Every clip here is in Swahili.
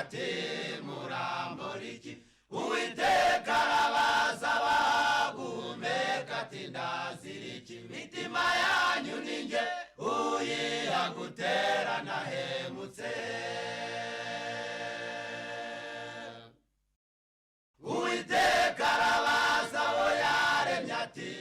ati muramboniki Uwiteka arabaza bagumeka ati ndaziriki mitima yanyu ninjye uyira gutera nahemutse Uwiteka arabaza abo yaremye ati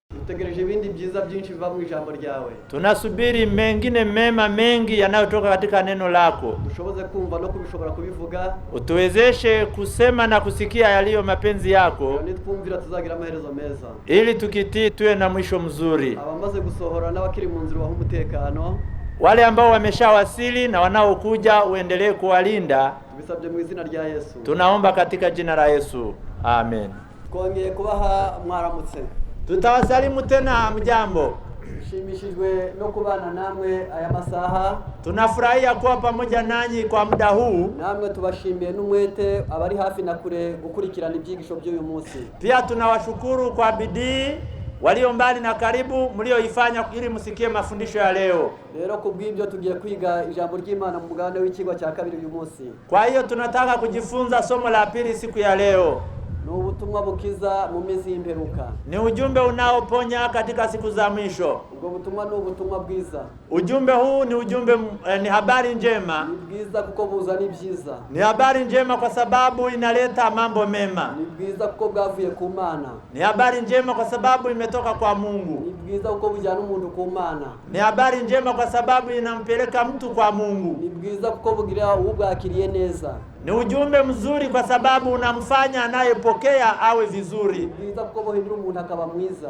Tutegereje ibindi byiza byinshi biva mu ijambo ryawe. Tunasubiri mengine mema mengi yanayotoka katika neno lako. Dushoboze kumva no kubishobora kubivuga. Utuwezeshe kusema na kusikia yaliyo mapenzi yako. Nitwumvira tuzagira amaherezo meza. Ili tukitii tuwe na mwisho mzuri. Abamaze gusohora n'abakiri mu nzira baho umutekano. Wale ambao wameshawasili na wanaokuja uendelee kuwalinda. Tubisabye mu izina rya Yesu. Tunaomba katika jina la Yesu. Amen. Twongeye kubaha mwaramutse. Tutawasalimu tena mjambo. Shimishijwe no kubana namwe aya masaha. Tunafurahia kuwa pamoja nanyi kwa muda huu. Namwe tubashimiye n'umwete abari hafi na kure gukurikirana ibyigisho by'uyu munsi. Pia tunawashukuru kwa bidii walio mbali na karibu mlioifanya ili msikie mafundisho ya leo. Rero kubw'ibyo tugiye kwiga ijambo ry'Imana mu mugabane w'ikigwa cya kabiri uyu munsi. Kwa hiyo tunataka kujifunza somo la pili siku ya leo. Ni ubutumwa bukiza mu minsi y'imperuka. Ni ujumbe unaoponya katika siku za mwisho. Ubwo butumwa ni ubutumwa bwiza. Ujumbe huu ni ujumbe ni habari njema. Ni bwiza kuko buzana ibyiza. Ni habari njema kwa sababu inaleta mambo mema. Ni bwiza kuko bwavuye ku Mana. Ni habari njema kwa sababu imetoka kwa Mungu. Ni bwiza kuko bujyana umuntu ku Mana. Ni habari njema kwa sababu inampeleka mtu kwa Mungu. Ni bwiza kuko bugira ubwakiriye neza. Ni ujumbe mzuri kwa sababu unamfanya anayepokea awe vizuri. Ni bwiza kuko buhindura umuntu akaba mwiza.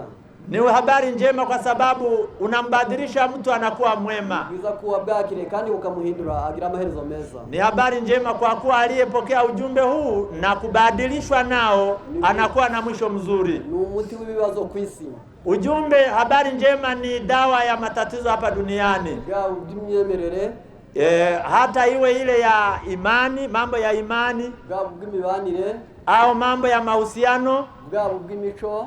Ni habari njema kwa sababu unambadilisha mtu anakuwa mwema. Ni bwiza kuwa bwakire kandi ukamuhindura agira amaherezo meza. Ni habari njema kwa kuwa aliyepokea ujumbe huu na kubadilishwa nao anakuwa na mwisho mzuri. Ni umuti w'ibibazo kwisi. Ujumbe habari njema ni dawa ya matatizo hapa duniani. Bwa ubw'imyemerere. Hata iwe ile ya imani, mambo ya imani, bwa ubw'imibanire, au mambo ya mahusiano, bwa ubw'imico,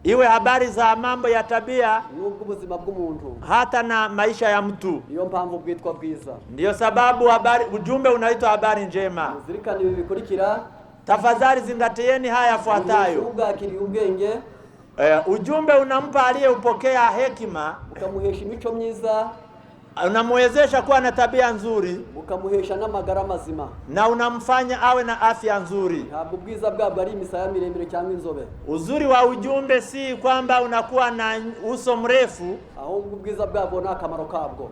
iwe habari za mambo ya tabia, n'ubw'ubuzima bw'umuntu, hata na maisha ya mtu. Iyo mpamvu bwitwa bwiza. Ndiyo sababu ujumbe unaitwa habari njema. Zirikana ibi bikurikira. Tafadhali zingatieni haya yafuatayo. Ubwakiriye ubwenge. Ujumbe unampa aliyeupokea hekima, ukamuhesha imico myiza, unamwezesha kuwa na tabia nzuri, ukamuhesha n'amagara mazima, na unamfanya awe na afya nzuri. Ntabwo ubwiza bwabwo ari imisaya miremire cyangwa inzobe. Uzuri wa ujumbe si kwamba unakuwa na uso mrefu, ahubwo ubwiza bwabwo ni akamaro kabwo.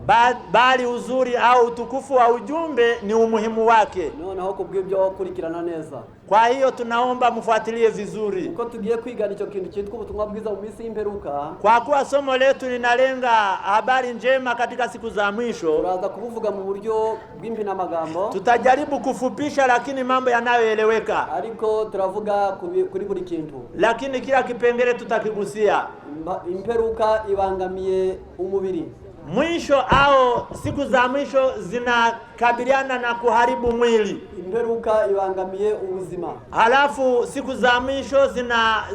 Bali uzuri au utukufu wa ujumbe ni umuhimu wake. Noneho kubw'ibyo kurikirana neza. Kwa hiyo tunaomba mfuatilie vizuri. Uko tugiye kwiga nicyo kintu cyitwa ubutumwa bwiza mu minsi y'imperuka. Kwa kuwa somo letu linalenga habari njema katika siku za mwisho, turaza kuvuga mu buryo bw'impina magambo. Tutajaribu kufupisha lakini mambo yanayoeleweka. Ariko turavuga kuri buri kintu. Lakini kila kipengele tutakigusia. Imperuka ibangamiye umubiri. Mwisho au siku za mwisho zinakabiliana na kuharibu mwili. Imperuka ibangamiye ubuzima. Halafu siku za mwisho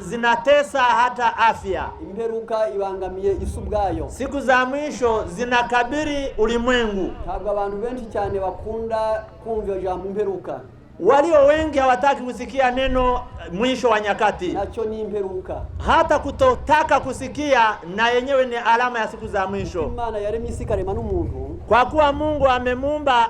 zinatesa hata afya. Imperuka ibangamiye isi ubwayo. Siku za mwisho zinakabiri ulimwengu. Ntabwo abantu benshi cyane bakunda kumva ijambo imperuka. Walio wengi hawataki kusikia neno mwisho wa nyakati. Nacho ni imperuka. Hata kutotaka kusikia na yenyewe ni alama ya siku za mwisho. Imana yaremye isi karema n'umuntu. Kwa kuwa Mungu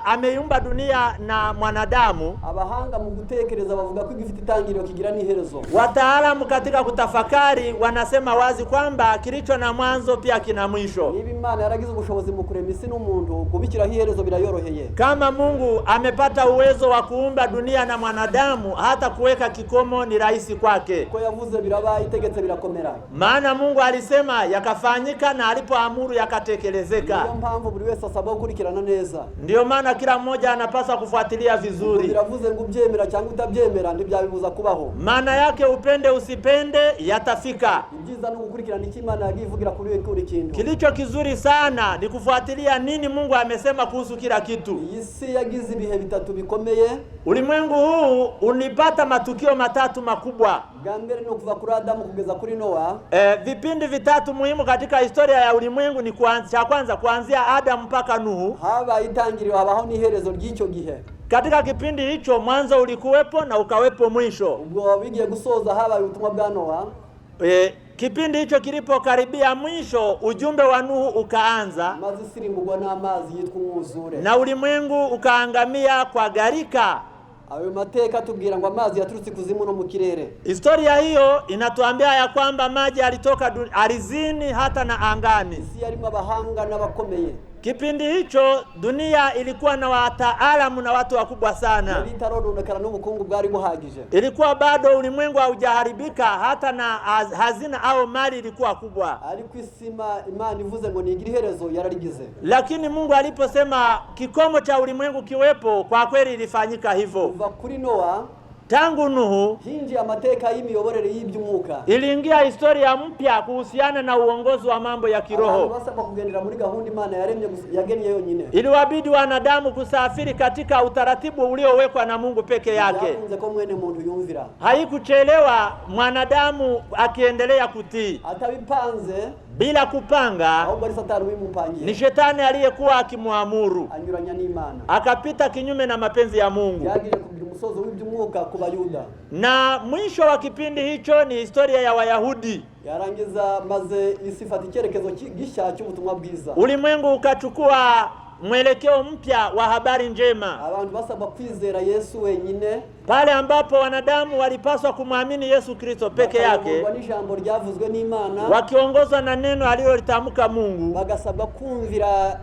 ameiumba dunia na mwanadamu. Abahanga mu gutekereza bavuga ko igifite itangiriro kigira n'iherezo. Wataalamu katika kutafakari wanasema wazi kwamba kilicho na mwanzo pia kina mwisho. Niba Imana yaragize ubushobozi mu kurema isi n'umuntu, kubikiraho iherezo birayoroheye. Kama Mungu amepata uwezo wa kuumba dunia na mwanadamu, hata kuweka kikomo ni rahisi kwake. Ko yavuze biraba, itegetse birakomera. Maana Mungu alisema yakafanyika, na alipoamuru yakatekelezeka. Ndio mpamvu buri wese asabwa gukurikirana neza. Ndio maana kila mmoja anapaswa kufuatilia vizuri. Biravuze ngo ubyemera cyangwa utabyemera ntibyabibuza kubaho. Maana yake upende usipende yatafika. Ibyiza no gukurikirana iki Imana yagivugira kuri kintu. Kilicho kizuri sana ni kufuatilia nini Mungu amesema kuhusu kila kitu. Isi yagize ibihe bitatu bikomeye. Ulimwengu huu unipata matukio matatu makubwa. Gambere no kuva kuri Adamu kugeza kuri Noa. Vipindi vitatu muhimu katika historia ya ulimwengu ni cha kwanza kuanzia Adamu mpaka Nuhu. Haba itangiriro habaho niherezo ry'icyo gihe. Katika kipindi hicho mwanzo ulikuwepo na ukawepo mwisho. Ubwo bigiye gusoza haba ubutumwa bwa Noa. Kipindi hicho kilipokaribia mwisho, ujumbe wa Nuhu ukaanza. Mazi sirimugwa n'amazi yitwa umwuzure. Na ulimwengu ukaangamia kwa gharika. Ayo mateka tubwira ngo amazi yaturutse kuzimu no mu kirere. Historia hiyo inatuambia ya kwamba maji yalitoka ardhini hata na angani. Isi yarimo abahanga n'abakomeye. Kipindi hicho dunia ilikuwa na wataalamu na watu wakubwa sana. Itarononekana n'ubukungu bwari buhagije. Ilikuwa bado ulimwengu haujaharibika, hata na hazina au mali ilikuwa kubwa. Ariko isima Imana ivuze ngo nigira iherezo yararigize. Lakini Mungu aliposema kikomo cha ulimwengu kiwepo, kwa kweli ilifanyika hivyo. Kuva kuri Noa, tangu Nuhu hinji amateka y'imiyoborere y'ibyumuka. Iliingia historia mpya kuhusiana na uongozi wa mambo ya kiroho. Basaba kugendera muri gahunda Imana yaremye yagennye yonyine. Iliwabidi wanadamu kusafiri katika utaratibu uliowekwa na Mungu peke yake. Yakunze ko mwene muntu yumvira. Haikuchelewa mwanadamu akiendelea kutii. Atabipanze bila kupanga. Ahubwo ari Satani wimupangiye. Ni shetani aliyekuwa akimwamuru. Anyuranya n'Imana. Akapita kinyume na mapenzi ya Mungu. Yagiye kugira umusozo w'ibyumuka ku Bayuda. Na mwisho wa kipindi hicho ni historia ya Wayahudi. Yarangiza maze isifati icyerekezo gishya cy'ubutumwa bwiza. Ulimwengu ukachukua mwelekeo mpya wa habari njema. Abantu basaba kwizera Yesu wenyine. Pale ambapo wanadamu walipaswa kumwamini Yesu Kristo peke yake. N'ijambo ryavuzwe n'Imana. Wakiongozwa na neno alilolitamka Mungu. Bagasabwa kumvira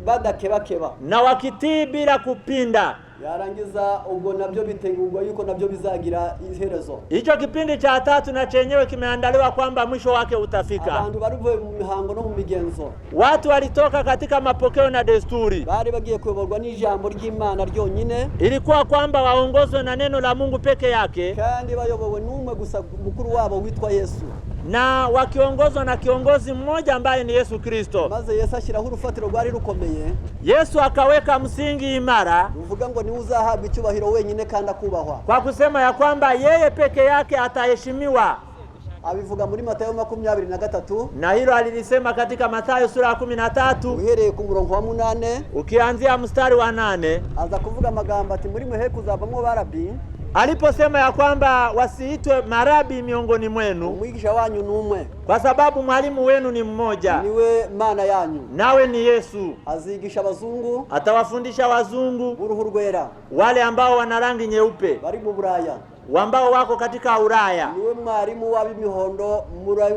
badakebakeba. Na wakitii bila kupinda. Yarangiza ubwo nabyo bitegurwa yuko nabyo bizagira iherezo. Hicho kipindi cha tatu na chenyewe kimeandaliwa kwamba mwisho wake utafika. Abantu baruvuye mu mihango no mu migenzo. Watu walitoka katika mapokeo na desturi. Bari bagiye kuyoborwa n'ijambo ry'Imana ryonyine. Ilikuwa kwamba waongozwe na neno la Mungu peke yake. Kandi bayobowe n'umwe gusa mukuru wabo witwa Yesu. Na wakiongozwa na kiongozi mmoja ambaye ni Yesu Kristo. Maze Yesu ashiraho urufatiro rwari rukomeye. Yesu akaweka msingi imara. Uvuga ngo ni uzahabwa icyubahiro wenyine kandi akubahwa. Kwa kusema ya kwamba yeye peke yake ataheshimiwa. Abivuga muri Mathayo 23. Na hilo alilisema katika Mathayo sura ya 13. Uhereye ku murongo wa 8. Ukianzia mstari wa 8. Aza kuvuga amagambo ati muri mwe kuzavamo barabi. Aliposema ya kwamba wasiitwe marabi miongoni mwenu. Umwigisha wanyu numwe. Kwa sababu mwalimu wenu ni mmoja. Niwe Mana yanyu. Nawe ni Yesu. Azigisha abazungu. Atawafundisha wazungu. Uruhu rwera. Wale ambao wana rangi nyeupe. Bari mu Buraya. Ambao wako katika Ulaya. Niwe mwalimu w'abimihondo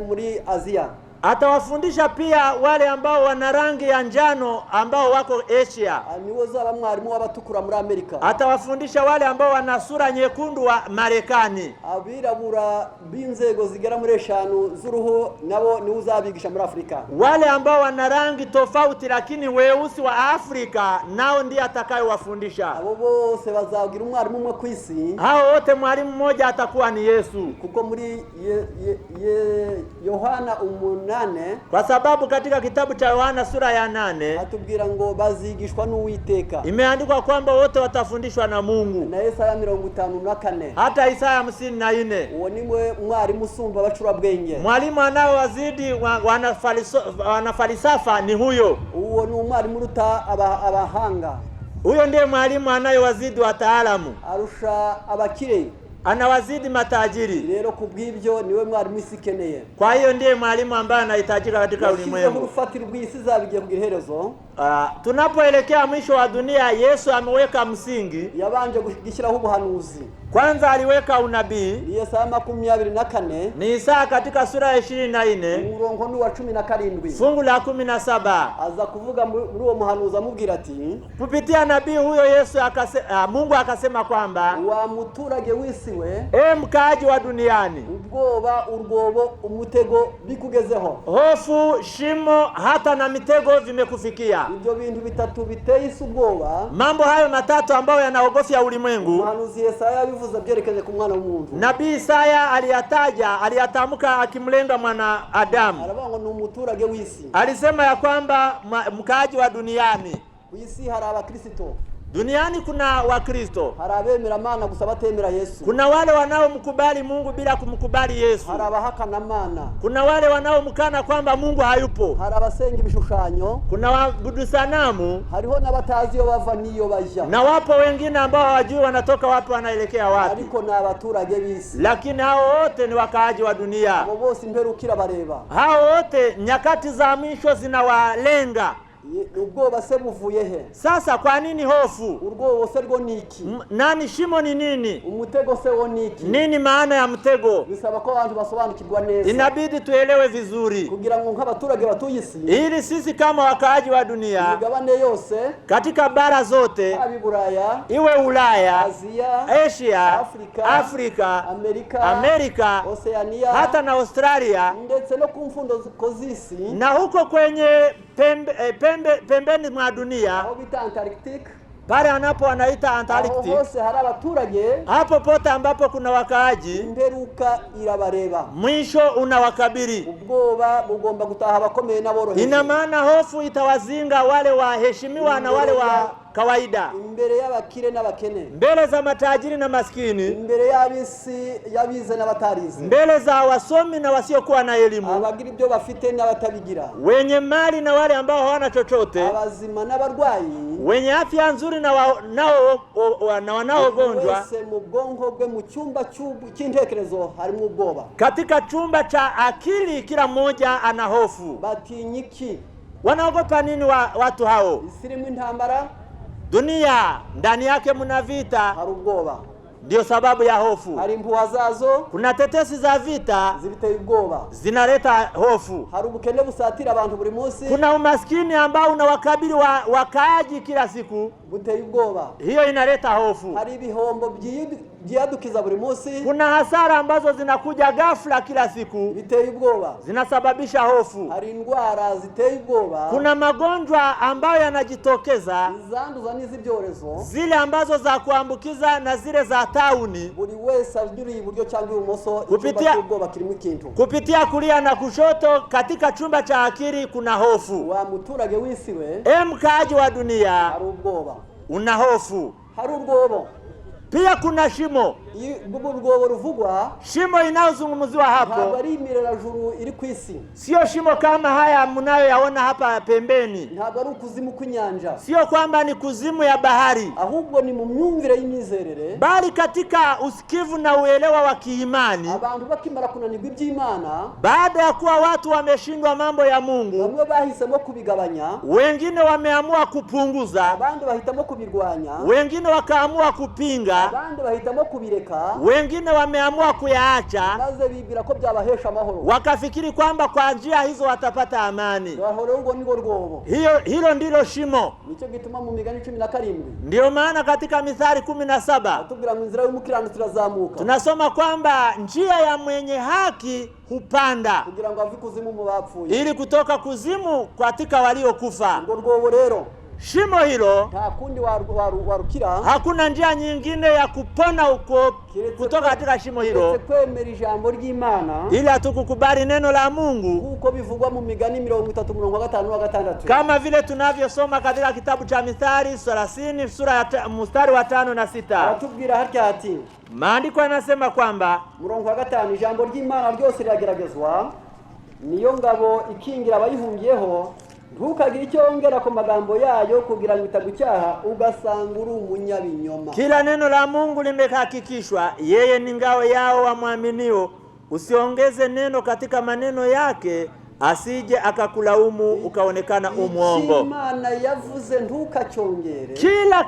muri Asia. Atawafundisha pia wale ambao wana rangi ya njano ambao wako Asia. Niwe zaba mwalimu w'abatukura muri Amerika. Atawafundisha wale ambao wana sura nyekundu wa Marekani. Abirabura b'inzego zigera muri 5 z'uruhu nabo ni uzabigisha muri Afrika. Wale ambao wana rangi tofauti lakini weusi wa Afrika nao ndiye atakayewafundisha. Abo bose bazagira umwarimu umwe ku isi. Hao wote mwalimu mmoja atakuwa ni Yesu. Kuko muri Yohana 8. Kwa sababu katika kitabu cha Yohana sura ya 8 atubwira ngo bazigishwa n'Uwiteka. Imeandikwa kwamba wote watafundishwa na Mungu. Na Isaya 54. Hata Isaya 54. Uwo niwe mwarimu usumba abacura bwenge. Mwalimu anaowazidi wanafalsafa ni huyo. Uwo ni umwarimu ruta abahanga. Huyo ndiye mwalimu anayewazidi wataalamu. Arusha abakire. Anawazidi matajiri. Rero kubw'ibyo niwe mwarimu isikeneye. Kwa hiyo ndiye mwalimu ambaye anahitajika katika ulimwengu. Urufatiro rw'isi zabigiye kugira iherezo. Tunapoelekea mwisho wa dunia, Yesu ameweka msingi. Yabanje gushyiraho ubuhanuzi. Kwanza aliweka unabii. Ni Isaya 24. Ni Isaya katika sura ya 24. Umurongo ni wa 17. Fungu la 17. Aza kuvuga muri uwo muhanuzi amubwira ati, kupitia nabii huyo Yesu Mungu akasema kwamba, wa muturage wisiwe, mkaaji wa duniani, ubwoba, urwobo, umutego bikugezeho. Hofu, shimo, hata na mitego vimekufikia. Ibyo bintu bitatu biteye ubwoba. Mambo hayo matatu ambayo yanaogofya ulimwengu. Muhanuzi Yesaya bivuze byerekeje ku mwana w'umuntu. Nabii Isaya aliyatamka akimlenga mwana Adamu. Aravuga ngo umuturage w'isi. Alisema ya kwamba mkaaji wa duniani. Ku isi hari abakristo. Duniani kuna Wakristo, hari abemera Mana gusa batemera Yesu, kuna wale wanaomkubali Mungu bila kumkubali Yesu, hari abahakana Mana, kuna wale wanaomkana kwamba Mungu hayupo, hari abasenga ibishushanyo, kuna waabudu sanamu, hariho n'abatazi yo bava niyo baja, na wapo wengine ambao hawajui wanatoka wapi wanaelekea wapi. ariko na abaturage b'isi, Lakini hao wote ni wakaaji wa dunia. abo bose imperukira bareba, Hao wote nyakati za mwisho zinawalenga. ubwoba se buvuye he? Sasa kwa nini hofu? Urwobo se rwo niki? Nani shimo ni nini? Umutego se wo niki? Nini maana ya mtego? Bisaba ko abantu basobanukirwa neza, Inabidi tuelewe vizuri, kugira ngo nk'abaturage batuye isi, ili sisi kama wakaaji wa dunia imigabane yose, katika bara zote, abi Buraya, iwe Ulaya, Asia, Asia, Afrika, Amerika, Oceania, hata na Australia, ndetse no ku mfundo z'isi, na huko kwenye pembeni mwa dunia, aho bita Antarctic, pale anapo wanaita aho Antarctic, hose hari abaturage, hapo pote ambapo kuna wakaaji, imperuka irabareba, mwisho unawakabiri. ubwoba bugomba gutaha abakomeye n'aboroheje. Ina maana hofu itawazinga wale waheshimiwa na wale wa kawaida, imbere y'abakire n'abakene, mbele za matajiri na maskini, imbere y'abisi yabize n'abatarize, mbele za wasomi na wasiokuwa na elimu, abagira ibyo bafite n'abatabigira, wenye mali na wale ambao hawana chochote, abazima n'abarwayi, wenye afya nzuri na wanaogonjwa. wese mu bwonko bwe mu cyumba cy'intekerezo harimo ubwoba. Katika chumba cha akili kila mmoja ana hofu. Batinya iki? Wanaogopa nini watu hao? Isirimu intambara, Dunia ndani yake mna vita, hari ubwoba, ndio sababu ya hofu. hari impuha zazo, Kuna tetesi za vita zibiteye ubwoba, zinaleta hofu. hari ubukene busatira abantu buri munsi, Kuna umaskini ambao unawakabili wakaaji kila siku, buteye ubwoba, hiyo inaleta hofu. hari ibihombo byiyadukiza buri munsi, Kuna hasara ambazo zinakuja ghafla kila siku, biteye ubwoba, zinasababisha hofu. hari indwara ziteye ubwoba, Kuna magonjwa ambayo yanajitokeza, izanduza n'iz'ibyorezo, zile ambazo za kuambukiza na zile za tauni. buri wese ajuriye iburyo cyangwa ibumoso, Kupitia- icyumba cy'ubwoba kirimo ikintu. Kupitia kulia na kushoto katika chumba cha akili kuna hofu. Wa muturage w'isi we, Mkaaji wa dunia hari ubwoba, una hofu. hari urwobo. Pia kuna shimo. Ubwo urwobo ruvugwa Shimo inayozungumziwa ntabwo hapo ari imirerajuru iri ku isi, sio shimo kama haya mnayoyaona hapa pembeni, ntabwo ari ukuzimu kw'inyanja, sio kwamba ni kuzimu ya bahari, ahubwo ni mu myumvire y'imyizerere. bali katika usikivu na uelewa wa kiimani. Abantu bakimara kunanirwa iby'Imana, Baada ya kuwa watu wameshindwa mambo ya Mungu, bamwe bahisemo kubigabanya, wengine wameamua kupunguza, abandi bahitamo kubirwanya, wengine wakaamua kupinga, abandi bahitamo kubireka, wengine wameamua kuyaacha, maze bibwira ko byabahesha amahoro. wakafikiri kwamba kwa njia hizo watapata amani. Bahora urwo ni rwobo. Hilo ndilo shimo. Nicyo gituma mu Migani 17 Ndio maana katika Mithali 17 atubwira ngo inzira y'umukiranutsi irazamuka, tunasoma kwamba njia ya mwenye haki hupanda, kugira ngo ave ikuzimu mu bapfuye. ili kutoka kuzimu katika waliokufa. Urwo rwobo rero Shimo hilo nta kundi warukira, hakuna njia nyingine ya kupona uko kutoka katika shimo hilo, kwemera ijambo ry'Imana, ila tukukubali neno la Mungu, kuko bivugwa mu Migani 30:5-6, kama vile tunavyosoma katika kitabu cha Mithali 30 mstari wa 5 na 6. aratubwira hatya ati, Maandiko yanasema kwamba 5, ijambo ry'Imana ryose rirageragezwa, niyo ngabo ikingira abayihungiyeho, ntukagire icyo wongera ku magambo yayo kugira ngo itagucyaha ugasanga uri umunyabinyoma. kila neno la Mungu limehakikishwa, yeye ni ngao yao wamwaminio. Usiongeze neno katika maneno yake, asije akakulaumu ukaonekana umwongo. Imana yavuze ntukacyongere,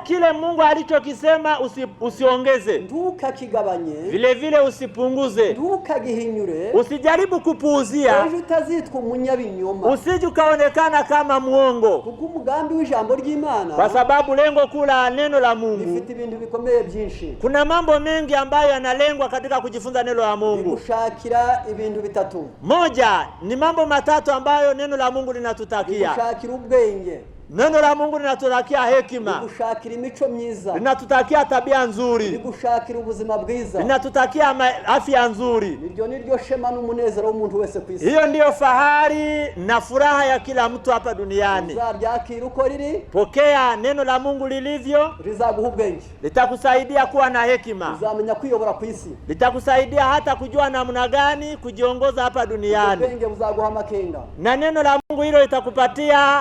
Kile Mungu alichokisema usiongeze, ntukakigabanye, vile vile usipunguze, ntukagihinyure, usijaribu kupuuzia, ejo utazitwa umunyabinyoma. usije ukaonekana kama mwongo, Kuko umugambi w'ijambo ry'Imana kwa sababu lengo kuu la neno la Mungu, rifite ibintu bikomeye byinshi. kuna mambo mengi ambayo yanalengwa katika kujifunza neno la Mungu. Gushakira ibintu bitatu. Moja ni mambo matatu ambayo neno la Mungu linatutakia. Gushakira ubwenge, Neno la Mungu linatutakia hekima, ligushakira imico myiza, linatutakia tabia nzuri, ligushakira ubuzima bwiza, linatutakia afya nzuri. Iryo niryo shema n'umunezero w'umuntu wese ku isi. Hiyo ndiyo fahari na furaha ya kila mtu hapa duniani. Uzaryakira uko riri, pokea neno la Mungu lilivyo, rizaguha ubwenge, litakusaidia kuwa na hekima, uzamenya kwiyobora ku isi, litakusaidia hata kujua namna gani kujiongoza hapa duniani. Ubwenge buzaguha makenga, na neno la Mungu hilo litakupatia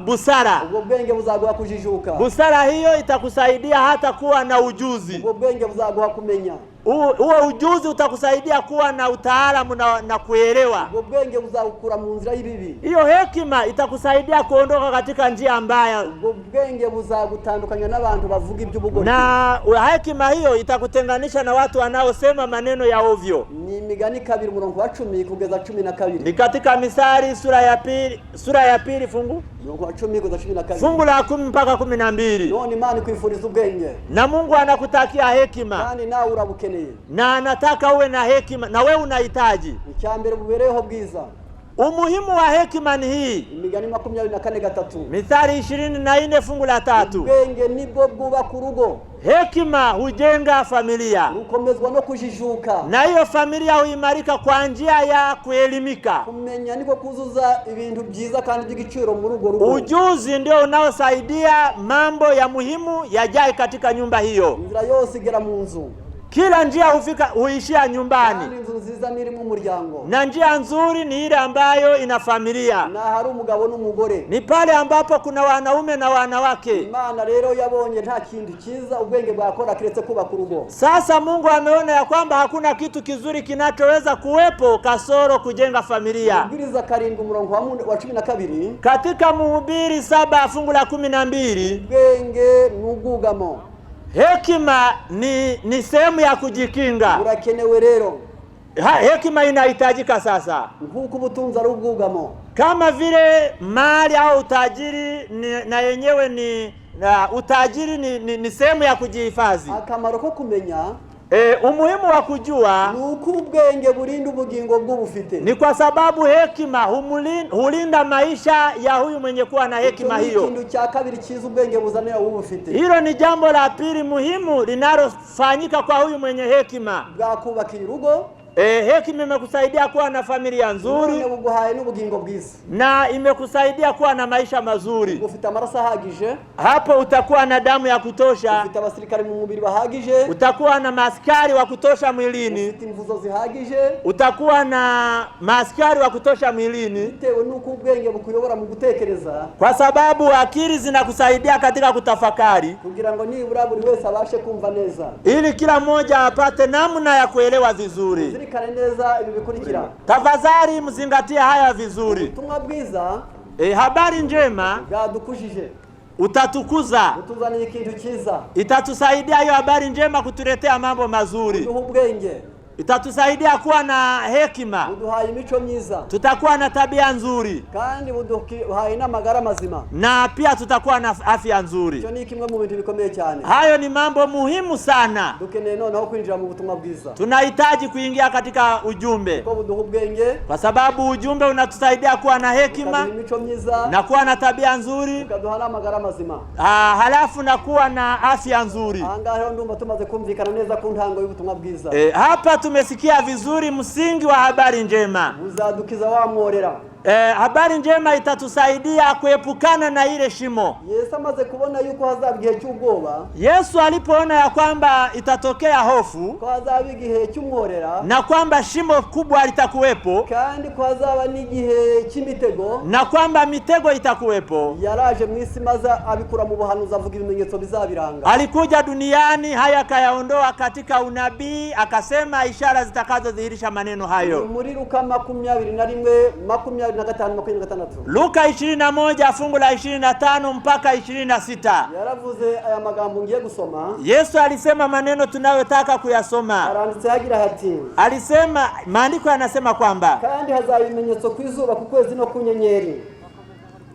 busara. Ubwo bwenge buzaguha kujijuka, busara hiyo itakusaidia hata kuwa na ujuzi. Ubwo bwenge buzaguha kumenya, huo ujuzi utakusaidia kuwa na utaalamu na kuelewa. Ubwo bwenge buzagukura mu nzira y'ibibi, hiyo hekima itakusaidia kuondoka katika njia mbaya. Ubwo bwenge buzagutandukanya n'abantu bavuga iby'ubugoryi, na hekima hiyo itakutenganisha na watu wanaosema maneno ya ovyo. Ni Imigani 2:10 kugeza 12. Ni katika Misali sura ya pili fungu 10 kugeza 12. Fungu la 10 mpaka 12. None Imana ikwifuriza ubwenge, na Mungu anakutakia hekima, kandi nawe urabukeneye, na anataka uwe na hekima, na wewe unahitaji. Icyambere bubereho bwiza. Umuhimu wa hekima ni hii. Imigani 24:3. Mithali 24 fungu la 3. Ubwenge nibwo bwubaka urugo, hekima hujenga familia, rukomezwa no kujijuka, na hiyo familia huimarika kwa njia ya kuelimika. Kumenya niko kuzuza ibintu byiza kandi by'igiciro mu rugo rugo. Ujuzi ndio unaosaidia mambo ya muhimu yajae katika nyumba hiyo. Inzira yose igera mu nzu, kila njia huishia nyumbani. Kandi inzu nziza ni iri mu muryango, na njia nzuri ni ile ambayo ina familia, na hari umugabo n'umugore, ni pale ambapo kuna wanaume na wanawake. Imana rero yabonye nta kintu cyiza ubwenge bwakora kiretse kubaka urugo. Sasa Mungu ameona ya kwamba hakuna kitu kizuri kinachoweza kuwepo kasoro kujenga familia. Mhubiri 7:12 katika Mhubiri 7 fungu la 12, ubwenge n'ubwugamo, hekima ni sehemu ya kujikinga. Urakenewe rero. Hekima inahitajika sasa. Nkuko ubutunzi ari ubwugamo, kama vile mali au utajiri na yenyewe utajiri ni sehemu ya kujihifadhi. Akamaro ko kumenya, umuhimu wa kujua nuko ubwenge burinda ubugingo bw'ubufite, ni kwa sababu hekima hulinda maisha ya huyu mwenye kuwa na hekima hiyo. Kintu cya kabiri cyiza ubwenge buzanira ubufite, hilo ni jambo la pili muhimu linalofanyika kwa huyu mwenye hekima. Bwakubakira urugo, hekima imekusaidia kuwa na familia nzuri, na imekusaidia kuwa na maisha mazuri. Ufite amaraso ahagije, hapo utakuwa na damu ya kutosha, ufite abasirikare mu mubiri bahagije, utakuwa na maaskari wa kutosha mwilini, ufite imvuzo zihagije, utakuwa na maaskari wa kutosha mwilini, bitewe nuko ubwenge bukuyobora mu gutekereza, kwa sababu akili zinakusaidia katika kutafakari, kugira ngo nibura buri wese abashe kumva neza, ili kila mmoja apate namna ya kuelewa vizuri. Neza ibi bikurikira. Tafadhali mzingatie haya vizuri. Ubutumwa bwiza, habari njema bwadukujije, utatukuza, utuzaniye ikintu cyiza, itatusaidia hiyo habari njema kutuletea mambo mazuri, ubwenge, itatusaidia kuwa na hekima, uduhaye imico myiza, tutakuwa na tabia nzuri, kandi uduhaye n'amagara mazima, na pia tutakuwa na afya nzuri. Cyo ni kimwe mu bintu bikomeye cyane. Hayo ni mambo muhimu sana. Dukeneye noneho kwinjira mu butumwa bwiza, tunahitaji kuingia katika ujumbe, kwa buduha ubwenge, kwa sababu ujumbe unatusaidia kuwa na hekima na kuwa na tabia nzuri, ukaduha n'amagara mazima, halafu na kuwa na afya nzuri. Angahe ndumva tumaze kumvikana neza ku ntango y'ubutumwa bwiza. Hapa tumesikia vizuri msingi wa habari njema. Uzadukiza wamworera. Habari njema itatusaidia kuepukana na ile shimo. Yesu amaze kubona yuko hazaba igihe cy'ubwoba, Yesu alipoona ya kwamba itatokea hofu, ko hazaba igihe cy'umworera, na kwamba shimo kubwa litakuwepo, kandi ko hazaba n'igihe cy'imitego, na kwamba mitego itakuwepo, yaraje mu isi maze abikura mu buhanuzi avuga ibimenyetso bizabiranga. Alikuja duniani, haya akayaondoa katika unabii, akasema ishara zitakazodhihirisha maneno hayo. Muri Luka 21:25. Luka 21 fungu la 25 mpaka 26. Yaravuze aya magambo ngiye gusoma. Yesu alisema maneno tunayotaka kuyasoma. Aranditse hagira hati, alisema, maandiko yanasema kwamba kandi hazaba ibimenyetso ku izuba, ku kwezi no ku nyenyeri,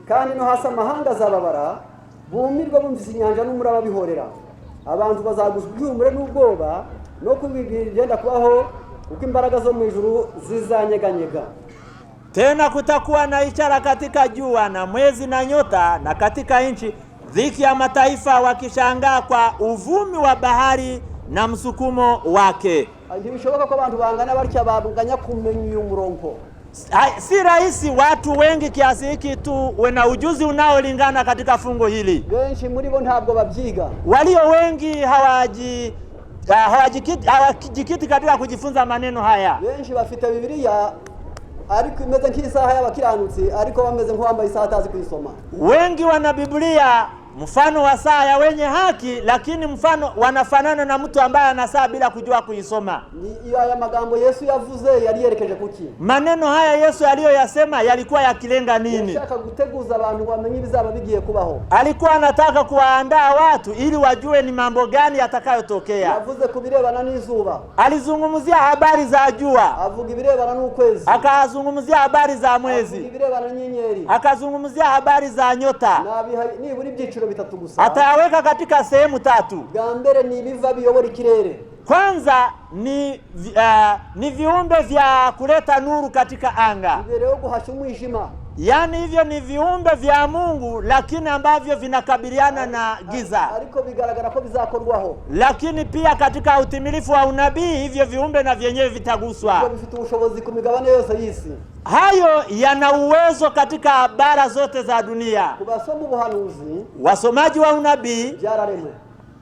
kandi no hasi amahanga azababara, bumirwa bumvise inyanja n'umuraba bihorera, abantu bazaguzwa ihumure n'ubwoba no kubigenda kubaho, kuko imbaraga zo mu ijuru zizanyeganyega. Tena kutakuwa na ishara katika jua na mwezi na nyota, na katika nchi dhiki ya mataifa wakishangaa kwa uvumi wa bahari na msukumo wake. Ntibishoboka ko abantu bangana batya babunganya kumenya uyu murongo. Si rahisi watu wengi kiasi hiki tu wana ujuzi unaolingana katika fungo hili. Benshi muri bo ntabwo babyiga. Walio wengi hawajikiti katika kujifunza maneno haya. Benshi bafite Bibiliya ariko imeze nk'isaha y'abakiranutsi ariko bameze nk'uwambaye isaha atazi kuyisoma. Wengi wana Biblia mfano wa saa ya wenye haki, lakini mfano wanafanana na mtu ambaye ana saa bila kujua kuisoma. Ni haya magambo Yesu yavuze yari yerekeje kuki? Maneno haya Yesu aliyoyasema yalikuwa yakilenga nini? Yashaka guteguza abantu bamenye bizaba bigiye kubaho. Alikuwa anataka kuwaandaa watu ili wajue ni mambo gani yatakayotokea. Yavuze kubirebana n'izuba. Alizungumzia habari za jua. Avuga ibirebana n'ukwezi. Akazungumzia habari za mwezi. Avuga ibirebana n'inyenyeri. Akazungumzia habari za nyota. Ni buri byiciro bitatu gusa. Ataweka katika sehemu tatu. Bwa mbere ni ibiva biyobora ikirere. Kwanza ni viumbe vya kuleta nuru katika anga. Mbere yo guhasha umwijima. Yaani hivyo ni viumbe vya Mungu lakini ambavyo vinakabiliana na giza. Ariko bigaragara ko bizakorwaho. Lakini pia katika utimilifu wa unabii hivyo viumbe na vyenyewe vitaguswa. Bifite ubushobozi ku migabane yose y'isi. Hayo yana uwezo katika bara zote za dunia. Kubasoma ubuhanuzi, wasomaji wa unabii, byararemwe.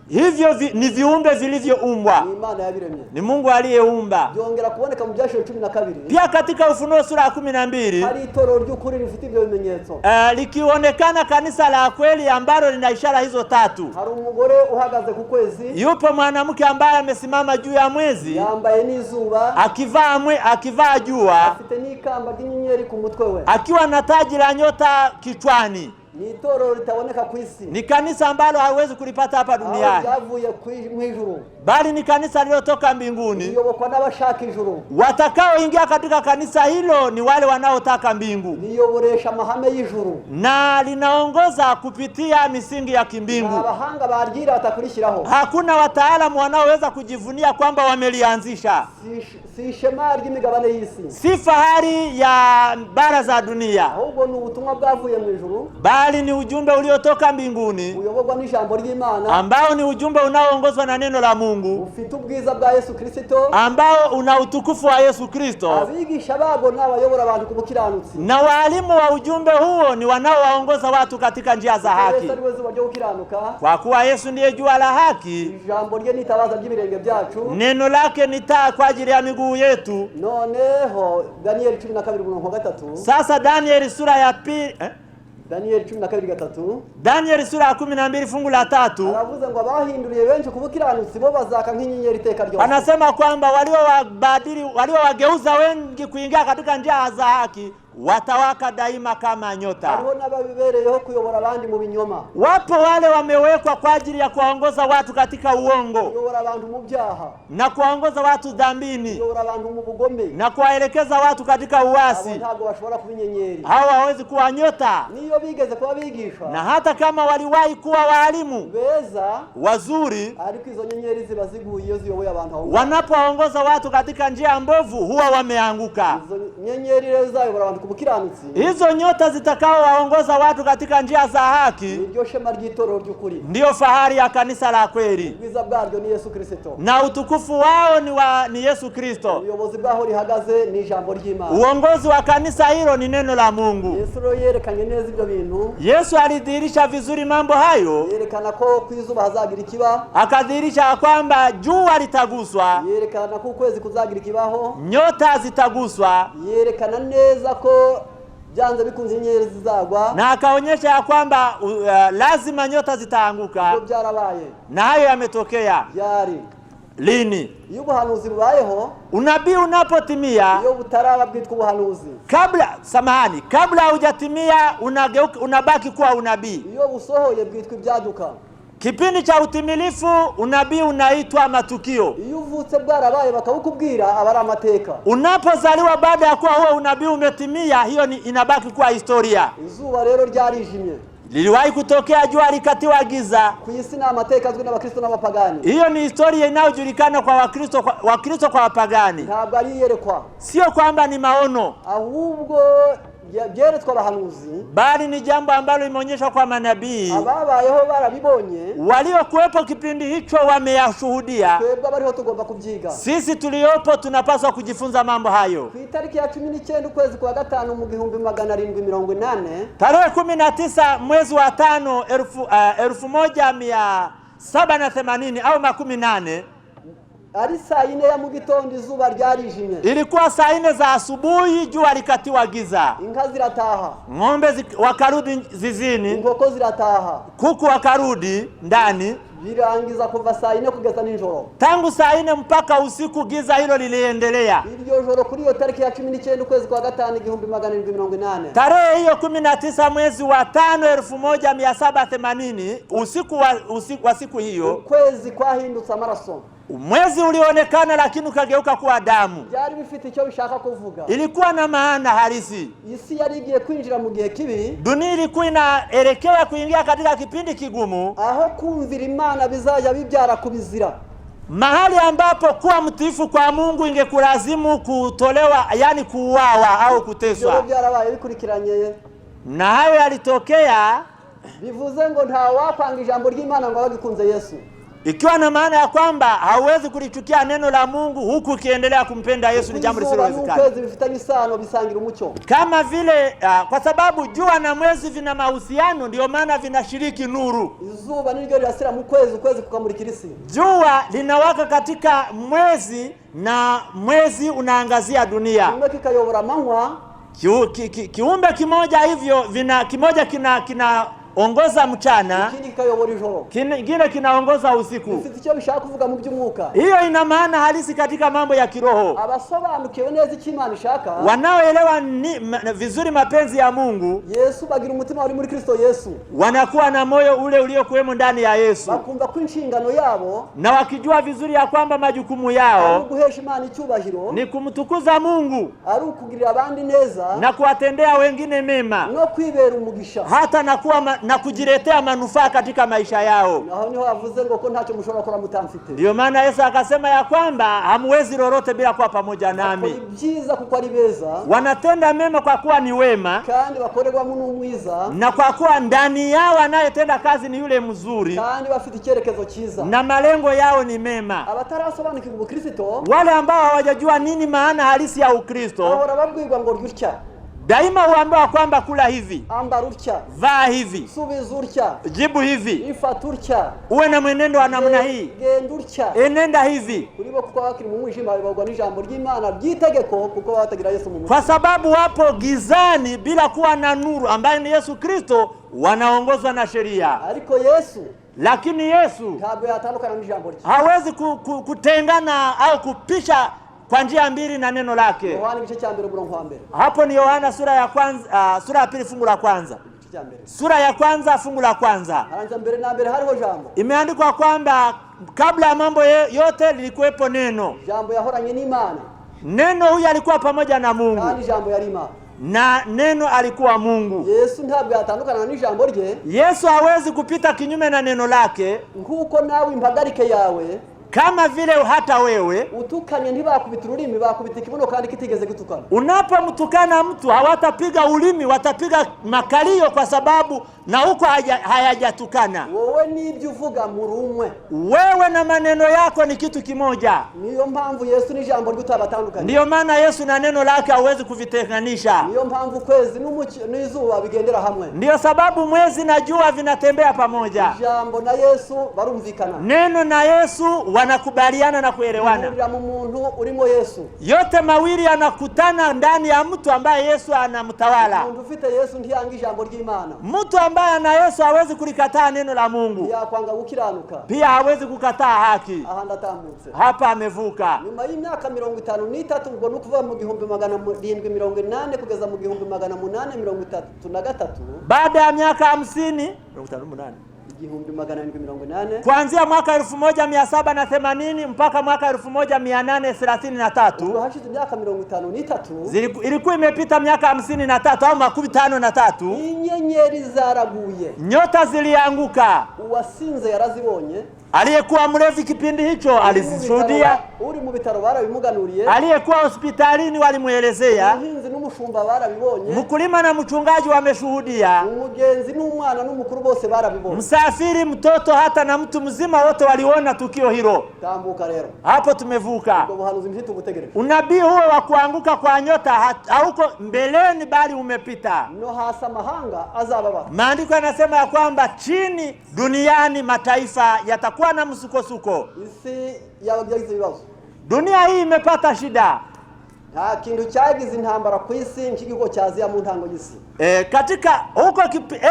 Hivyo ni viumbe vilivyoumbwa. Ni Imana yabiremye. Ni Mungu aliyeumba. Byongera kuboneka mu Byashiro 12. Pia katika Ufunuo sura ya 12 hari itorero ry'ukuri rifite ibyo bimenyetso. Likionekana kanisa la kweli ambalo lina ishara hizo tatu. Hari umugore uhagaze ku kwezi. Yupo mwanamke ambaye amesimama juu ya mwezi. Yambaye n'izuba. Akivaa jua. Afite n'ikamba ry'inyenyeri ku mutwe we. Akiwa na taji la nyota kichwani. Ni itorero litaboneka ku isi. Ni kanisa ambalo hawezi kulipata hapa duniani. Yavuye mu ijuru. Bali ni kanisa lilotoka mbinguni. Liyobokwa n'abashaka ijuru. Watakaoingia katika kanisa hilo ni wale wanaotaka mbingu. Liyoboresha mahame y'ijuru. Na linaongoza kupitia misingi ya kimbingu. Abahanga baryira batakurishiraho. Hakuna wataalamu wanaoweza kujivunia kwamba wamelianzisha. Si shema ry'imigabane y'isi. Si fahari ya bara za dunia. Ahubwo ni ubutumwa bwavuye mu ijuru. Bali ni ujumbe uliotoka mbinguni. Uyoborwa n'ijambo ry'Imana. Ambao ni ujumbe unaoongozwa na neno la Mungu. Ufite ubwiza bwa Yesu Kristo. Ambao una utukufu wa Yesu Kristo. Abigisha babo n'abayobora abantu kubukiranutsi. Na walimu wa ujumbe huo ni wanaowaongoza watu katika njia za haki. Kwa kuwa Yesu ndiye jua la haki. Ijambo rye nitabaza ry'ibirenge byacu. Neno lake ni taa kwa ajili ya miguu yetu. Noneho Danieli 12:3. Sasa Danieli sura ya pili Danieli 12:3. Danieli sura ya 12 fungu la 3. Aravuze ngo abahinduriye benshi kubukiranutsi bo bazaka nk'inyenyeri iteka ryose. Anasema kwamba waliowageuza wengi kuingia katika njia za haki watawaka daima kama nyota. Hariho n'ababibereyeho kuyobora abandi mu binyoma. Wapo wale wamewekwa kwa ajili ya kuwaongoza watu katika uongo. Kuyobora abantu mu byaha. Na kuwaongoza watu dhambini. Kuyobora abantu mu bugome. Na kuwaelekeza watu katika uasi. Ntabwo bashobora kuba inyenyeri. Hawa hawezi kuwa nyota. Niyo bigeze kuba bigisha. Na hata kama waliwahi kuwa walimu beza wazuri, ariko izo nyenyeri ziba ziguye iyo ziyoboye abantu. Wanapoongoza watu katika njia mbovu huwa wameanguka. Izo nyenyeri rero zayobora abantu kubukiranutsi. Hizo nyota zitakao waongoza watu katika njia za haki niryo shema ry'itorero ry'ukuri. Ndio fahari ya kanisa la kweli. Ubwiza bwaryo ni Yesu Kristo. Na utukufu wao ni Yesu Kristo. Uyobozi bwaho rihagaze ni ijambo ry'Imana. Uongozi wa kanisa hilo ni neno la Mungu. Yesu ro yerekanye neza ibyo bintu. Yesu alidhihirisha vizuri mambo hayo. Yerekana ko kwizuba hazagira ikiba. Akadhihirisha kwamba jua litaguswa. Yerekana ko ukwezi kuzagira ikibaho. Nyota zitaguswa. Yerekana neza ko byanze bikunze inyenyeri zizagwa. Na akaonyesha ya kwamba lazima nyota zitaanguka. Ibyo byarabaye. Na hayo yametokea. Byari. Lini? Iyo ubuhanuzi bubayeho, unabii unapotimia, iyo butaraba bwitwa ubuhanuzi. Kabla hujatimia unabaki kuwa unabii. Iyo busohoye bwitwa ibyaduka. Kipindi cha utimilifu unabii unaitwa matukio. Iyo uvutse bwarabaye bakabukubwira abari amateka. Unapozaliwa baada ya kuwa huo unabii umetimia, hiyo inabaki kuwa historia. Izuba rero ryarijimye. Liliwahi kutokea jua likatiwa giza. ku isi ni amateka azwi n'abakristo n'abapagani. Hiyo ni historia inayojulikana kwa Wakristo kwa wapagani. Ntabwo ari yerekwa, Sio kwamba ni maono, ahubwo byeretswe abahanuzi, bali ni jambo ambalo limeonyeshwa kwa manabii. ababayeho barabibonye, Waliokuwepo kipindi hicho wameyashuhudia. twebwe bariho tugomba kubyiga. Sisi tuliopo tunapaswa kujifunza mambo hayo. Ku itariki ya 19 ukwezi kwa 5 mu 1780, Tarehe 19 mwezi wa 5 1780 au 18, ari saa 4 ya mu gitondo izuba ryarijimye. ilikuwa saa 4 za asubuhi, jua likatiwa giza. Inka zirataha, Ng'ombe wakarudi zizini, inkoko zirataha, kuku wakarudi ndani. birangiza kuva saa 4 kugeza nijoro. Tangu saa 4 mpaka usiku giza hilo liliendelea. Iryo joro kuri iyo tariki ya 19 ukwezi kwa 5 1780, Tarehe hiyo 19 mwezi wa 5 1780, usiku wa siku hiyo, ukwezi kwahindutse amaraso. mwezi ulionekana lakini ukageuka kuwa damu. Byari bifite icyo bishaka kuvuga. Ilikuwa na maana halisi. Isi yari igiye kwinjira mu gihe kibi, Dunia ilikuwa inaelekea kuingia katika kipindi kigumu, aho kumvira Imana bizajya bibyara kubizira. mahali ambapo kuwa mtiifu kwa Mungu ingekulazimu kutolewa, yani kuuawa au Ibyo kuteswa. byarabaye bikurikiranye. Na hayo yalitokea, Bivuze ngo nta wakwanga ijambo ry'Imana ngo abagikunze Yesu. ikiwa na maana ya kwamba hauwezi kulichukia neno la Mungu huku ukiendelea kumpenda Yesu. Ni jambo lisilowezekana. Ukwezi bifitanye isano, bisangira umucyo. Kama vile kwa sababu jua na mwezi vina mahusiano, ndio maana vinashiriki nuru. Izuba niryo rirasira mu kwezi, ukwezi kukamurikira isi. Jua linawaka katika mwezi na mwezi unaangazia dunia. Kimwe kikayobora amanywa, Kiumbe kimoja hivyo kimoja kinaongoza mchana, ikindi kikayobora ijoro. kingine kinaongoza usiku. Bifite icyo bishaka kuvuga mu by'umwuka. Hiyo ina maana halisi katika mambo ya kiroho. Abasobanukiwe neza icyo Imana ishaka, Wanaoelewa vizuri mapenzi ya Mungu, Yesu bagira umutima uri muri Kristo Yesu, wanakuwa na moyo ule uliokuwemo ndani ya Yesu, bakumva ko inshingano yabo na wakijua vizuri ya kwamba majukumu ari yao uguhesha Imana icyubahiro, ni kumtukuza Mungu ari ukugirira abandi neza, na kuwatendea wengine mema, no kwibera umugisha. hata na kujiletea manufaa katika maisha yao. Aho niho havuze ngo ko ntacyo mushobora gukora mutamfite. Ndio maana Yesu akasema ya kwamba hamwezi lolote bila kuwa pamoja nami. Ni byiza kuko ari beza, Wanatenda mema kwa kuwa ni wema, kandi bakorerwamo n'umwiza, na kwa kuwa ndani yao anayetenda kazi ni yule mzuri, kandi bafite icyerekezo cyiza. na malengo yao ni mema. Abatarasobanukirwa ubukristo Wale ambao hawajajua nini maana halisi ya Ukristo, bahora babwirwa ngo ryutya, daima huambiwa kwamba kula hivi, ambara utya, vaa hivi, subiza utya, jibu hivi, ifata utya, uwe na mwenendo wa namna hii, genda utya. enenda hivi, Kuri bo kuko bakiri mu mwijima babagwa n'ijambo ry'Imana ry'itegeko, kuko batagira Yesu mu mutima. kwa sababu wapo gizani bila kuwa na nuru ambaye ni Yesu Kristo, wanaongozwa na sheria. Ariko Yesu Lakini Yesu ntabwo yatandukana n'ijambo rye. hawezi kutengana au kupisha kwa njia mbili na neno lake. Yohana igice cya mbere umurongo wa mbere. Hapo ni Yohana sura ya kwanza, sura ya pili fungu la kwanza. Igice cya mbere. Sura ya kwanza fungu la kwanza. Haranza mbere na mbere hariho jambo. Imeandikwa kwamba kabla ya mambo yote lilikuwepo neno. Jambo yahoranye n'Imana. Neno huyu alikuwa pamoja na Mungu, Kandi jambo yari Imana. na neno alikuwa Mungu. Yesu ntabwo yatandukana n'ijambo rye. Yesu hawezi kupita kinyume na neno lake, Nkuko nawe impagarike yawe kama vile hata wewe utukanye ntibakubita ururimi, bakubita ikibuno kandi kitigeze gitukana. unapomtukana mtu hawatapiga ulimi, watapiga makalio, kwa sababu na huko hayajatukana. Wowe n'ibyo uvuga murumwe. Wewe na maneno yako ni kitu kimoja. Niyo mpamvu Yesu n'ijambo rye utabatandukanye. Ndiyo maana Yesu na neno lake hawezi kuvitenganisha. Niyo mpamvu kwezi n'izuba bigendera hamwe. Ndiyo sababu mwezi na jua vinatembea pamoja. Jambo na Yesu barumvikana. Neno na Yesu wanakubaliana na kuelewana. Urira mu muntu urimo Yesu. Yote mawili yanakutana ndani ya mtu ambaye Yesu anamtawala. Umuntu ufite Yesu ntiyanga ijambo ry'Imana. Mtu ambaye ana Yesu hawezi kulikataa neno la Mungu. Yakwanga gukiranuka. Pia hawezi kukataa haki. Aha ndatambutse. Hapa amevuka. Nyuma y'imyaka 53 ubwo no kuva mu 1780 kugeza mu 1833. Baada ya miaka 50, 1780 kuanzia mwaka 1780 mpaka mwaka 1833. hashize imyaka 53 Ilikuwa imepita miaka 53 au 53. inyenyeri zaraguye, Nyota zilianguka. uwasinze yarazibonye, Aliyekuwa mlevi kipindi hicho alizishuhudia, uri mu bitaro barabimuganuriye, aliyekuwa hospitalini walimuelezea, umuhinzi n'umushumba barabibonye, mkulima na mchungaji wameshuhudia, umugenzi n'umwana n'umukuru bose barabibonye, msafiri, mtoto, hata na mtu mzima wote waliona tukio hilo. tambuka rero Hapo tumevuka. ubwo buhanuzi mfite ubutegereje. Unabii huo wa kuanguka kwa nyota hauko mbeleni bali umepita. No hasa mahanga azababa. Maandiko yanasema ya kwamba chini duniani mataifa yatakuwa na msukosuko. Isi yagize ibibazo. Dunia hii imepata shida. Nta kintu cyagize intambara ku isi nk'igiko cyaziya mu ntango y'isi. Katika huko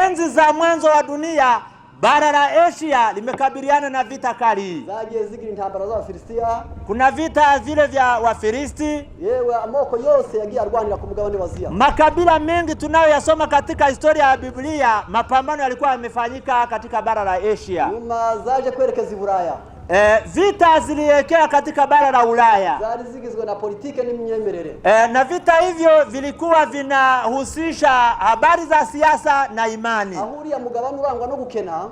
enzi za mwanzo wa dunia, bara la Asia limekabiliana na vita kali. Zagiye zigira intambara z'Abafilistia. Kuna vita vile vya Wafilisti. Yewe amoko yose yagiye arwanira ku mugabane wa Asia. Makabila mengi tunayoyasoma katika historia ya Biblia, mapambano yalikuwa yamefanyika katika bara la Asia. Nyuma zaje kwerekeza i Buraya. Vita zilielekea katika bara la Ulaya. Zari zigizwe na politike n'imyemerere. Na vita hivyo vilikuwa vinahusisha habari za siasa na imani. Ahuriya mugabane urangwa no gukena.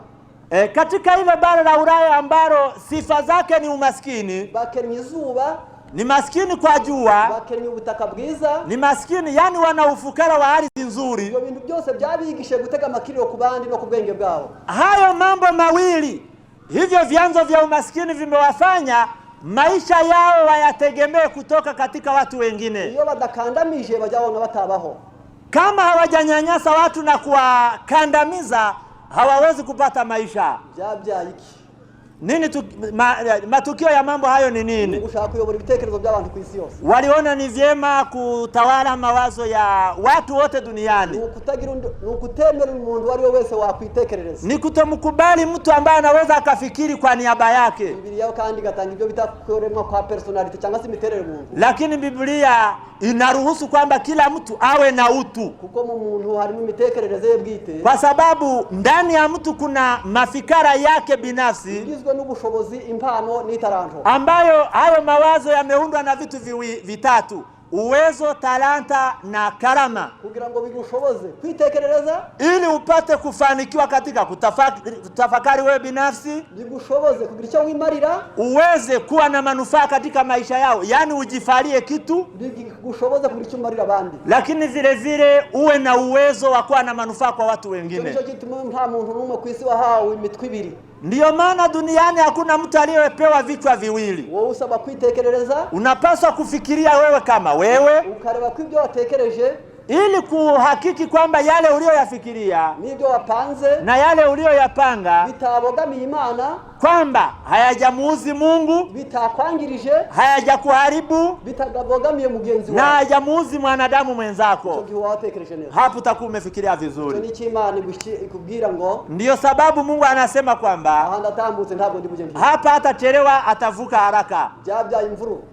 Katika ile bara la Ulaya ambalo sifa zake ni umaskini, Bakennye izuba, ni maskini kwa jua, bakennye ubutaka bwiza, ni maskini yani wana ufukara wa ardhi nzuri. ibyo bintu byose byabigishe gutega amakiriro ku bandi no ku bwenge bwabo. Hayo mambo mawili, hivyo vyanzo vya umaskini vimewafanya maisha yao wayategemee kutoka katika watu wengine. Iyo badakandamije bajabona batabaho. Kama hawajanyanyasa watu na kuwakandamiza, hawawezi kupata maisha. Byabyayiki Nini matukio ya mambo hayo ni nini? Gushaka kuyobora ibitekerezo by'abantu ku isi yose. Waliona ni vyema kutawala mawazo ya watu wote duniani. Nukutemera umuntu wari wese wakwitekerereza. Ni kutomkubali mtu ambaye anaweza akafikiri kwa niaba yake. Biblia kandi gatanga ibyo bitakoremwa kwa personality cyangwa se imiterere umuntu. Lakini Biblia inaruhusu kwamba kila mtu awe na utu. Kuko mu muntu harimo imitekerereze ye bwite. Kwa sababu ndani ya mtu kuna mafikara yake binafsi. Igizwe n'ubushobozi, impano n'itaranto. Ambayo hayo mawazo yameundwa na vitu vitatu: uwezo, talanta na karama. Kugira ngo bigushoboze kwitekerereza, ili upate kufanikiwa katika kutafakari wewe binafsi, bigushoboze kugira icyo wimarira, uweze kuwa na manufaa katika maisha yao, yani ujifalie kitu, bigushoboze kugira icyo umarira abandi, lakini vile vile uwe na uwezo wa kuwa na manufaa kwa watu wengine. Cyo gituma nta muntu n'umwe ku isi wahawe imitwe ibiri. Ndiyo maana duniani hakuna mtu aliyepewa vichwa viwili. Wowe usaba kwitekerereza, unapaswa kufikiria wewe kama wewe, ukareba ko ibyo watekereje, ili kuhakiki kwamba yale uliyoyafikiria n'ibyo wapanze na yale uliyoyapanga bitabogamiye Imana, kwamba hayajamuuzi Mungu, bitakwangirije, hayajakuharibu, bitagabogamiye mugenzi na wako, hayajamuuzi mwanadamu mwenzako. cyo watekereje neza. Hapo utakuwa umefikiria vizuri. Cyo ni cy'Imana ikubwira ngo, ndiyo sababu Mungu anasema kwamba ahanda tambutse ntabwo ndi bugende. hapa hatachelewa, atavuka haraka. Byabyaye imvuru.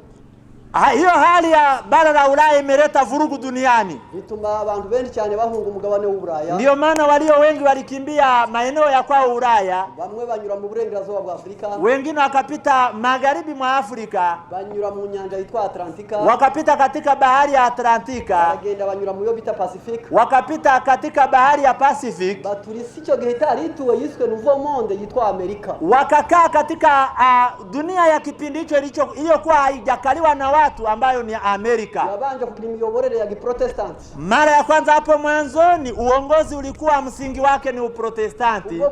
Hiyo hali ya bara la Ulaya imeleta vurugu duniani. Bituma abantu benshi cyane bahunga umugabane w'Uburaya. Ndiyo maana walio wengi walikimbia maeneo ya kwao Ulaya. Bamwe banyura mu burengerazuba bwa Afrika. Wengine wakapita magharibi mwa Afrika. Banyura mu nyanja yitwa Atlantika. Wakapita katika bahari ya Atlantika. Bagenda banyura mu yo bita Pacific. Wakapita katika bahari ya Pacific. Baturisi cyo gihe tarituwe yiswe Nouveau Monde yitwa Amerika. Wakakaa katika dunia ya kipindi hicho iliyokuwa haijakaliwa na watu, ambayo ni Amerika. Yabanje kugira imiyoborere ya Kiprotestanti. Mara ya kwanza hapo mwanzoni uongozi ulikuwa msingi wake ni Uprotestanti.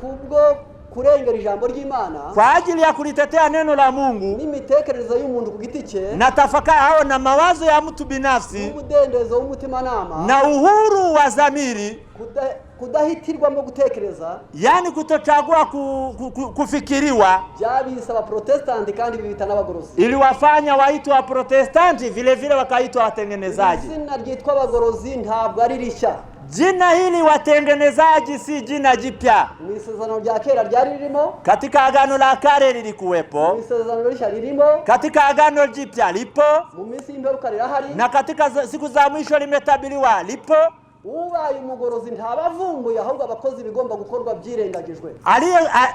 Kubwo kurengera ijambo ry'Imana, kwa ajili ya kulitetea neno la Mungu, n'imitekerereze y'umuntu ku giti cye, na tafakari hao na mawazo ya mtu binafsi, ubudendezo w'umutima nama, na uhuru wa dhamiri, kudahitirwamo gutekereza, yani kutochagua kufikiriwa. Byabisaba Protestanti kandi bibita n'abagorozi. Ili wafanya waitwa wa Protestanti, vile vile wakaitwa watengenezaji. Izina ryitwa abagorozi ntabwo ari rishya. Jina hili watengenezaji si jina jipya. Mwisezerano rya kera ryari ririmo, katika agano la kale lilikuwepo, mwisezerano rishya ririmo, katika agano jipya lipo, mu minsi y'imperuka rirahari, na katika siku za mwisho limetabiriwa lipo. ubaye umugorozi ntabavumbuye ahubwo abakozi bigomba gukorwa byirengagijwe.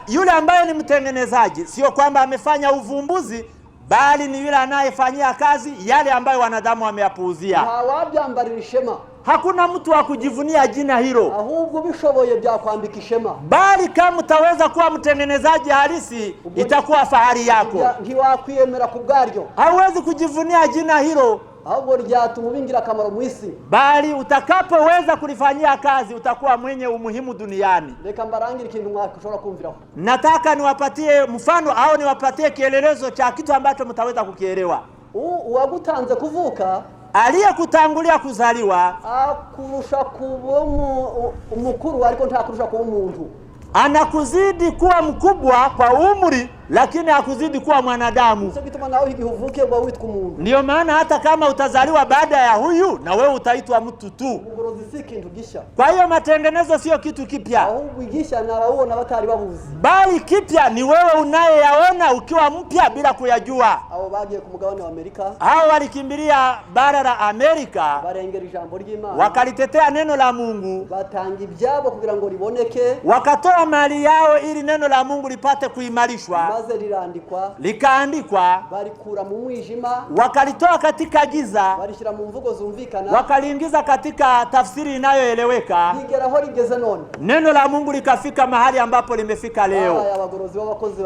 Yule ambaye ni mtengenezaji sio kwamba amefanya uvumbuzi, bali ni yule anayefanyia kazi yale ambayo wanadamu wameyapuuzia. Ntawabyambarira ishema. Hakuna mtu wa kujivunia jina hilo. Ahubwo bishoboye byakwambika ishema. Bali kama utaweza kuwa mtengenezaji halisi itakuwa fahari yako. Ntiwakwiyemera kubwaryo. Hauwezi kujivunia jina hilo. Ahubwo ryatuma ubingira akamaro mu isi. Bali utakapoweza kulifanyia kazi utakuwa mwenye umuhimu duniani. Reka mbarangira ikintu mwashobora kumviraho. Nataka niwapatie mfano au niwapatie kielelezo cha kitu ambacho mtaweza kukielewa. Uwagutanze kuvuka, aliyekutangulia kuzaliwa akurusha kuba umukuru ariko ntakurusha kuba umuntu. Anakuzidi kuwa mkubwa kwa umri, lakini hakuzidi kuwa mwanadamu. Ndio maana hata kama utazaliwa baada ya huyu, na wewe utaitwa mtu tu. Kwa hiyo matengenezo sio kitu kipya, bali kipya ni wewe unayeyaona ukiwa mpya bila kuyajua. Hao walikimbilia bara la Amerika, wakalitetea neno la Mungu, wakatoa mali yao ili neno la Mungu lipate kuimarishwa. Likaandikwa, barikura mu mwijima, wakalitoa katika giza, barishira mu mvugo zumvikana, wakaliingiza katika tafsiri inayoeleweka. Ligeraho ligeze none, neno la Mungu likafika mahali ambapo limefika leo. Abagorozi b'abakozi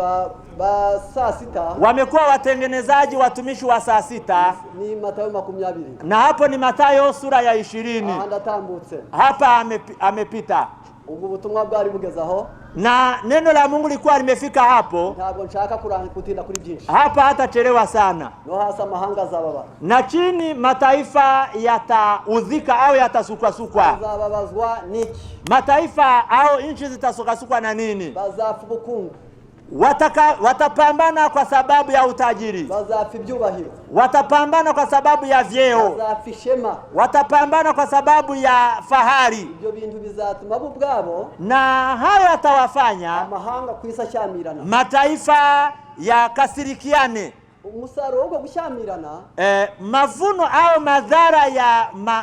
ba saa sita wamekuwa watengenezaji, watumishi wa saa sita. Ni Mathayo 20, na hapo ni Mathayo sura ya 20. Andatambutse hapa amepita. Ubwo butumwa bwari bugezaho, na neno la Mungu likuwa limefika hapo. Ntabwo nshaka kutinda kuri byinshi. Hapa hatachelewa sana. No hasa mahanga zababa, na chini mataifa yataudhika au yatasukwa. Zababazwa niki? Mataifa au nchi zitasukwa na nini? Bazafu bukungu. Watapambana kwa sababu ya utajiri. Bazafi byubahiro. Watapambana kwa sababu ya vyeo. Bazafi shema. Watapambana kwa sababu ya fahari. Ibyo bintu bizatuma bubwabo, na hayo atawafanya amahanga kwisa cyamirana, mataifa ya kasirikiane. Umusaruro wo gushamirana, mavuno au madhara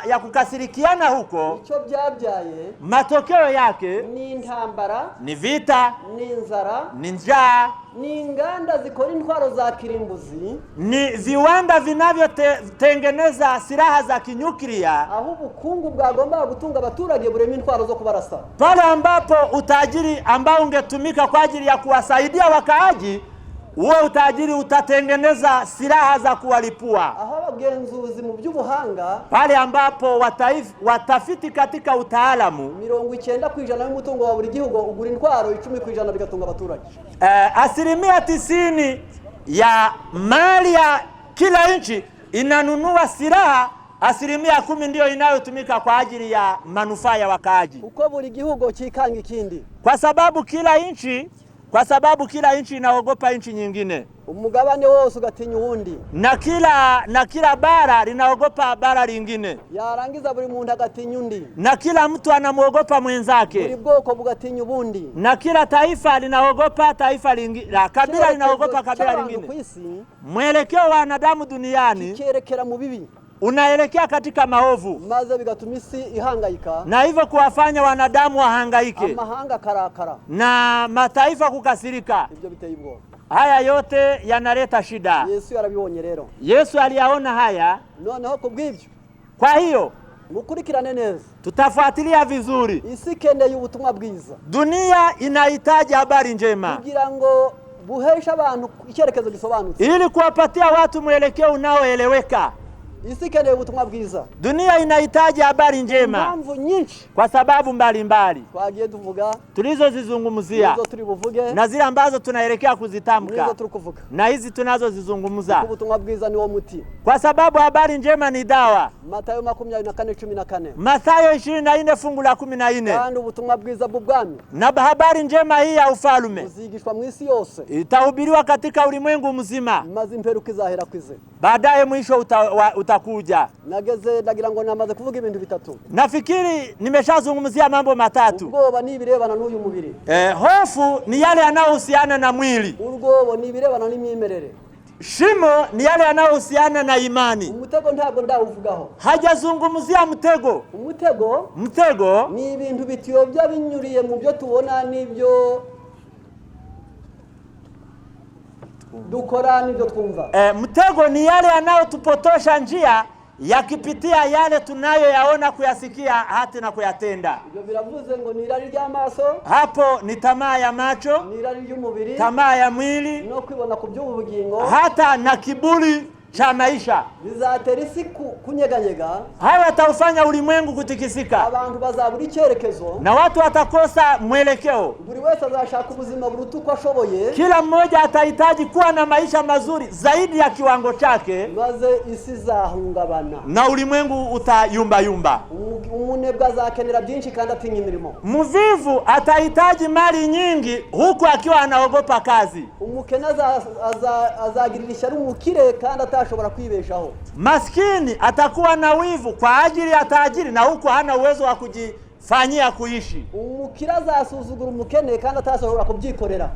ya kukasirikiana huko, ico byabyaye, matokeo yake ni intambara, ni vita, ni nzara, ni njaa, ni inganda zikora intwaro za kirimbuzi, ni viwanda vinavyotengeneza silaha za kinyuklia. Aho ubukungu bwagomba gutunga abaturage burema intwaro zo kubarasa. Pale ambapo utajiri ambao ungetumika kwa ajili ya kuwasaidia wakaaji, uwe utajiri utatengeneza silaha za kuwalipua. Aho abagenzuzi mu by'ubuhanga, pale ambapo watafiti katika utaalamu, 90% y'umutungo wa buri gihugu ugura intwaro, 10% bigatunga abaturage. 90% ya mali ya kila nchi inanunua silaha, 10% ndio inayotumika kwa ajili ya manufaa ya wakaaji. Uko buri gihugu kikanga ikindi, kwa sababu kila nchi inaogopa nchi nyingine. Umugabane wose ugatinya uwundi, na kila bara linaogopa bara lingine. Yarangiza buri muntu agatinya undi, na kila mtu anamuogopa mwenzake. Buri bwoko bugatinya ubundi, na kila taifa linaogopa taifa lingine, kabila linaogopa kabila lingine. Mwelekeo wa wanadamu duniani kikerekera mu bibi, unaelekea katika maovu, maze bigatuma isi ihangayika, na hivyo kuwafanya wanadamu wahangaike, amahanga karakara, na mataifa kukasirika. Ibyo biteye ubwoba. Haya yote yanaleta shida. Yesu yarabibonye rero. Yesu aliyaona haya. Noneho kubw'ibyo, kwa hiyo mukurikirane neza, tutafuatilia vizuri. Isi keneye ubutumwa bwiza. Dunia inahitaji habari njema, kugira ngo buhesha abantu icyerekezo gisobanutse, ili kuwapatia watu mwelekeo unaoeleweka. Isi keneye ubutumwa bwiza. Dunia inahitaji habari njema, mambo nyinshi, kwa sababu mbalimbali twagiye tuvuga, tulizozizungumzia, na zile ambazo tunaelekea kuzitamka, na hizi tunazozizungumza. Ubutumwa bwiza ni wo muti, kwa sababu habari njema ni dawa. Mathayo 24:14, Mathayo 24 fungu la 14. Kandi ubutumwa bwiza bw'ubwami, na habari njema hii ya ufalme uzigishwa mu isi yose, itahubiriwa katika ulimwengu mzima, maze imperuka izahera kwize, baadaye mwisho utakuja. Nagira ngo namaze kuvuga ibintu bitatu. Nafikiri nimeshazungumzia mambo matatu. Ubwoba ni birebana n'uyu mubiri. Hofu ni yale yanayohusiana na mwili. Ubwoba ni birebana n'imyemerere. Shimo ni yale yanayohusiana na imani. Umutego ntabwo ndawuvugaho. Hajazungumzia mtego. Mtego ni ibintu bitiyobya binyuriye mu byo tubona n'ibyo dukora n'ibyo twumva. Mtego ni yale yanayotupotosha njia yakipitia yale tunayoyaona, kuyasikia hata na kuyatenda. Ibyo biravuze ngo ni irari ry'amaso. Hapo ni tamaa ya macho, ni irari ry'umubiri, tamaa ya mwili, no kwibona ku by'ubugingo, hata na kiburi cha maisha. Bizatera isi kunyeganyega. Hayo yataufanya ulimwengu kutikisika. Abantu bazabura icyerekezo, na watu watakosa mwelekeo. Buri wese azashaka ubuzima buruta uko ashoboye. Kila mmoja atahitaji kuwa na maisha mazuri zaidi ya kiwango chake, maze isi zahungabana na ulimwengu utayumba yumba. Umunebwe azakenera byinshi kandi atinya imirimo. Mvivu atahitaji mali nyingi huku akiwa anaogopa kazi. Umukene azagirira ishyari umukire kandi atashobora kwibeshaho. Maskini atakuwa na wivu kwa ajili ya tajiri na huku hana uwezo wa kujifanyia kuishi. Umukire azasuzugura umukene kandi atashobora kubyikorera.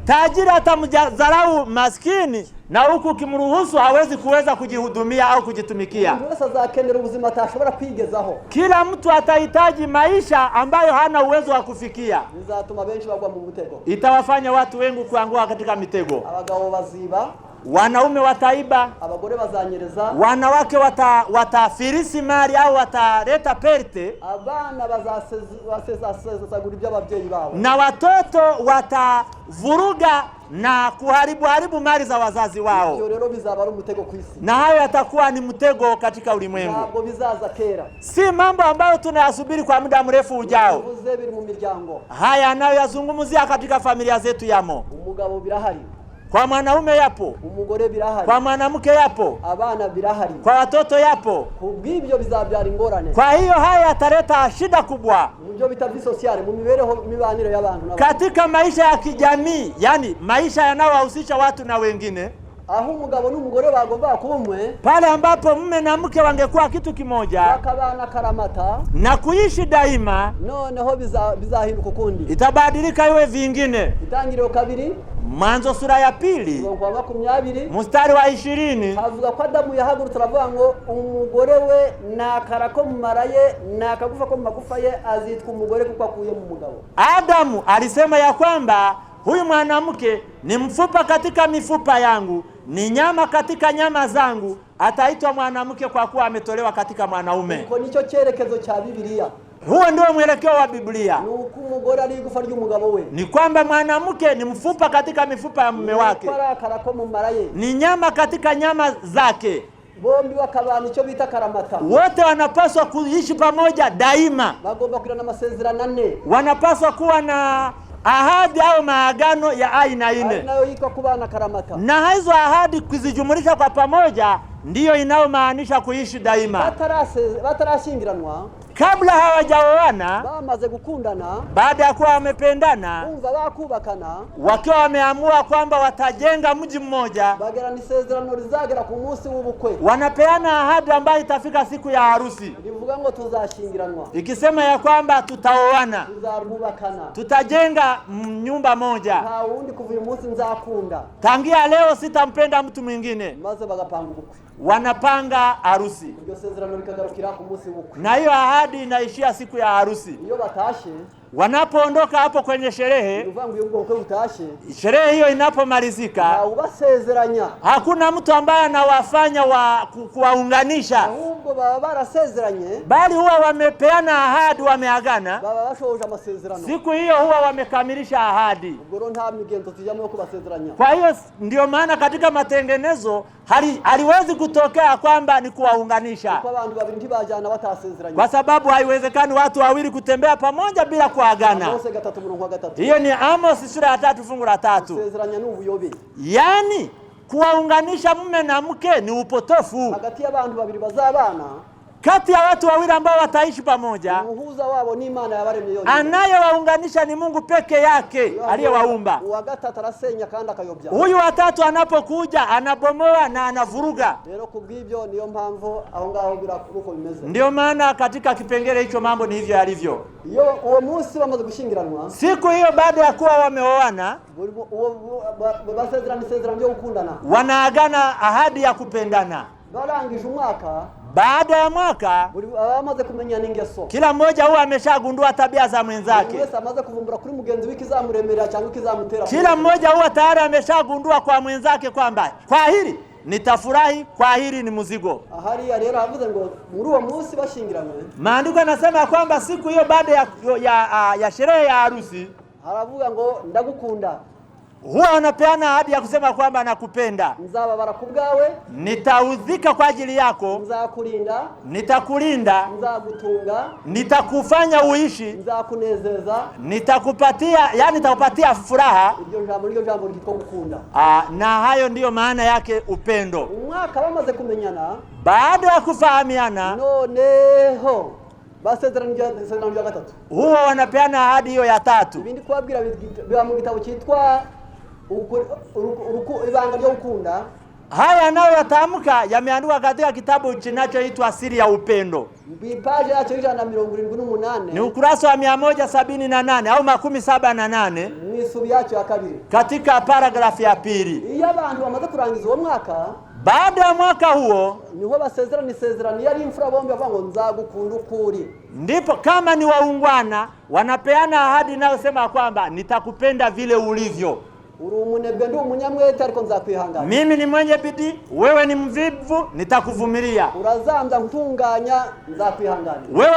Tajiri atamdharau maskini na huku kimruhusu hawezi kuweza kujihudumia au kujitumikia. Mwese azakenera ubuzima atashobora kwigezaho. Kila mtu atahitaji maisha ambayo hana uwezo wa kufikia. Bizatuma benshi bagwa mu mutego. Itawafanya watu wengi kuanguka katika mitego. Abagabo baziba, wanaume wataiba, abagore bazanyereza, wanawake watafirisi mali au wataleta perte, abana bazasezagura iby'ababyeyi babo, na watoto watavuruga na kuharibu mali za wazazi wao. Iyo rero bizaba ari umutego ku isi, na hayo yatakuwa ni mtego katika ulimwengu. Ntabwo bizaza kera, si mambo ambayo tunayasubiri kwa muda mrefu ujao. Biri mu miryango, haya nayo yazungumzia katika familia zetu yamo. Umugabo birahari, kwa mwanaume yapo, umugore birahari, kwa mwanamke yapo, abana birahari, kwa watoto yapo. Kubw'ibyo bizabyara ingorane. Kwa hiyo haya yataleta shida kubwa mu bita sociale, mu mibereho mibanire y'abantu katika maisha ya kijamii, yani maisha yanayowahusisha watu na wengine. Aho umugabo n'umugore bagomba kuba umwe, pale ambapo mume na mke wangekuwa kitu kimoja, bakabana karamata na kuishi daima, noneho bizahinduka ukundi, itabadilika iwe vingine. Itangiriro 2 Mwanzo sura ya 2 mstari wa 20 havuga ko Adamu yahagurutse aravuga ngo umugore we nakara ko mumaraye nakagufa ko magufa ye azitwa umugore kuko akuye mu mugabo. Adamu alisema ya kwamba huyu mwanamke ni mfupa katika mifupa yangu, ni nyama katika nyama zangu, ataitwa mwanamke kwa kuwa ametolewa katika mwanaume. Uko nicho cyerekezo cha Biblia. Huo ndio mwelekeo wa Biblia. Nuko umugore ari gufa ry'umugabo we, ni kwamba mwanamke ni mfupa katika mifupa ya mume wake, ni nyama katika nyama zake. Bombi bakabana icyo bita karamata. Wote wanapaswa kuishi pamoja daima, bagomba kugira n'amasezerano 4, wanapaswa kuwa na ahadi au maagano ya aina 4, nayo yiko kubana karamata, na hizo ahadi kuzijumulisha kwa pamoja ndiyo inayomaanisha kuishi daima. Batarashingiranwa, kabla hawajaoana, bamaze gukundana, baada ya kuwa wamependana, umva bakubakana, wakiwa wameamua kwamba watajenga mji mmoja, bagera ni sezerano rizagera ku munsi w'ubukwe, wanapeana ahadi ambayo itafika siku ya harusi, bivuga ngo tuzashingiranwa, ikisema ya kwamba tutaoana, tuzarubakana, tutajenga nyumba moja, nta wundi kuva uyu munsi nzakunda, tangia leo sitampenda mtu mwingine, maze bagapanga ubukwe, wanapanga harusi. Iryo sezerano rikagarukira ku munsi w'ubukwe, na hiyo ahadi inaishia siku ya harusi. Iyo batashe, wanapoondoka hapo kwenye sherehe, uvangu yuko uko utashe, sherehe hiyo inapomalizika, ubasezeranya, hakuna mtu ambaye anawafanya kuwaunganisha, ahubwo baba barasezeranye, bali huwa wamepeana ahadi, wameagana, baba bashoje amasezerano, siku hiyo huwa wamekamilisha ahadi. ubwo nta migendo tujyamo yo kubasezeranya. Kwa hiyo ndio maana katika matengenezo haliwezi kutokea kwamba ni kuwaunganisha, kwa abantu babiri ntibajana batasezeranye, kwa sababu haiwezekani watu wawili kutembea pamoja bila kuagana. Hiyo ni Amos sura ya 3 fungu la 3. Kusezeranya ni ubuyobe, yani kuwaunganisha mume na mke ni upotofu. hagati y'abantu babiri bazabana, kati ya watu wawili ambao wataishi pamoja, umuhuza wabo ni Imana yabaremye yonyine. Anayewaunganisha ni Mungu peke yake aliyewaumba. Uwa gatatu arasenya kandi akayobya. Huyu watatu anapokuja anabomoa na anavuruga. Rero kubw'ibyo niyo mpamvu aho ngaho birakuruko bimeze. Ndio maana katika kipengele hicho mambo ni hivyo yalivyo. Iyo uwo munsi bamaze gushingiranwa, siku hiyo baada ya kuwa wameoana, basezerano yo gukundana, wanaagana ahadi ya kupendana. Barangije umwaka, baada ya mwaka bamaze kumenya n'ingeso, kila mmoja huwa ameshagundua tabia za mwenzake. Wese amaze kuvumbura kuri mugenzi w'ikizamuremera cyangwa ikizamutera. Kila mmoja huwa tayari ameshagundua kwa mwenzake kwamba kwa hili nitafurahi, kwa hili ni mzigo. Ahari ya rero havuze ngo muri uwo munsi bashingiranwe, maandiko yanasema kwamba siku hiyo baada ya sherehe ya harusi, haravuga ngo ndagukunda. Huwa wanapeana ahadi ya kusema kwamba nakupenda. Nzababara kubwawe, nitaudhika kwa ajili yako, nzakulinda, nitakulinda, nzagutunga, nitakufanya uishi, nzakunezeza, nitakupatia furaha. Iryo jambo litwa gukunda. Na hayo ndiyo maana yake upendo. Umwaka bamaze kumenyana, baada ya kufahamiana, noneho basezerano ya gatatu, huwa wanapeana ahadi hiyo ya tatu. Ibindi kwabwira biba mu gitabo cyitwa ibanga ryo gukunda. Haya nayo yatamka yameandikwa katika kitabu kinachoitwa Siri ya Upendo. Bipaje yacho 178. Ni ukurasa wa 178 au 178. Ni subi yacho ya kabiri. Katika paragrafu ya pili. Iyo abantu bamaze kurangiza uwo mwaka, baada ya mwaka huo, niho basezerano yari imfura bombi bavuga ngo nzagukunda ukuri. Ndipo kama ni waungwana wanapeana ahadi inayosema kwamba nitakupenda vile ulivyo. Uri umunebwe ndi umunyamwete ariko nzakwihangana. Mimi ni mwenye bidii, wewe ni mvivu, nitakuvumilia. Urazamba ntunganya, nzakwihangana. Wewe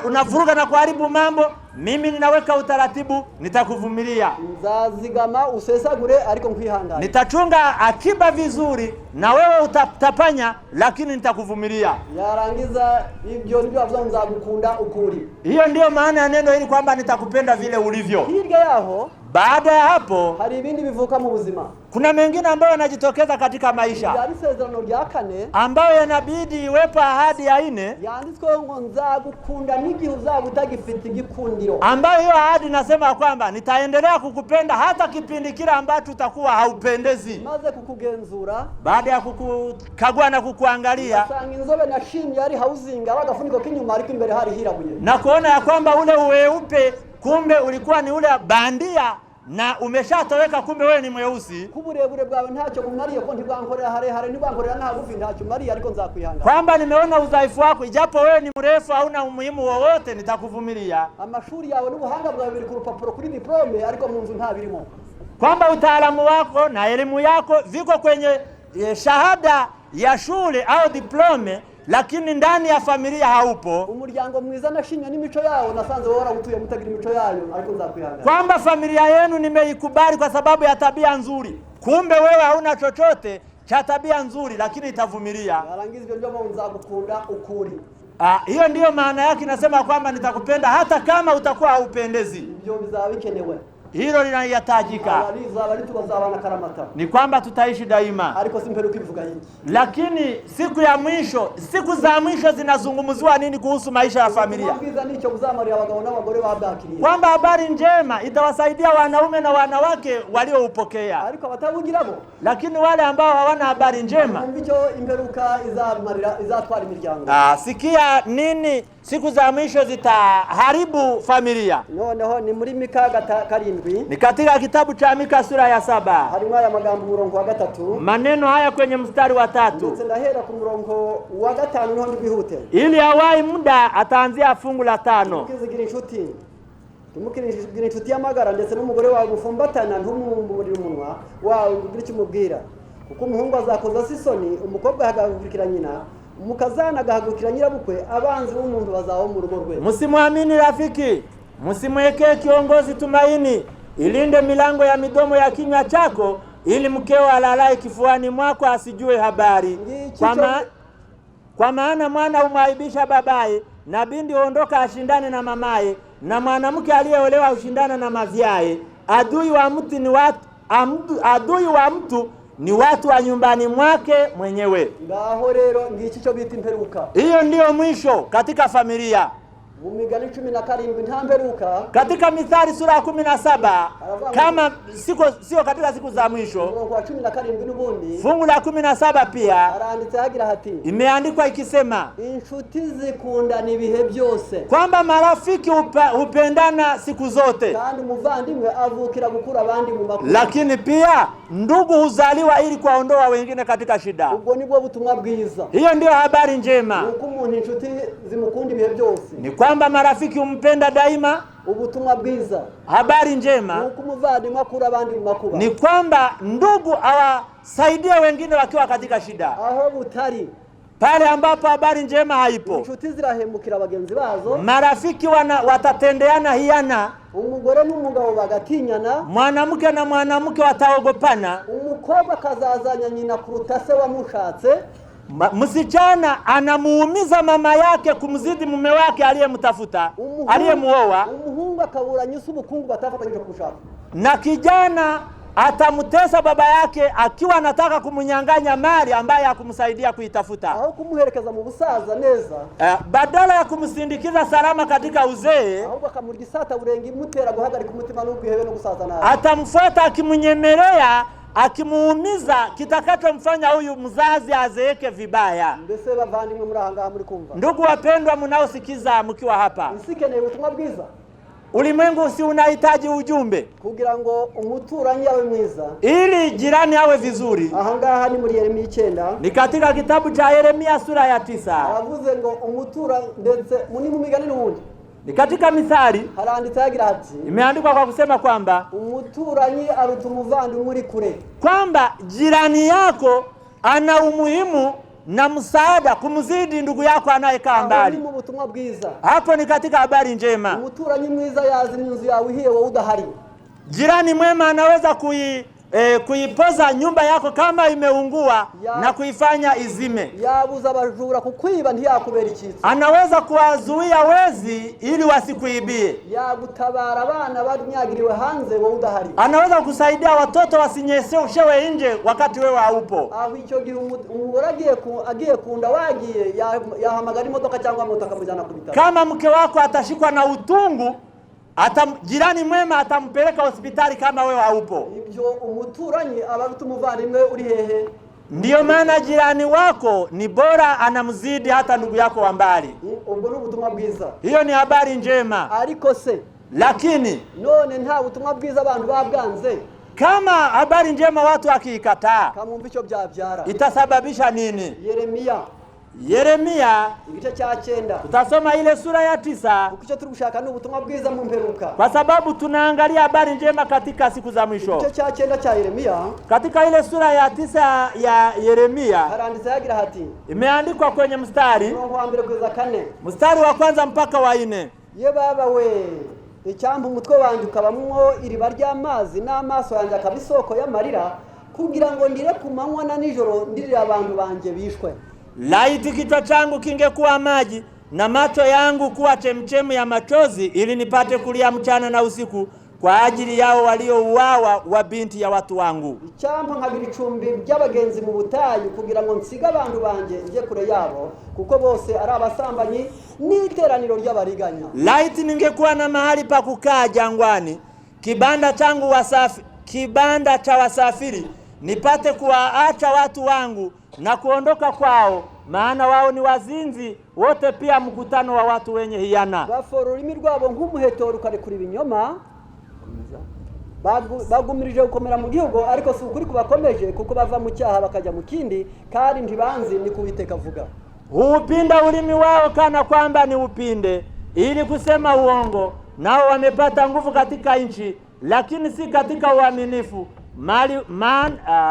unavuruga na kuharibu mambo, mimi ninaweka utaratibu, nitakuvumilia. Nzazigama usesagure ariko nkwihangana. Nitachunga akiba vizuri na wewe utapanya, lakini nitakuvumilia. Yarangiza ibyo nibyo avuga nzagukunda ukuri. Hiyo ndio maana ya neno hili kwamba nitakupenda vile ulivyo. Hirya yaho, baada ya hapo, hari ibindi bivuka mu buzima. Kuna mengine ambayo yanajitokeza katika maisha, yari sezerano rya kane, ambayo yanabidi iwepo ahadi ya 4, yanditswe ngo nzagukunda n'igihe uzaba utagifite igikundiro, ambayo hiyo ahadi nasema kwamba nitaendelea kukupenda hata kipindi kile ambacho utakuwa haupendezi. Maze kukugenzura, baada ya kukukagua na kukuangalia, asanga inzobe na shimye yari hauzinga bagafuniko kinyuma ariko imbere hari hirabuye, na kuona ya kwamba ule weupe kumbe ulikuwa ni ule bandia na umeshatoweka, kumbe wewe ni mweusi. Kuburebure bwawe ntacyo kumariye ko ntibwankorera hare ntibwankorera ntagufi ntacyo mariye ariko nzakwihangana. Kwamba nimeona udhaifu wako, ijapo wewe ni mrefu hauna umuhimu wowote, nitakuvumilia. Amashuri yawe n'ubuhanga bwawe biri ku rupapuro kuri diplome ariko mu nzu nta birimo. Kwamba utaalamu wako na elimu yako viko kwenye shahada ya shule au diplome, lakini ndani ya familia haupo. Umuryango mwiza nashimye n'imico yawo nasanze wora utuye mutagira imico yayo ariko nzakwihangana. Kwamba familia yenu nimeikubali kwa sababu ya tabia nzuri, kumbe wewe hauna chochote cha tabia nzuri, lakini itavumilia. Yarangiza ibyo ndio nzagukunda ukuri. Hiyo ndiyo maana yake, nasema kwamba nitakupenda hata kama utakuwa haupendezi. Ibyo bizaba bikenewe. Hilo linahitajika. Ni kwamba tutaishi daima. Lakini siku za mwisho zinazungumziwa nini kuhusu maisha ya familia? Kwamba habari njema itawasaidia wanaume na wanawake walioupokea. Lakini wale ambao hawana habari njema, sikia nini siku za mwisho zitaharibu familia. Noneho ni muri Mika 7. Ni katika kitabu cha Mika sura ya 7. Harimo aya magambo murongo wa 3. Maneno haya kwenye mstari wa 3. Ndetse ndahera ku murongo wa 5 niho ndibihute. Ili hawai muda ataanzia fungu la 5. Tukizigira inshuti. Tumukiringira inshuti y'amagara ndetse n'umugore wawe gufumbatana ntumumburi umunwa wawe ugira kimubwira. Kuko umuhungu azakoza sisoni, umukobwa hagahurikira nyina, umukazana agahagurukira nyirabukwe, abanzi b'umuntu bazaho mu rugo rwe. Msimuamini rafiki, msimwekee kiongozi tumaini, ilinde milango ya midomo ya kinywa chako, ili mkeo alalaye kifuani mwako asijue habari. Kwa maana mwana humwaibisha babaye, na binti huondoka ashindane na mamaye, na mwanamke aliyeolewa ushindana na maziaye. Adui wa mtu ni watu wa nyumbani mwake mwenyewe. Ngaho rero ngici cyo bita imperuka. Hiyo ndio mwisho katika familia. Mumigani 17 nta mperuka. Katika Mithali sura ya 17 kama sio katika siku za mwisho. Kwa 17 n'ubundi. Fungu la 17 pia aranditse hagira hati. Imeandikwa ikisema inshuti zikundana ibihe byose. Kwamba marafiki hupendana siku zote. Kandi muvandimwe avukira gukura abandi mu makuru. Lakini pia ndugu huzaliwa ili kuwaondoa wengine katika shida. Ubwo nibwo butumwa bwiza. Hiyo ndio habari njema. Uko umuntu inshuti zimukunda ibihe byose. Ni kwamba marafiki humpenda daima. Ubutumwa bwiza. Habari njema. Uko muvandimwe akura abandi mu makuba. Ni kwamba ndugu awasaidie wengine wakiwa katika shida. Aho butari. Pale ambapo habari njema haipo. Inshuti zirahemukira bagenzi bazo. Marafiki watatendeana hiana. Umugore n'umugabo bagatinyana. Mwanamke na mwanamke wataogopana. Umukobwa kazazanya nyina kuruta se wamushatse. Msichana anamuumiza mama yake kumzidi mume wake aliyemtafuta, aliyemuoa. Umuhungu akaburanya ubukungu batafatanyije kushaka. Na kijana atamtesa baba yake akiwa anataka kumunyang'anya mali ambaye hakumsaidia kuitafuta. Aho kumuherekeza mu busaza neza. Badala ya kumsindikiza salama katika uzee, ahubwo akamurgisata burenga imutera guhagarika umutima n'ubwihebe no gusaza naye. Atamfuata akimunyemelea, akimuumiza, kitakachomfanya huyu mzazi azeeke vibaya. Mbese bavandimwe muri ahanga muri kumva. Ndugu wapendwa mnaosikiza mkiwa hapa. Isikeneye ubutumwa bwiza. Ulimwengu si unahitaji ujumbe kugira ngo umuturanyi yawe mwiza, ili jirani awe vizuri. Ahangaha ni muri Yeremia 9. Ni katika kitabu cha Yeremia sura ya 9. Aravuze ngo umutura ndetse muni mu migani n'ubundi. Ni katika Mithali haranditse hagira hati. Imeandikwa kwa kusema kwamba umuturanyi aruta umuvandimwe uri kure. Kwamba jirani yako ana umuhimu na msaada kumzidi ndugu yako anayekaa mbali. Hapo ni katika habari njema. Umuturanyi mwiza yazi n'inzu yawe ihiye wowe udahari. Jirani mwema anaweza kuipoza nyumba yako kama imeungua na kuifanya izime. Yabuza abajura kukwiba ntiyakubera ikiza. Anaweza kuwazuia wezi ili wasikuibie. Yagutabara abana banyagiriwe hanze wowe udahari. Anaweza kusaidia watoto wasinyeshewe nje wakati wewe haupo. Aho icyo gihe umugore agiye kunda wagiye yahamagara imodoka cyangwa moto akamujyana ku bitaro. Kama mke wako atashikwa na utungu, jirani mwema atampeleka hospitali kama wewe haupo. Ibyo umuturanyi abaruta umuvandimwe uri hehe. Ndiyo maana jirani wako ni bora anamzidi hata ndugu yako wa mbali. Ubwo ni ubutumwa bwiza. Hiyo ni habari njema. Ariko se lakini none nta butumwa bwiza abantu babwanze. Kama habari njema watu wakiikataa, kamumva icyo byabyara, itasababisha nini? Yeremia igice cya 9. Tutasoma ile sura ya 9. Ukicho turushaka n'ubutumwa bwiza mu mperuka. Kwa sababu tunaangalia habari njema katika siku za mwisho. Igice cya 9 cha Yeremia. Katika ile sura ya 9 ya Yeremia. Haranditse hagira hati. Imeandikwa kwenye mstari. Mstari wa kwanza mpaka wa 4. Ye baba we, icyambu umutwe wanjye ukabamwo iriba ry'amazi n'amaso yanjye akabisoko y'amarira kugira ngo ndire ku manywa na nijoro ndirira abantu banje bishwe. Laiti kichwa changu kingekuwa maji na macho yangu kuwa chemchemu ya machozi ili nipate kulia mchana na usiku kwa ajili yao waliouawa wa binti ya watu wangu. Icyampa nkagira icumbi by'abagenzi mu butayu kugira ngo nsiga abantu banje nje kure yabo kuko bose ari abasambanyi n'iteraniro ry'abariganya. Laiti ningekuwa na mahali pa kukaa jangwani, kibanda cha wasafiri, nipate kuwaacha watu wangu na kuondoka kwao, maana wao ni wazinzi wote, pia mkutano wa watu wenye hiana. Bafora ururimi rwabo nk'umuheto rukarekura ibinyoma, bagumirije gukomera mu gihugu ariko si ukuri kubakomeje kuko bava mu cyaha bakajya mu kindi kandi ntibanzi ni kuwiteka avuga. Huupinda ulimi wao kana kwamba ni upinde ili kusema uongo, nao wamepata nguvu katika nchi lakini si katika uaminifu.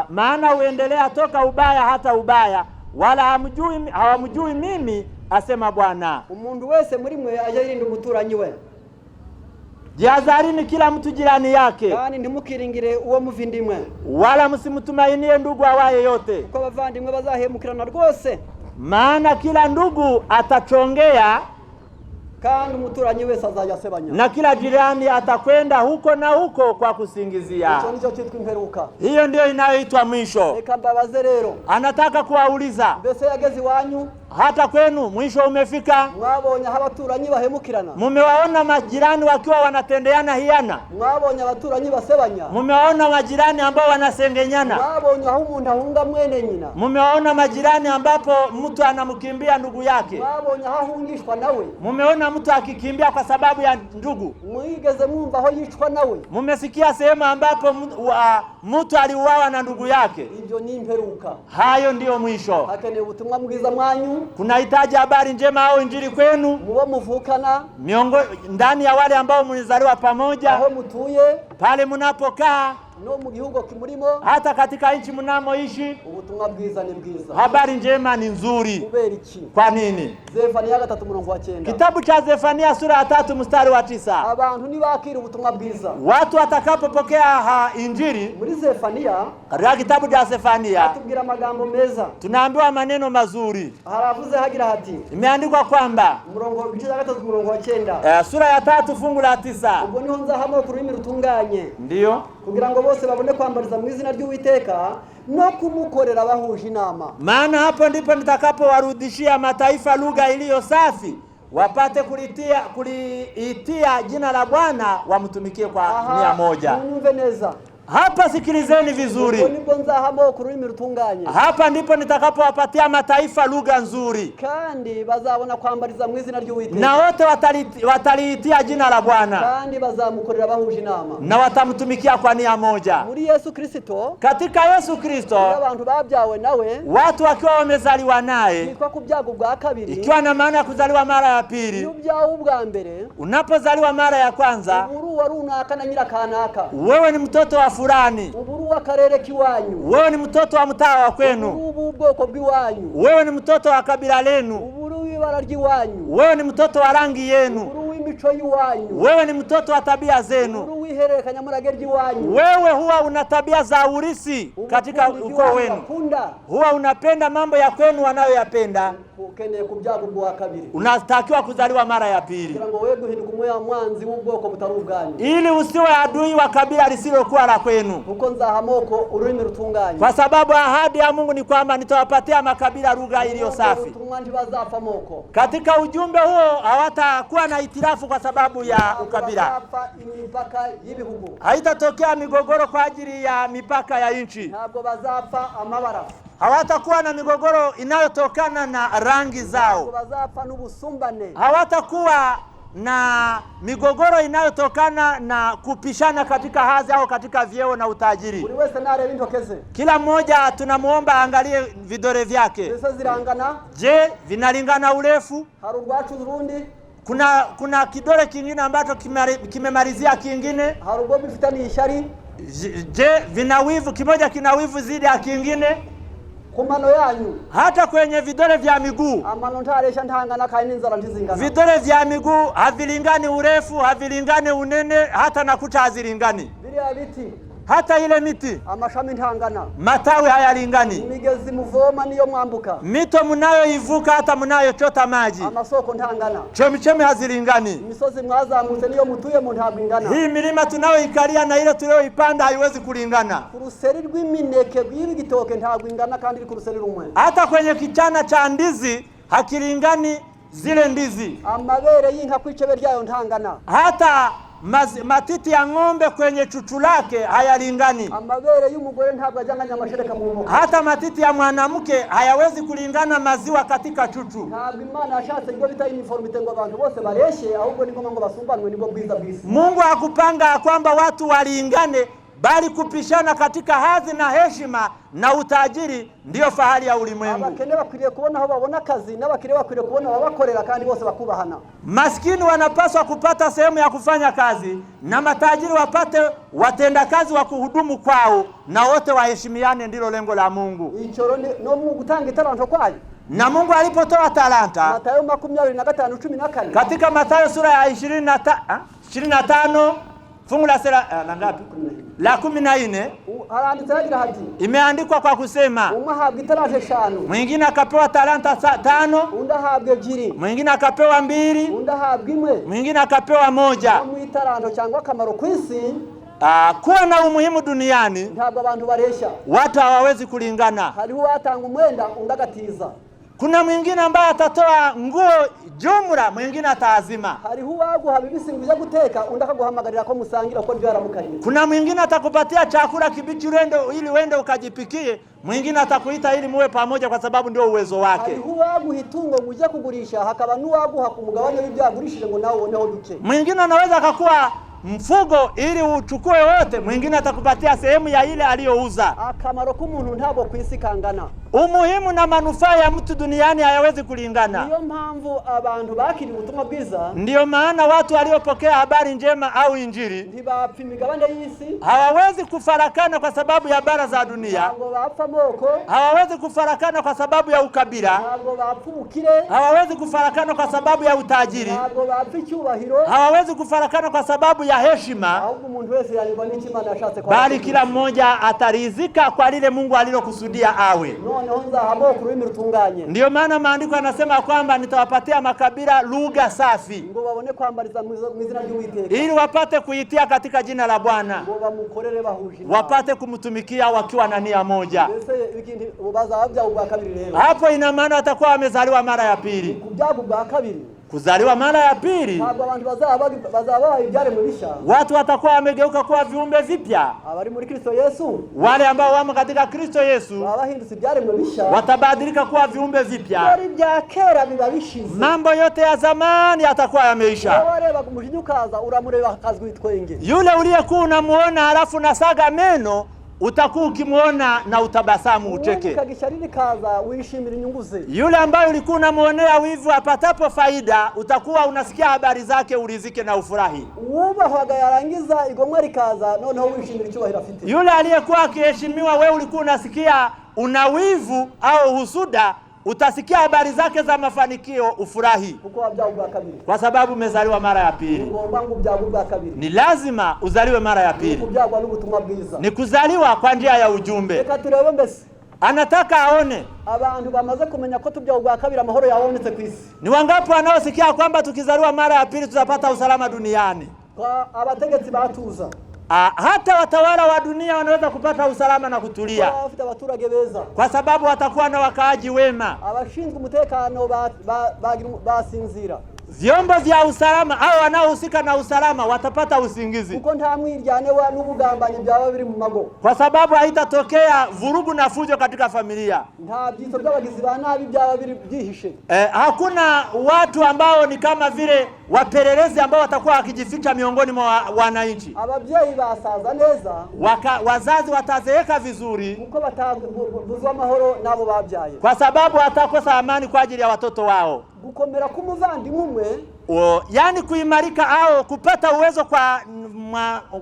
Maana uendelea toka ubaya hata ubaya, wala hawamjui mimi, asema Bwana. Umuntu wese muri mwe ajayirinda umuturanyi we. Jihadharini kila mtu jirani yake, kandi ntimukiringire uwo muvindimwe, wala msimtumainie ndugu awaye yote, kuko abavandimwe bazahemukirana rwose. Maana kila ndugu atachongea kandi umuturanyi wese azayasebanya, na kila jirani atakwenda huko na huko kwa kusingizia. Ico nico cyitwa imperuka. Hiyo ndio inayoitwa mwisho. Reka mbabaze rero, Anataka kuwauliza, mbese yageze iwanyu, hata kwenu mwisho umefika? mwabonye aho abaturanyi bahemukirana? Mumewaona majirani wakiwa wanatendeana hiana? Mwabonye abaturanyi basebanya? Mumewaona majirani ambao wanasengenyana? Mwabonye aho umuntu ahunga mwene nyina? Mumewaona majirani ambapo mtu anamkimbia ndugu yake? Mwabonye aho ahungishwa nawe? Mumeona mtu akikimbia kwa sababu ya ndugu? Mwigeze mwumva aho yicwa nawe? Mumesikia sehemu ambapo mtu aliuawa na ndugu yake? Ibyo ni imperuka. Hayo ndiyo mwisho. Hakeneye ubutumwa bwiza mwanyu. Kunahitaji habari njema au injili kwenu, mubo muvukana, ndani ya wale ambao mlizaliwa pamoja, aho mutuye, pale mnapokaa, no mu gihugu kimurimo, hata katika nchi mnamoishi. Ubutumwa bwiza ni bwiza. Habari njema ni nzuri. Kubera iki? Kwa nini? Zefania 3:9. Kitabu cha Zefania sura ya 3 mstari wa 9. Abantu nibakira ubutumwa bwiza, watu watakapopokea injili. Muri Zefania, katika kitabu cha Zefania atubwira amagambo meza, tunaambiwa maneno mazuri. Haravuze hagira hati, imeandikwa kwamba murongo 3:9, sura ya 3 fungu la 9. ubwo niho nzahamo ku rurimi rutunganye, ndio kugira ngo bose babone kwambariza mu izina ry'Uwiteka no kumukorera bahuje inama. Maana hapo ndipo nitakapowarudishia mataifa lugha iliyo safi, wapate kuliitia jina la Bwana, wamtumikie kwa nia moja. Mwumve neza. Hapa sikilizeni vizuri. Hapa ndipo nitakapowapatia mataifa lugha nzuri, kandi bazabona kwambariza mu izina ry'Uwiteka, na wote wataliitia jina la Bwana, kandi bazamukorera bahuje inama, na watamtumikia kwa nia moja. Muri Yesu Kristo, katika Yesu Kristo, abantu babyawe nawe, watu wakiwa wamezaliwa naye, nikwa kubyago bwa kabiri, ikiwa na maana ya kuzaliwa mara ya pili. Ubyawo bwa mbere, unapozaliwa mara ya kwanza, uburu warunaka na nyirakanaka, wewe ni mtoto wa fulani, uburu wa karere kiwanyu, wewe ni mtoto wa mtaa wa kwenu, uburu ubwoko bw'iwanyu, wewe ni mtoto wa kabila lenu, uburu w'ibara ry'iwanyu, wewe ni mtoto wa rangi yenu, uburu w'imico y'iwanyu, wewe ni mtoto wa tabia zenu, uburu w'ihererekanya murage ry'iwanyu, wewe huwa una tabia za urisi katika ukoo wenu, huwa unapenda mambo ya kwenu wanayoyapenda. Ukeneye kubyago bwa kabiri, unatakiwa kuzaliwa mara ya pili, kugira ngo wewe guhinduka umwe mwanzi w'ubwoko butari ubwanyu, ili usiwe adui wa kabila lisilokuwa la kwenu. Kuko nzahamoko ururimi rutunganye, kwa sababu ahadi ya Mungu ni kwamba nitawapatia makabila lugha iliyo safi. Katika ujumbe huo hawatakuwa na itirafu kwa sababu ya ukabila. Haitatokea migogoro kwa ajili ya mipaka ya nchi. Hawatakuwa na migogoro inayotokana na rangi zao. Hawatakuwa na migogoro inayotokana na kupishana katika hadhi au katika vyeo na utajiri. Kila mmoja tunamuomba angalie vidole vyake. Je, vinalingana urefu? Kuna kidole kingine ambacho kimemalizia kingine? Je, vina wivu? Kimoja kina wivu zidi ya kingine? Kumano yanyu, hata kwenye vidole vya miguu, amano ntaresha ntangana kandi n'inzara ntizingana. Vidole vya miguu havilingani urefu, havilingani unene, hata na kucha hazilingani. Biriya biti, hata ile miti, amashami ntangana, matawi hayalingani. Imigezi muvoma niyo mwambuka, mito mnayoivuka hata mnayochota maji, amasoko ntangana, chemichemi hazilingani. Imisozi mwazamutse niyo mutuye mu ntabingana. Hii milima tunayoikalia na ile tuliyoipanda haiwezi kulingana. Kuruseri rw'imineke rw'ibitoke ntabingana kandi kuruseri rumwe. Hata kwenye kichana cha ndizi hakilingani zile ndizi. Amabere y'inka kwicebe ryayo ntangana. Hata matiti ya ng'ombe kwenye chuchu lake hayalingani. Amabere y'umugore ntabwo ajanganya amashereka mu moko. Hata matiti ya mwanamke hayawezi kulingana maziwa katika chuchu. Ntabwo Imana yashatse ngo bita uniformite ngo abantu bose bareshe, ahubwo ni ngo basumbanwe nibo bwiza bwisi. Mungu hakupanga kwamba watu walingane, bali kupishana katika hadhi na heshima na utajiri ndio fahari ya ulimwengu. Abakene bakwiriye kubona aho babona kazi, n'abakire bakwiriye kubona ababakorera kandi bose bakubahana. Maskini wanapaswa kupata sehemu ya kufanya kazi, na matajiri wapate watendakazi wa kuhudumu kwao, na wote waheshimiane. Ndilo lengo la Mungu. Ichoro no Mungu gutanga itaranto kwayo. Na Mungu alipotoa talanta, Mathayo 25:14, katika Mathayo sura ya 25 fungu la ngapi? La 14 imeandikwa kwa kusema mwingine akapewa talanta 5, mwingine akapewa 2, mwingine akapewa 1. Kuwa na umuhimu duniani watu hawawezi kulingana. Kuna mwingine ambaye atatoa nguo jumla, mwingine ataazima. Kuna mwingine atakupatia chakula kibichi ili uende ukajipikie, mwingine atakuita ili muwe pamoja kwa sababu ndio uwezo wake. Mwingine anaweza akakuwa mfugo ili uchukue wote, mwingine atakupatia sehemu ya ile aliyouza. Akamaro k'umuntu ntabwo kwisi kangana. Umuhimu na manufaa ya mtu duniani hayawezi kulingana. Ndiyo mpamvu abantu bakiri ubutumwa bwiza, ndiyo maana watu waliopokea habari njema au injili ntibapfa imigabane y'isi, hawawezi kufarakana kwa sababu ya bara za dunia, ntabwo bapfa amoko, hawawezi kufarakana kwa sababu ya ukabila, ntabwo bapfa ubukire, hawawezi kufarakana kwa sababu ya utajiri, ntabwo bapfa icyubahiro, hawawezi kufarakana kwa sababu ya heshima, ahubwo umuntu wese yanyurwa n'Imana yashatse kwa, bali kila mmoja atarizika kwa lile Mungu alilokusudia awe. Ndiyo maana maandiko yanasema kwamba nitawapatia makabila lugha safi, ngo babone kwambariza mu izina ry'Uwiteka, ili wapate kuitia katika jina la Bwana, ngo bamukorere bahuje, wapate kumtumikia wakiwa na nia moja. Kabiri, hapo ina maana watakuwa wamezaliwa mara ya pili. Kubyago bwa kabiri, kuzaliwa mara ya pili, watu watakuwa wamegeuka kuwa viumbe vipya. Wale ambao wamo katika Kristo Yesu watabadilika kuwa viumbe vipya. Mambo yote ya zamani yatakuwa yameisha. Yule uliyekuwa unamuona halafu unasaga meno, utakuwa ukimuona na utabasamu ucheke. Yule ambaye ulikuwa unamuonea wivu apatapo faida, utakuwa unasikia habari zake urizike na ufurahi. Yule aliyekuwa akiheshimiwa, wewe ulikuwa unasikia una wivu au husuda, utasikia habari zake za mafanikio ufurahi, kwa sababu umezaliwa mara ya pili. Ni lazima uzaliwe mara ya pili, ni kuzaliwa kwa njia ya ujumbe. Anataka aone abantu bamaze kumenya ko tubyago bwa kabiri amahoro yabonetse ku isi. Ni wangapi wanaosikia kwamba tukizaliwa mara ya pili tutapata usalama duniani? Kwa abategetsi batuza, hata watawala wa dunia wanaweza kupata usalama na kutulia, kwa sababu watakuwa na wakaaji wema. Abashinzwe umutekano basinzira. Vyombo vya usalama au wanaohusika na usalama watapata usingizi, kuko nta mwiryane wa n'ubugambanyi byaba biri mu mago, kwa sababu haitatokea vurugu na fujo katika familia. Nta byito by'abagizi ba nabi byaba biri byihishe. Hakuna watu ambao ni kama vile wapelelezi ambao watakuwa wakijificha miongoni mwa wananchi. Ababyeyi basaza neza, wazazi watazeeka vizuri, kuko bataguzwa amahoro nabo babyaye, kwa sababu watakosa amani kwa ajili ya watoto wao. Gukomera kumuvandimwe, yani kuimarika au kupata uwezo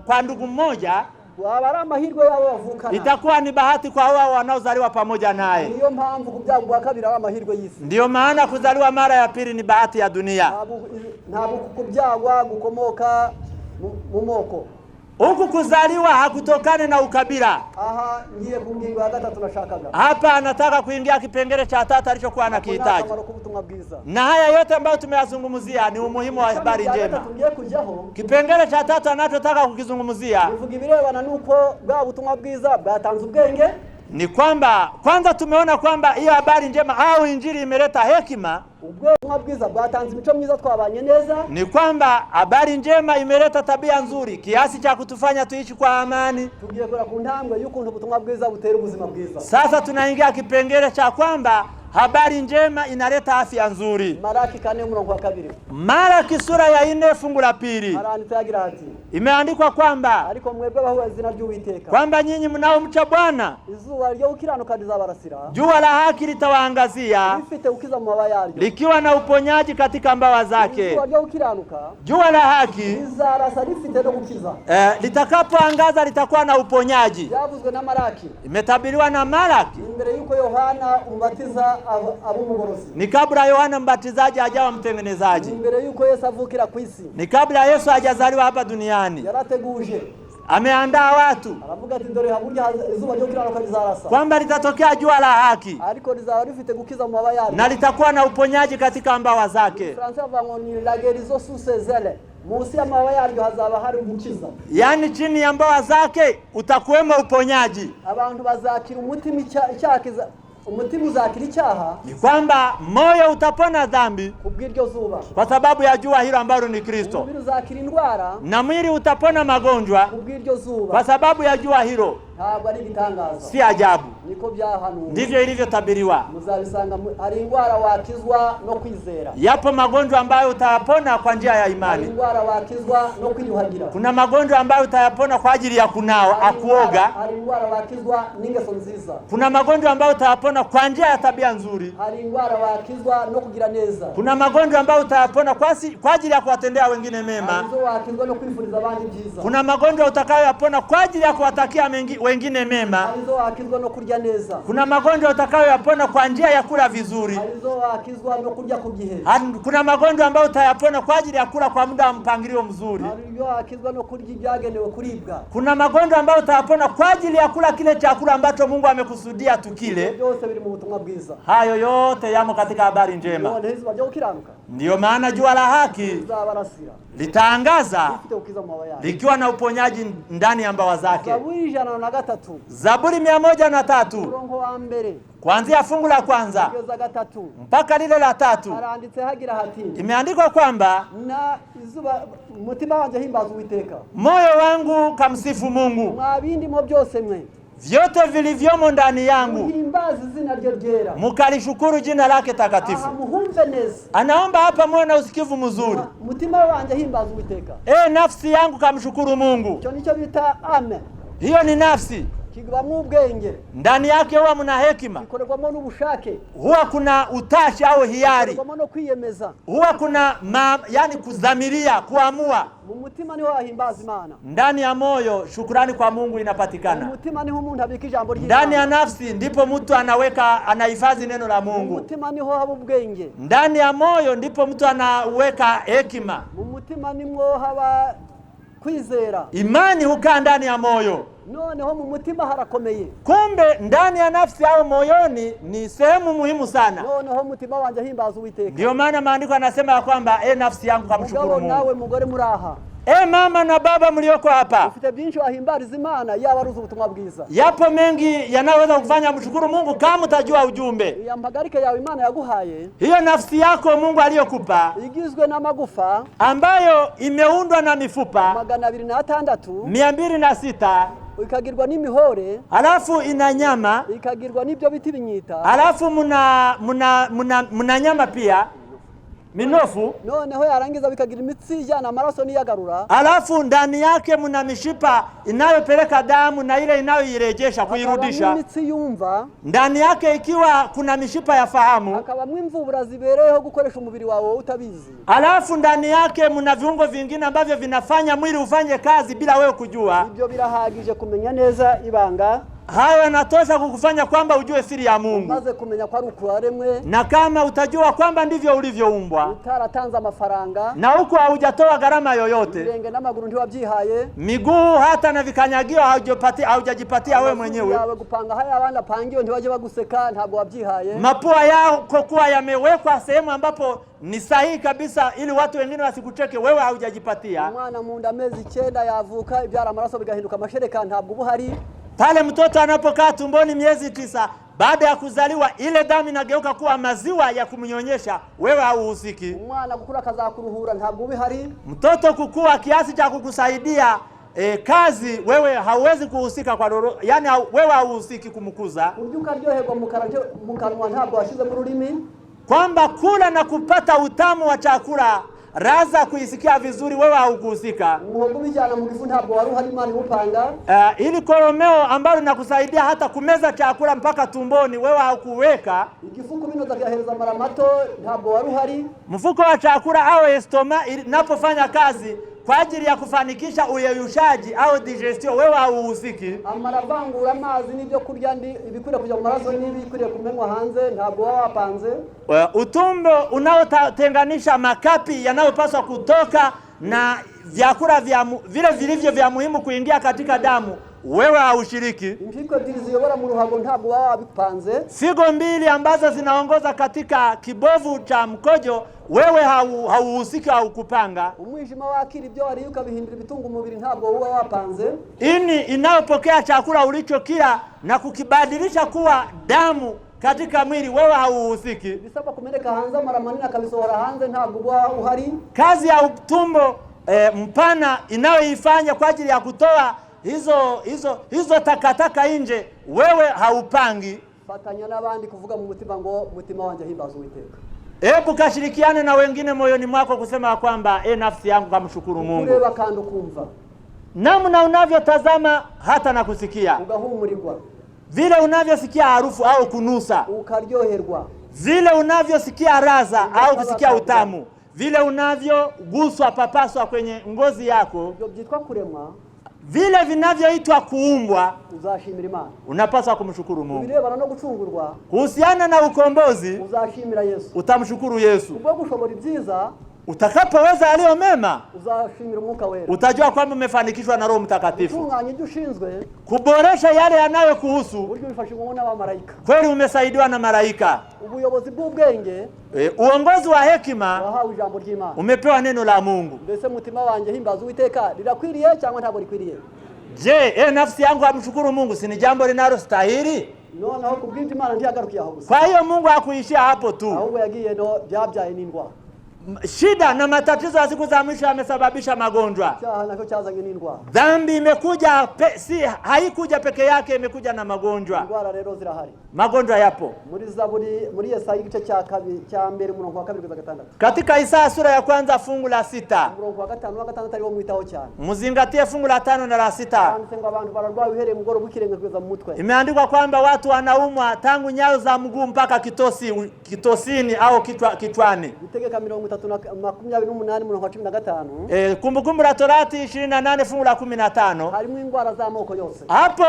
kwa ndugu mmoja, amahirwe yabo bavukana, itakuwa ni bahati kwa wao wanaozaliwa pamoja naye. Niyo mpamvu kubyago bwa kabiri amahirwe y'isi. Ndiyo maana kuzaliwa mara ya pili ni bahati ya dunia. Ntabwo kubyagwa gukomoka mu moko. Huku kuzaliwa hakutokane na ukabila. Aha, ngiye kungingo ya gatatu nashakaga. Hapa anataka kuingia kipengele cha 3 alichokuwa anakihitaji. Na haya yote ambayo tumeyazungumzia ni umuhimu wa habari njema. Kipengele cha 3 anachotaka kukizungumzia ni kwamba kwanza tumeona kwamba hiyo habari njema au injili imeleta hekima. Ni kwamba habari njema imeleta tabia nzuri kiasi cha kutufanya tuishi kwa amani. Sasa tunaingia kipengele cha kwamba habari njema inaleta afya nzuri. Malaki sura ya 4 fungu la 2 imeandikwa kwamba kwamba nyinyi mnaomcha Bwana, jua la haki litawaangazia likiwa na uponyaji katika mbawa zake. Jua la haki litakapoangaza litakuwa na uponyaji. Imetabiriwa na Malaki. Imbere yuko Yohana umubatiza Ni kabla Yohana Mbatizaji hajawa mtengenezaji. Mbere yuko Yesu avukira ku isi. Ni kabla Yesu hajazaliwa hapa duniani. Yarateguje. Ameandaa watu. Aravuga ati ndore haburya izuba ryo kiranuka rizarasa. Kwamba litatokea jua la haki. Ariko rizaba rifite gukiza mu mabaya yaryo. Na litakuwa na uponyaji katika mbawa zake. Fransa vango ni lagerizo susezele. Musi ya mabaya yaryo hazaba hari umukiza. Yani chini ya mbawa zake utakuwemo uponyaji. Abantu bazakira umutima icyakiza. Umutima uzakira icyaha. Ni kwamba moyo utapona dhambi kubw'iryo zuba. Kwa sababu ya jua hilo ambalo ni Kristo. Umubiri uzakira indwara. Na mwili utapona magonjwa kubw'iryo zuba. Kwa sababu ya jua hilo. Ntabwo ari gitangaza. Si ajabu. Niko byahanuwe. Ndivyo ilivyotabiriwa. Muzabisanga ari indwara wakizwa no kwizera. Yapo magonjwa ambayo utayapona kwa njia ya imani. Ari indwara wakizwa no kwiyuhagira. Kuna magonjwa ambayo utayapona kwa ajili ya kunawa, akuoga. Ari indwara wakizwa n'ingeso nziza. Kuna magonjwa ambayo utayapona kwa njia ya tabia nzuri. Ari indwara wakizwa no kugira neza. Kuna magonjwa ambayo utayapona kwa ajili ya kuwatendea wengine mema. Ari wakizwa no kwifuriza abandi byiza. Kuna magonjwa utakayoyapona kwa ajili ya kuwatakia wengine mema. Ari wakizwa no kurya neza. Kuna magonjwa utakayoyapona kwa njia ya kula vizuri. Ari wakizwa no kurya ku gihe. Kuna magonjwa ambayo utayapona kwa ajili ya kula kwa muda wa mpangilio mzuri. Ari wakizwa no kurya ibyagenewe kuribwa. Kuna magonjwa ambayo utayapona kwa ajili ya kula kile chakula ambacho Mungu amekusudia tukile. Byose biri mu butumwa bwiza. Hayo yote yamo katika habari njema. Ndiyo maana jua la haki litaangaza likiwa na uponyaji ndani ya mbawa zake. Zaburi 103 kuanzia fungu la kwanza mpaka lile la 3 imeandikwa kwamba moyo wangu kamsifu Mungu, vyote vilivyomo ndani yangu mukalishukuru jina lake takatifu. Anaomba hapa moyo na usikivu mzuri. Nafsi yangu kamshukuru Mungu. Hiyo ni nafsi. Ndani yake huwa mna hekima, huwa kuna utashi au hiari, huwa kuna yani kudhamiria, kuamua. Ndani ya moyo shukrani kwa Mungu inapatikana. Ndani ya nafsi ndipo mtu anahifadhi neno la Mungu. Ndani ya moyo ndipo mtu anaweka hekima. Imani hukaa ndani ya moyo. Noneho mu mutima harakomeye. Kumbe ndani ya nafsi au moyoni ni sehemu muhimu sana. Noneho mutima wanje himbaza Uwiteka. Ndio maana maandiko yanasema kwamba nafsi yangu kamshukuru Mungu. Nawe mugore muraha. Mama na baba mlioko hapa. Ufite byinshi wahimbariza Imana yaba aruzi ubutumwa bwiza. Yapo mengi yanaweza kufanya mshukuru Mungu kama utajua ujumbe. Impagarike yawe Imana yaguhaye. Hiyo nafsi yako Mungu aliyokupa igizwe na magufa ambayo imeundwa na mifupa 206 ikagirwa n'imihore, alafu ina nyama, ikagirwa n'ibyo biti binyita, alafu muna nyama pia minofu. Noneho yarangiza bikagira imitsi ijana amaraso niyagarura, alafu ndani yake muna mishipa inayopeleka damu na ile inayoirejesha kuirudisha. Imitsi yumva ndani yake ikiwa kuna mishipa ya fahamu, akabamwe imvubura zibereyeho gukoresha umubiri wawe utabizi. Alafu ndani yake muna viungo vingine ambavyo vinafanya mwili ufanye kazi bila wewe kujua. Ibyo birahagije kumenya neza ibanga. Hayo yanatosha kukufanya kwamba ujue siri ya Mungu. Maze kumenya kwa rukuraremwe. Na kama utajua kwamba ndivyo ulivyoumbwa. Utaratanza mafaranga. Na huko haujatoa gharama yoyote. Birenge n'amaguru ntiwabyihaye. Miguu hata na vikanyagio haujajipatia wewe mwenyewe. Yawe gupanga haya abana pangiyo ntibaje baguseka ntabwo wabyihaye. Mapua yako kuwa yamewekwa sehemu ambapo ni sahihi kabisa ili watu wengine wasikucheke, wewe haujajipatia. Mwana munda mezi 9 yavuka ibyara amaraso bigahinduka amashereka ntabwo buhari. Pale mtoto anapokaa tumboni miezi 9 baada ya kuzaliwa ile damu inageuka kuwa maziwa ya kumnyonyesha, wewe hauhusiki. Mwana gukura kazakuruhura ntabwo bihari. Mtoto kukua kiasi cha kukusaidia kazi, wewe hauwezi kuhusika kwa yani wewe hauhusiki kumkuza. Uryuka ryoherwa mu kanwa ntabwo washize mu rurimi. Kwamba kula na kupata utamu wa chakula, raza kuisikia vizuri, wewe haukuhusika. Muhogo bijana mu gifu ntabwo wari uhari Imana upanga. Ili koromeo ambalo linakusaidia hata kumeza chakula mpaka tumboni, wewe haukuweka. Igifuko binoza kyahereza maramato ntabwo wari uhari. Mfuko wa chakula au estoma inapofanya kazi kwa ajili ya kufanikisha uyeyushaji au digestion, wewe hauhusiki. Amaravangura amazi n'ibyo kurya ibikwiriye kujya mu maraso n'ibikwiriye kumenywa hanze ntabwo waba wapanze. Utumbo unaotenganisha makapi yanayopaswa kutoka na vyakula vile vilivyo vya muhimu kuingia katika damu, wewe haushiriki. Impiko ziliziyobora mu ruhago ntabwo waba wabipanze. Figo mbili ambazo zinaongoza katika kibovu cha mkojo, wewe hauhusiki au kupanga. Umwijima wakira ibyo wari ukabihindura bitunga umubiri ntabwo uba wapanze. Ini inayopokea chakula ulichokila na kukibadilisha kuwa damu katika mwili, wewe hauhusiki. Bisaba kumeneka hanze mara manini akabisohora hanze ntabwo uba uhari. Kazi ya utumbo mpana inayoifanya kwa ajili ya kutoa hizo takataka nje, wewe haupangi. Fatanya n'abandi kuvuga mu mutima ngo mutima wanjye himbaza Uwiteka. Hebu kashirikiane na wengine moyoni mwako kusema kwamba nafsi yangu kamshukuru Mungu. Kureba kandi kumva. Namna unavyotazama hata na kusikia. Ugahumurirwa. Vile unavyosikia harufu au kunusa. Ukaryoherwa. Vile unavyosikia raza au kusikia utamu. Vile unavyoguswa papaswa kwenye ngozi yako. Ibyo byitwa kuremwa. Vile vinavyoitwa kuumbwa, uzashimira Imana. Unapaswa kumshukuru Mungu. Birebana no gucungurwa, kuhusiana na ukombozi, uzashimira Yesu. Utamshukuru Yesu. Ubwo gushobora ibyiza, utakapoweza aliyo mema, uzashimira Mwuka Wera. Utajua kwamba umefanikishwa na Roho Mtakatifu. Utunganye ibyo ushinzwe, kuboresha yale yanayokuhusu. Buryo bifashishwa n'abamaraika. Kweli umesaidiwa na malaika. Ubuyobozi bw'ubwenge, uongozi wa hekima, wahawe ijambo ry'Imana. Umepewa neno la Mungu. Mbese mutima wanjye himbaza Uwiteka lirakwiriye cyangwa ntabwo rikwiriye? Je, nafsi yangu amshukuru Mungu si ni jambo linalostahili? Noneho kubw'ibyo Imana ntiyagarukiye aho gusa. Kwa hiyo Mungu hakuishia hapo tu. Ahubwo yagiye no byabyaye n'indwara. Shida na matatizo ya siku za mwisho yamesababisha magonjwa. Dhambi imekuja si haikuja peke yake, imekuja na magonjwa. Magonjwa yapo. Muri Yesaya igice cya mbere murongo wa 2-6. Katika Isaya sura ya kwanza fungu la 6. Murongo wa 5 ariwo mwitaho cyane. Muzingatie fungu la 5 na la 6. Abantu bararwaye uhereye mu goro bukirenge kugeza mu mutwe. Imeandikwa kwamba watu wanaumwa tangu nyayo za mguu mpaka kitosini au kichwani. Itegeka 28 murongo wa 15. Kumbukumbu la Torati 28 fungu la 15. Harimo indwara za moko yose. Hapo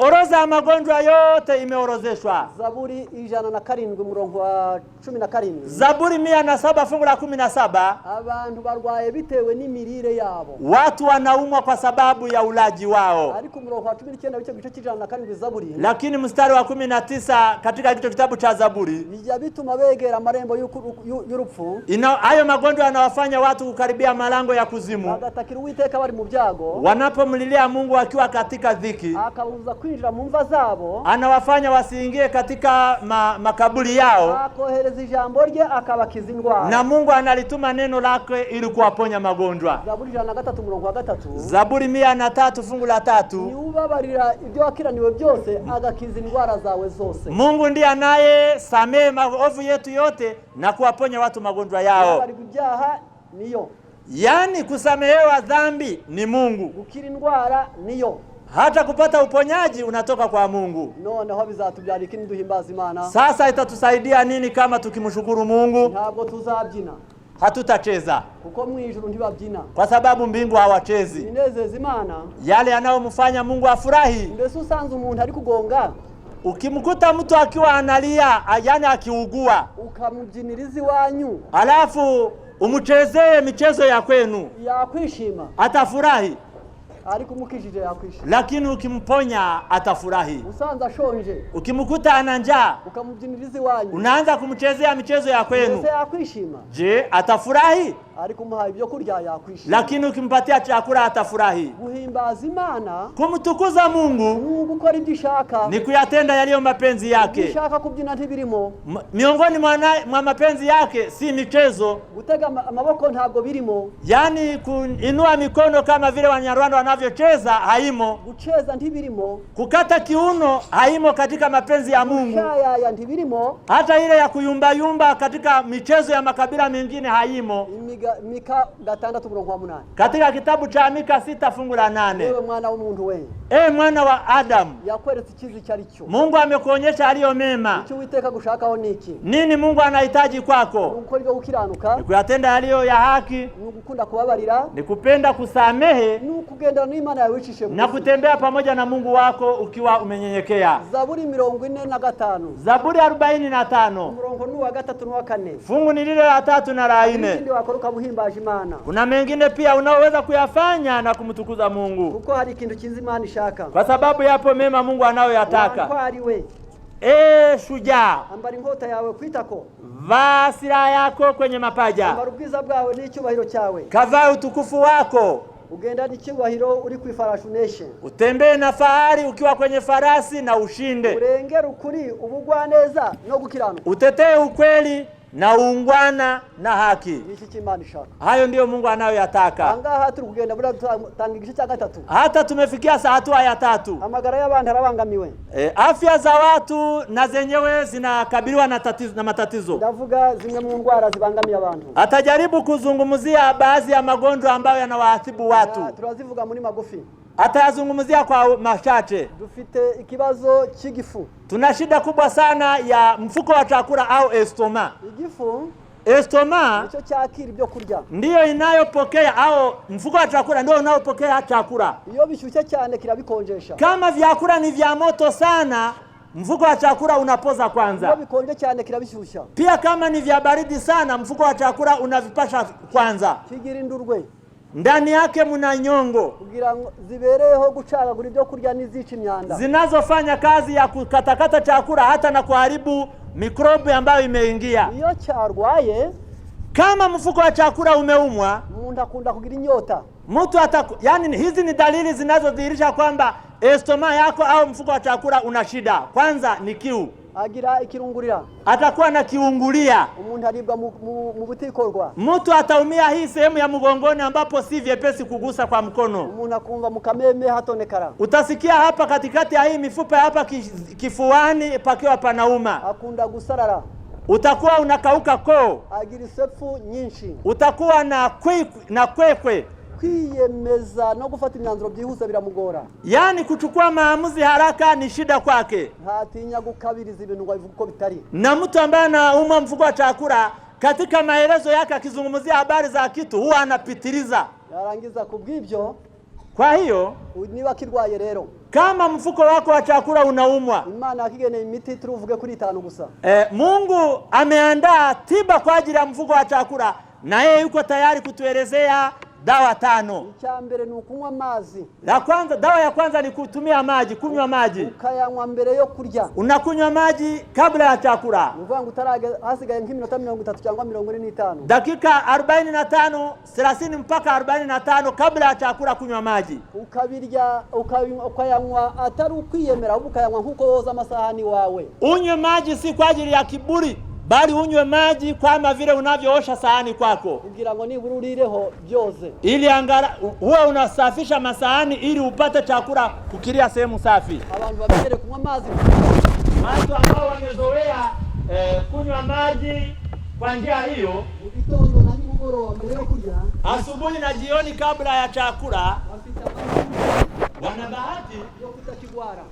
orodha ya magonjwa yote imeorozeshwa. Zaburi 107 murongo wa 17. Zaburi 107 fungu la 17. Abantu barwaye bitewe n'imirire yabo. Watu wanaumwa kwa sababu ya ulaji wao. Ariko murongo wa 19 bice gice 107 Zaburi. Lakini mstari wa 19 katika hicho kitabu cha Zaburi, bijya bituma begera amarembo y'urupfu. Hayo magonjwa yanawafanya watu kukaribia malango ya kuzimu. Bagatakira Uwiteka bari mu byago. Wanapomlilia Mungu wakiwa katika dhiki. Akabuza kwinjira mu mva zabo. Anawafanya wasiingie katika makaburi yao. Akohereza ijambo rye akabakiza indwara. Na Mungu analituma neno lake ili kuwaponya magonjwa. Zaburi 103 murongo wa 3. Zaburi 103 fungu la 3. Ni ubabarira ibyo wakiraniwe byose agakiza indwara zawe zose. Mungu ndiye anaye samehe maovu yetu yote na kuwaponya watu magonjwa yao. Niyo. Yani kusamehewa dhambi ni Mungu. Gukira indwara niyo. Hata kupata uponyaji unatoka kwa Mungu. Noneho bizatubyara ikindi duhimbaza Imana. Sasa itatusaidia nini kama tukimshukuru Mungu? Ntabwo tuzabyina. Hatutacheza. Kuko mu ijuru ntibabyina. Kwa sababu mbingu hawachezi. Inezeza Imana. Yale yanayomfanya Mungu afurahi. Mbese usanze umuntu ari kugonga. Ukimkuta mtu akiwa analia, yani akiugua, ukamubyiniriza iwanyu, alafu umuchezee michezo ya kwenu, yakwishima, atafurahi. Ariko umukijije yakwishima. Lakini ukimponya atafurahi. Usanza ashonje, ukimkuta ana njaa, ukamubyiniriza iwanyu, unaanza kumchezea michezo ya kwenu, mbese yakwishima. Je, atafurahi? Ariko umuha ibyo kurya yakwishima. Lakini ukimpatia chakula atafurahi. Guhimbaza Imana, kumtukuza Mungu, gukora ibyo ishaka, ni kuyatenda yaliyo mapenzi yake. Ishaka kubyina ntibirimo. Miongoni mwa mapenzi yake si michezo. Gutega amaboko ntabwo birimo. Yani kuinua mikono kama vile Wanyarwanda wanavyocheza haimo. Gucheza ntibirimo. Kukata kiuno haimo katika mapenzi ya Mungu. Ya ntibirimo. Hata ile ya kuyumba yumba katika michezo ya makabila mengine haimo. Mika 6:8. Katika kitabu cha Mika 6 fungu la 8. Wewe mwana w'umuntu we, mwana wa Adamu, yakweretse ikizi cyaricyo. Mungu amekuonyesha aliyo mema. Icyo Uwiteka gushakaho niki? Nini Mungu anahitaji kwako? Ukora ibyo gukiranuka, ni kuyatenda yaliyo ya haki, ni gukunda kubabarira, ni kupenda kusamehe, ni kugendana n'Imana yawe wicishe bugufi, na kutembea pamoja na Mungu wako ukiwa umenyenyekea. Zaburi 45. Zaburi 45. Umurongo ni wa 3 na wa 4. Fungu ni lile la 3 na la 4. Ndio wakoroka buhimbaje Imana. Kuna mengine pia unaoweza kuyafanya na kumtukuza Mungu. Kuko hari ikintu kinzi Imana ishaka. Kwa sababu yapo mema Mungu anayoyataka. Kwariwe. Shujaa, ambara inkota yawe kwitako, vaa silaha yako kwenye mapaja, ambara ubwiza bwawe n'icyubahiro cyawe, kavaa utukufu wako, ugenda n'icyubahiro uri kwifarashi uneshe, utembee na fahari ukiwa kwenye farasi na ushinde, urengera ukuri, ubugwaneza no gukiranuka, utetee ukweli na uungwana na haki. Iki kimana ishaka. Hayo ndiyo Mungu anayoyataka. Angaha turi kugenda bura tanga igice cya 3. Hata tumefikia hatua ya 3. Amagara y'abantu arabangamiwe. Afya za watu na zenyewe zinakabiliwa na matatizo. Ndavuga zimwe mu ndwara zibangamiye abantu. Atajaribu kuzungumzia baadhi ya magonjwa ambayo yanawaathiri watu. Turazivuga muri magufi. Atayazungumzia kwa machache. Dufite ikibazo cy'igifu. Tuna shida kubwa sana ya mfuko wa chakula au estoma. Igifu, estoma nicho cyakira ibyo kurya, ndiyo inayopokea, au mfuko wa chakula ndio unaopokea chakula. Iyo bishyushye cyane kirabikonjesha. Kama vyakula ni vya moto sana, mfuko wa chakula unapoza kwanza. Iyo bikonje cyane kirabishyushya. Pia kama ni vya baridi sana, mfuko wa chakula unavipasha kwanza. Kigira indurwe. Ndani yake muna nyongo kugira ngo zibereho gucagagura ibyo kurya n'izica imyanda, zinazofanya kazi ya kukatakata chakula hata na kuharibu mikrobi ambayo imeingia. Iyo cyarwaye, kama mfuko wa chakula umeumwa, umuntu akunda kugira inyota. Yani hizi ni dalili zinazodhihirisha kwamba estoma yako au mfuko wa chakula una shida. Kwanza ni kiu. Agira ikirungurira. Atakuwa na kiungulia. Umuntu aribwa mu butikorwa. Mtu ataumia hii sehemu ya mgongoni ambapo si vyepesi kugusa kwa mkono. Umuntu akumva mukameme hatonekara. Utasikia hapa katikati ya hii mifupa hapa kifuani pakiwa panauma. Akunda gusarara. Utakuwa unakauka koo. Agira isepfu nyinshi. Utakuwa na kwekwe. Kwiyemeza no gufata imyanzuro byihuse biramugora. Yani kuchukua maamuzi haraka ni shida kwake. Hatinya gukabiriza ibintu ngo bivuge ko bitari. Na mtu ambaye anaumwa mfuko wa chakula, katika maelezo yake akizungumzia habari za kitu huwa anapitiliza. Yarangiza kubw'ibyo. Kwa hiyo niba kirwaye rero, kama mfuko wako wa chakula unaumwa, Imana yakigene imiti turuvuge kuri 5 gusa. Mungu ameandaa tiba kwa ajili ya mfuko wa chakula, na yeye yuko tayari kutuelezea dawa 5. Icyambere ni ukunywa amazi. Dawa ya kwanza ni kutumia maji, kunywa maji. Ukayanywa mbere yo kurya. Unakunywa maji kabla ya chakula. Mvuga ngo utarage hasigaye nk'iminota 30 cyangwa 45. Dakika 45, 30 mpaka 45 kabla ya chakula kunywa maji. Ukabirya ukayanywa atari ukwiyemera, ukayanywa nkuko woza amasahani wawe. Unywe maji si kwa ajili ya kiburi, bali unywe maji kama vile unavyoosha sahani kwako. Kugira ngo nibura urireho byoze. Ili huwa unasafisha masahani ili upate chakula kukilia sehemu safi. Abantu bamenyere kunywa mazi. Watu ambao wamezoea kunywa maji kwa njia hiyo, Ugitondo na nimugoroba mbere yo kurya, asubuhi na jioni kabla ya chakula, wana bahati yo kutakigwara,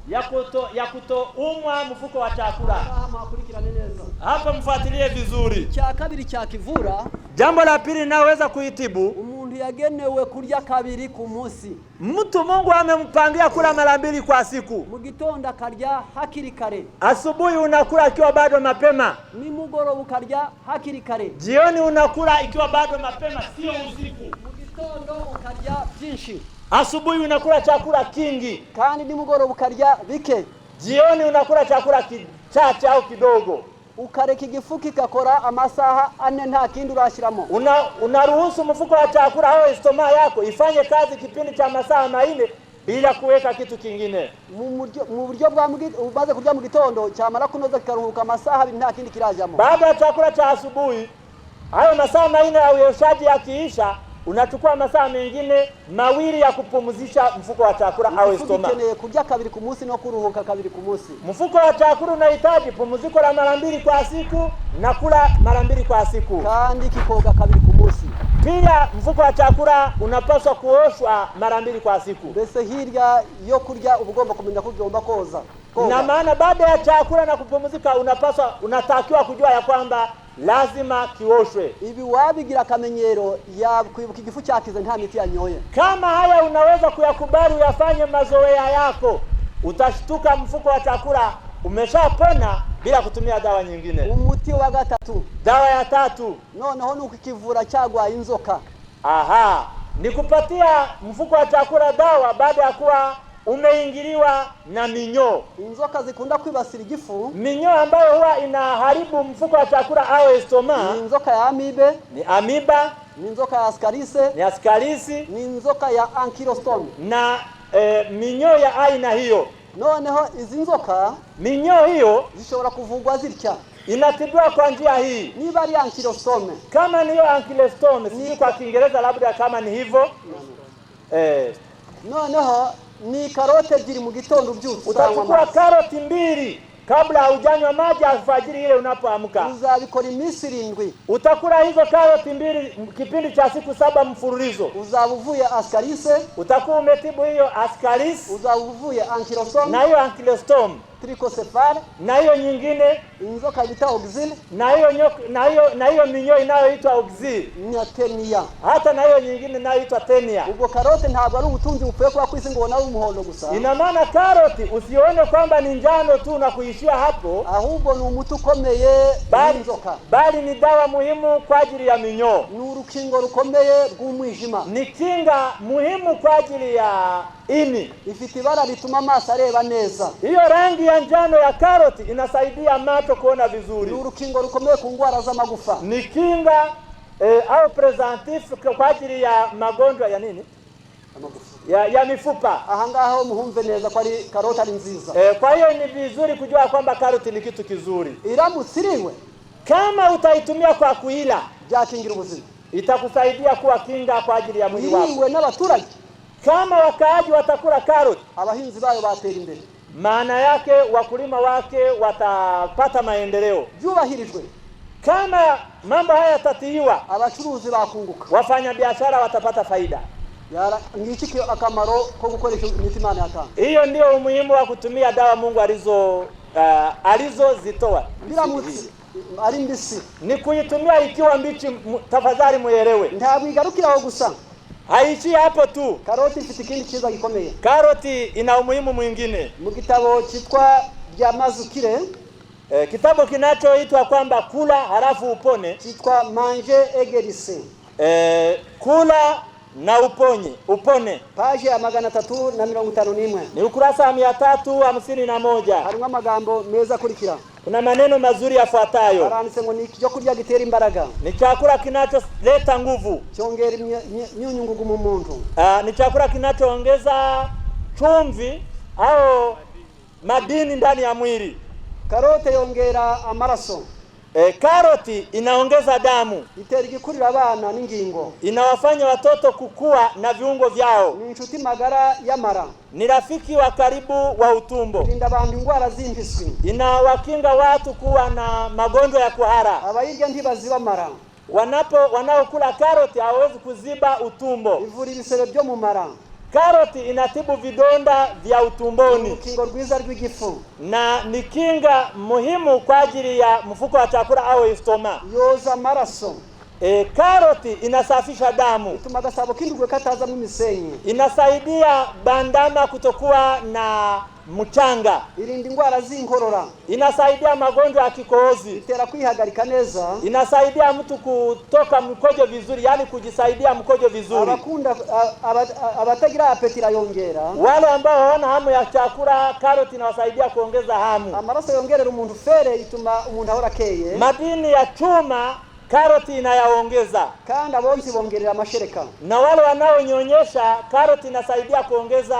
ya kutoumwa mfuko wa chakula. Akurikirane neza. Hapa mfuatilie vizuri. Cya kabiri cya kivura. Jambo la pili linaloweza kuitibu, umuntu yagenewe kurya kabiri ku munsi. Mtu Mungu amempangia kula mara 2 kwa siku. Mu gitondo akarya hakiri kare. Asubuhi unakula ikiwa bado mapema. Nimugoroba ukarya hakiri kare. Jioni unakula ikiwa bado mapema, sio usiku. Mu gitondo ukarya byinshi. Asubuhi unakula chakula kingi, kandi nimugoroba ukarya bike. Jioni unakula chakula kichache au kidogo. Ukareka igifu kigakora amasaha 4 nta kindi urashiramo. Unaruhusu mfuko wa chakula au estoma yako ifanye kazi kipindi cha masaa 4 bila kuweka kitu kingine. Mu buryo bwa ubaze kurya mu gitondo cyamara kunoza kikaruhuka amasaha 2 nta kindi kirajamo. Baada ya chakula cha asubuhi, hayo masaa 4 ya uyoshaji yakiisha, unachukua masaa mengine 2 ya kupumzisha mfuko wa chakula au estoma. Ukeneye kurya kabiri ku munsi no kuruhuka kabiri ku munsi. Mfuko wa chakula unahitaji pumziko la mara 2 kwa siku na kula mara 2 kwa siku. Kandi kikoga kabiri ku munsi. Pia mfuko wa chakula unapaswa kuoshwa mara 2 kwa siku. Mbese hirya yo kurya ubugomba kumenya ko ugomba koza. Na maana baada ya chakula na kupumzika unatakiwa kujua ya kwamba lazima kioshwe. Ibi wabigira kamenyero ya kwibuka igifu cyakize nta miti yanyoye. Kama haya unaweza kuyakubali uyafanye mazoea yako, utashtuka mfuko wa chakula umeshapona bila kutumia dawa nyingine. Umuti wa gatatu. Dawa ya 3. Noneho nukikivura cyagwa inzoka. Aha, nikupatia mfuko wa chakula dawa baada ya kuwa umeingiliwa na minyoo. Inzoka zikunda kwibasira igifu. Minyoo ambayo huwa inaharibu mfuko wa chakula au estoma. Ni inzoka ya amibe. Ni amiba. Ni inzoka ya ascaris. Ni ascaris. Ni inzoka ya ankylostom. Na minyoo ya aina hiyo. Noneho izi nzoka minyoo hiyo zishobora kuvugwa zitya. Inatibiwa kwa njia hii. Niba ari ankylostom. Kama niyo ankylostom, sisi kwa Kiingereza labda kama ni hivyo. Noneho ni karote ebyiri mu gitondo ubyutse. Utachukua karoti 2 kabla hujanywa maji alfajiri ile unapoamka. Uzabikora iminsi 7. Utakula hizo karoti 2 kipindi cha siku 7 mfululizo. Uzabuvuye ascaris. Utakuwa umetibu hiyo ascaris. Uzabuvuye ankylostom. Na hiyo ankylostom. Trichocephale. Na hiyo nyingine inzoka bita oxyle. Na hiyo minyoo inayoitwa oxyle. Ni tenia. Hata na hiyo nyingine inayoitwa tenia. Ubwo karote ntabwo ari ubutunzi bupfuye kwa kwisi ngo nawe umuhondo gusa. Ina maana karoti usione kwamba ni njano tu na kuishia hapo. Ahubwo ni umuti ukomeye w'inzoka. Bali ni dawa muhimu kwa ajili ya minyoo. Ni urukingo rukomeye rw'umwijima. Ni kinga muhimu kwa ajili ya ini. Ifite ibara lituma amaso areba neza. Hiyo rangi ya njano ya karoti inasaidia macho kuona vizuri. Ni urukingo rukomeye ku ndwara z'amagufa. Ni kinga au preventif kwa ajili ya magonjwa ya nini? Ya mifupa. Ahangaho muhumve neza kwa karoti ari nziza. Kwa hiyo ni vizuri kujua kwamba karoti ni kitu kizuri. Iramusiriwe kama utaitumia kwa kuila, byakingira ubuzima. Itakusaidia kuwa kinga kwa ajili ya mwili wako. Iriwe n'abaturage. Kama wakaaji watakula karoti, abahinzi bayo batera imbere. Maana yake wakulima wake watapata maendeleo. Byubahirijwe. Kama mambo haya yatatiiwa, abacuruzi bakunguka. Wafanya biashara watapata faida. Ngiki akamaro ko gukoresha imiti Imana yatanga. Hiyo ndio umuhimu wa kutumia dawa Mungu alizozitoa. Bila mutsi ari mbisi. Ni kuitumia ikiwa mbichi, tafadhali muelewe. Ntabwo igarukira aho gusa. Haishi hapo tu. Karoti ifite ikindi kiza gikomeye. Karoti ina umuhimu mwingine. Mu gitabo cyitwa Byamazukire, kitabu kinachoitwa kwamba kula halafu upone, cyitwa Manger et guérir. Kula na upone. Page ya 351. Ni ukurasa wa 351. Harimo amagambo meza kurikira. Kuna maneno mazuri yafuatayo. Aranditse ngo ni cyo kurya gitera imbaraga. Ni chakula kinacholeta nguvu. Cyongera imyunyungugu mu muntu. Ni chakula kinachoongeza chumvi au madini ndani ya mwili. Karote yongera amaraso. Karoti inaongeza damu. Itera igikurira abana n'ingingo. Inawafanya watoto kukua na viungo vyao. Ni inshuti magara y'amara. Ni rafiki wa karibu wa utumbo. Linda abantu indwara z'impiswi. Inawakinga watu kuwa na magonjwa ya kuhara. Abayirya ntibaziba mara. Wanaokula karoti hawezi kuziba utumbo. Ivura ibisebe byo mu mara. Karoti inatibu vidonda vya utumboni. Urukingo rwiza rw'igifu. Na ni kinga muhimu kwa ajili ya mfuko wa chakula au estoma. Yoza amaraso. Karoti inasafisha damu. Ituma gasabo kindugwe katazamo imisenyi. Inasaidia bandama kutokuwa na mchanga. Irinda indwara z'inkorora. Inasaidia magonjwa ya kikohozi. Itera kwihagarika neza. Inasaidia mtu kutoka mkojo vizuri, yani kujisaidia mkojo vizuri. Abakunda abatagira apetite yongera. Wale ambao hawana hamu ya chakula, karoti inawasaidia kuongeza hamu. Amaraso yongerera umuntu fere, ituma umuntu ahora keye. Madini ya chuma karoti inayaongeza. Kandi abonzi bongerera amashereka. Na wale wanaonyonyesha, karoti inasaidia kuongeza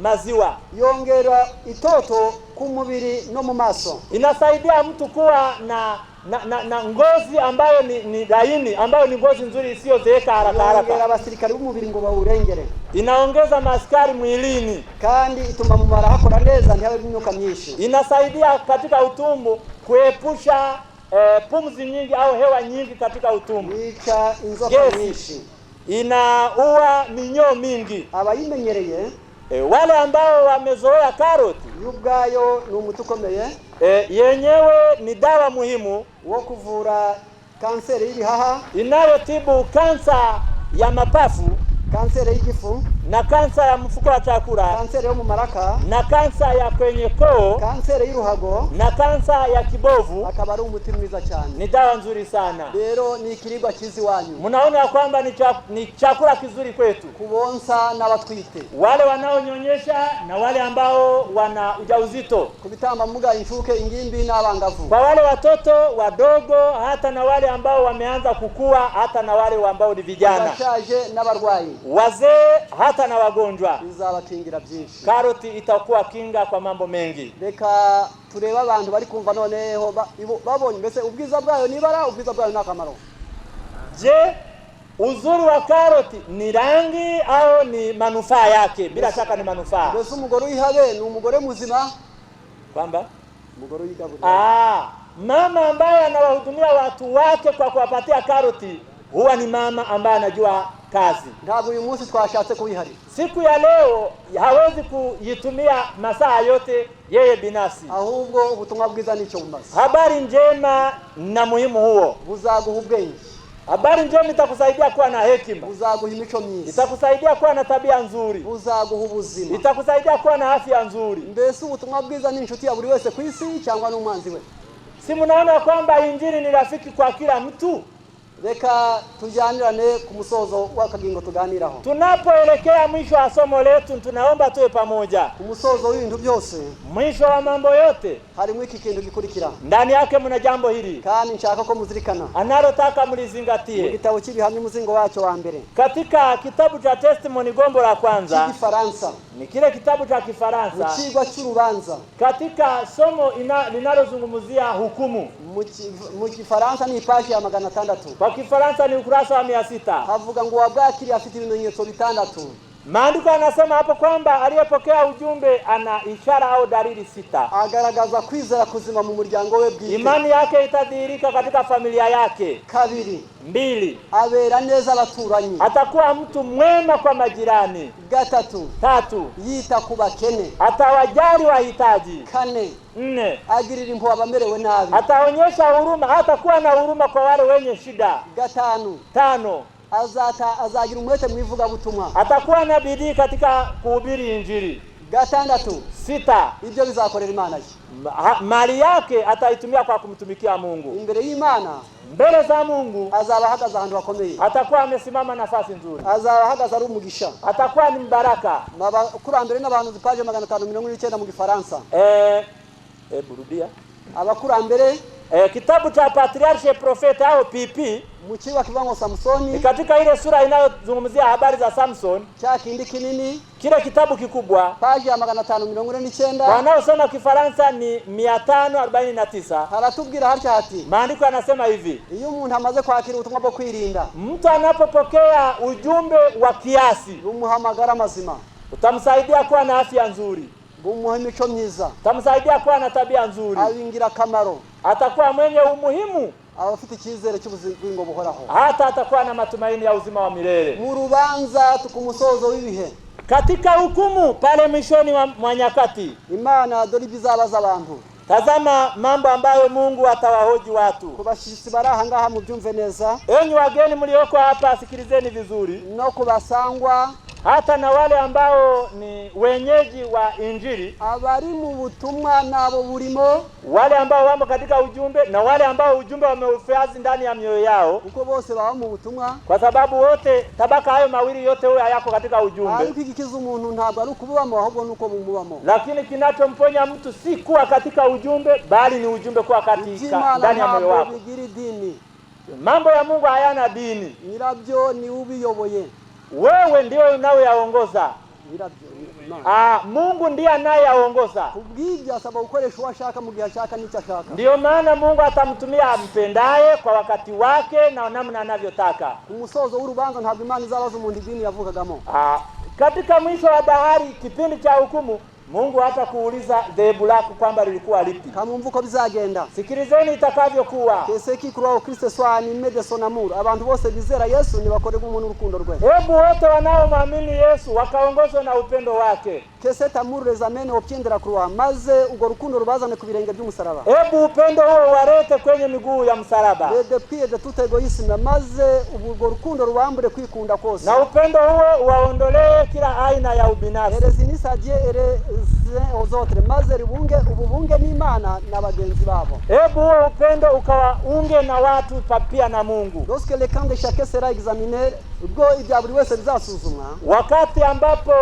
maziwa. Yongera itoto ku mubiri no mu maso. Inasaidia mtu kuwa na ngozi ambayo ni laini, ambayo ni ngozi nzuri isiyozeeka haraka haraka. Yongera abasirikari b'umubiri ngo bawurengere. Inaongeza maskari mwilini. Kandi ituma mu mara hakora neza ntihabe imyuka myinshi. Inasaidia katika utumbo kuepusha pumzi nyingi au hewa nyingi katika utumbo. Yica inzoka nyinshi. Inaua minyoo mingi. Abayimenyereye wale ambao wamezoea karoti yubwayo ni umuti ukomeye, yenyewe ni dawa muhimu wo kuvura kanseri y'ibihaha, inayotibu kansa ya mapafu, kanseri y'igifu, na kansa ya mfuko wa chakula, kanseri yo mu maraka, na kansa ya kwenye koo, kanseri y'uruhago, na kansa ya kibovu. akaba ari umuti mwiza cyane. Ni dawa nzuri sana. Rero ni ikiribwa kizi wanyu. Mnaona kwamba ni chakula kizuri kwetu, kubonsa n'abatwite, wale wanaonyonyesha na wale ambao wana ujauzito, kubitamba muga inshuke, ingimbi n'abangavu, kwa wale watoto wadogo, hata na wale ambao wameanza kukua, hata na wale ambao ni vijana, bashaje n'abarwayi, wazee, hata na wagonjwa. bizabakingira byinshi. Karoti itakuwa kinga kwa mambo mengi. Reka tureba abantu bari kumva noneho babonye mbese ubwiza bwayo nibara, ubwiza bwayo nakamaro. Je, uzuri wa karoti ni rangi au ni manufaa yake? Bila shaka ni manufaa. Mbese umugore uyihabe ni umugore muzima, Kwamba umugore uyigaburira. Mama ambaye anawahudumia watu wake kwa kuwapatia karoti huwa ni mama ambaye anajua kazi. Ntabwo uyu munsi twashatse kubihari. Siku ya leo hawezi kuyitumia masaa yote yeye binafsi. Ahubwo ubutumwa bwiza nico bumaze. Habari njema na muhimu huo buzaguha ubwenge. Habari njema itakusaidia kuwa na hekima, buzaguha imico myiza, itakusaidia kuwa na tabia nzuri, buzaguha ubuzima, itakusaidia kuwa na afya nzuri. Mbese ubutumwa bwiza ni inshuti ya buri wese ku isi cyangwa n'umwanzi we. Si mnaona kwamba injili ni rafiki kwa kila mtu? Reka tujyanirane ku musozo w'akagingo tuganiraho. Tunapoelekea mwisho wa somo letu, tunaomba tuwe pamoja. Ku musozo w'ibintu byose, mwisho wa mambo yote, harimo iki kintu gikurikira. Ndani yake mna jambo hili kandi nshaka ko muzirikana, analotaka mlizingatie. Mu gitabo cy'ibihamya umuzingo wacho wa mbere, katika kitabu cha Testimony gombo la kwanza, Kifaransa, ni kile kitabu cha Kifaransa, mu kigwa cy'urubanza, katika somo linalozungumzia hukumu. Mu Kifaransa ni page ya 600. Kwa Kifaransa ni ukurasa wa 600. Havuga ngo wabwakiri afite ibimenyetso bitandatu. Maandiko yanasema hapo kwamba aliyepokea ujumbe ana ishara au dalili 6. Agaragaza kwizera kuzima mu muryango we bwite. Imani yake itadhihirika katika familia yake. 2. Abera neza abaturanyi. Atakuwa mtu mwema kwa majirani. 3. Yita ku bakene. Atawajali wahitaji. 4. Agirira impuhwe abamerewe nabi. Ataonyesha huruma, hatakuwa na huruma kwa wale wenye shida. 5. Azagira umwete mwivuga butumwa. Atakuwa na bidii katika kuhubiri injili. 6. Ibyo bizakorera Imana ye. Mali yake ataitumia kwa kumtumikia Mungu. Imbere y'Imana, mbele za Mungu, azaba ahagaze ahantu hakomeye. Atakuwa amesimama nafasi nzuri. Azaba ahagaze ari umugisha. Atakuwa ni mbaraka. Abakurambere n'abantu zipaje 519 mu Gifaransa. Burudia. Abakurambere, kitabu cha Patriarche Prophet au PP, mukiwa kivango Samsoni, katika ile sura inayozungumzia habari za Samson, cha kindi kinini, kile kitabu kikubwa, page ya 549. Wanaosoma Kifaransa ni 549. Haratubwira hatya hati, maandiko yanasema hivi: iyo umuntu amaze kwakira ubutumwa bwo kwirinda, mtu anapopokea ujumbe wa kiasi, umuhamagara mazima, utamsaidia kuwa na afya nzuri, umuhimico myiza, utamsaidia kuwa na tabia nzuri, awingira kamaro, atakuwa mwenye umuhimu, abafite icyizere cy'ubugingo buhoraho, hata atakuwa na matumaini ya uzima wa milele. Mu rubanza tukumusozo w'ibihe, katika hukumu pale mwishoni mwa nyakati, Imana dore bizabaza abantu. Tazama mambo ambayo Mungu atawahoji watu. Kubashitsi baraha ngaha mu byumve neza. Enyi wageni mlioko hapa, sikilizeni vizuri. No kubasangwa, hata na wale ambao ni wenyeji wa injili, abari mu butumwa nabo burimo, wale ambao wamo katika ujumbe na wale ambao ujumbe wameufazi ndani ya mioyo yao, uko bose baba mu butumwa, kwa sababu wote tabaka hayo mawili yote huyo hayako katika ujumbe. ariko ikikiza umuntu ntabwo ari kububamo, ahubwo nuko bumubamo. Lakini kinachomponya mtu si kuwa katika ujumbe, bali ni ujumbe kuwa katika ndani ya moyo wako. Mambo ya Mungu hayana dini, nyirabyo ni ubiyoboye. Wewe ndio unaoyaongoza. Mungu ndiye anayeyaongoza. Kubwibyo asaba gukoresha uwashaka mu gihe ashaka n'icyo ashaka. Ndio maana Mungu atamtumia ampendaye kwa wakati wake na namna anavyotaka. Umusozo w'urubanza ntabwo Imana izabaza umuntu idini yavukagamo. Katika mwisho wa dahari, kipindi cha hukumu, Mungu hata kuuliza dhehebu lako kwamba lilikuwa lipi. Kama mvuko bizagenda. Sikilizeni itakavyokuwa. Keseki kuroho Kristo swani mede sonamuru. Abantu bose bizera Yesu ni bakore umuntu urukundo rwe. Hebu wote wanaomwamini Yesu wakaongozwa na upendo wake. Kese tamuru rezamene opyendera kuroha maze ugo rukundo rubazane ku birenge by'umusaraba. Hebu upendo huo warete kwenye miguu ya msalaba. Depuis de tout egoïsme maze ugo rukundo rubambure kwikunda kose. Na upendo huo waondolee kila aina ya ubinafsi. Erezinisa die ere ozotre maze ribunge ububunge n'Imana n'abagenzi babo. Hebu huo upendo ukawaunge na watu pia na Mungu. Lorsque le camp de chacun sera examiné, ubwo ibya buri wese bizasuzumwa. Wakati ambapo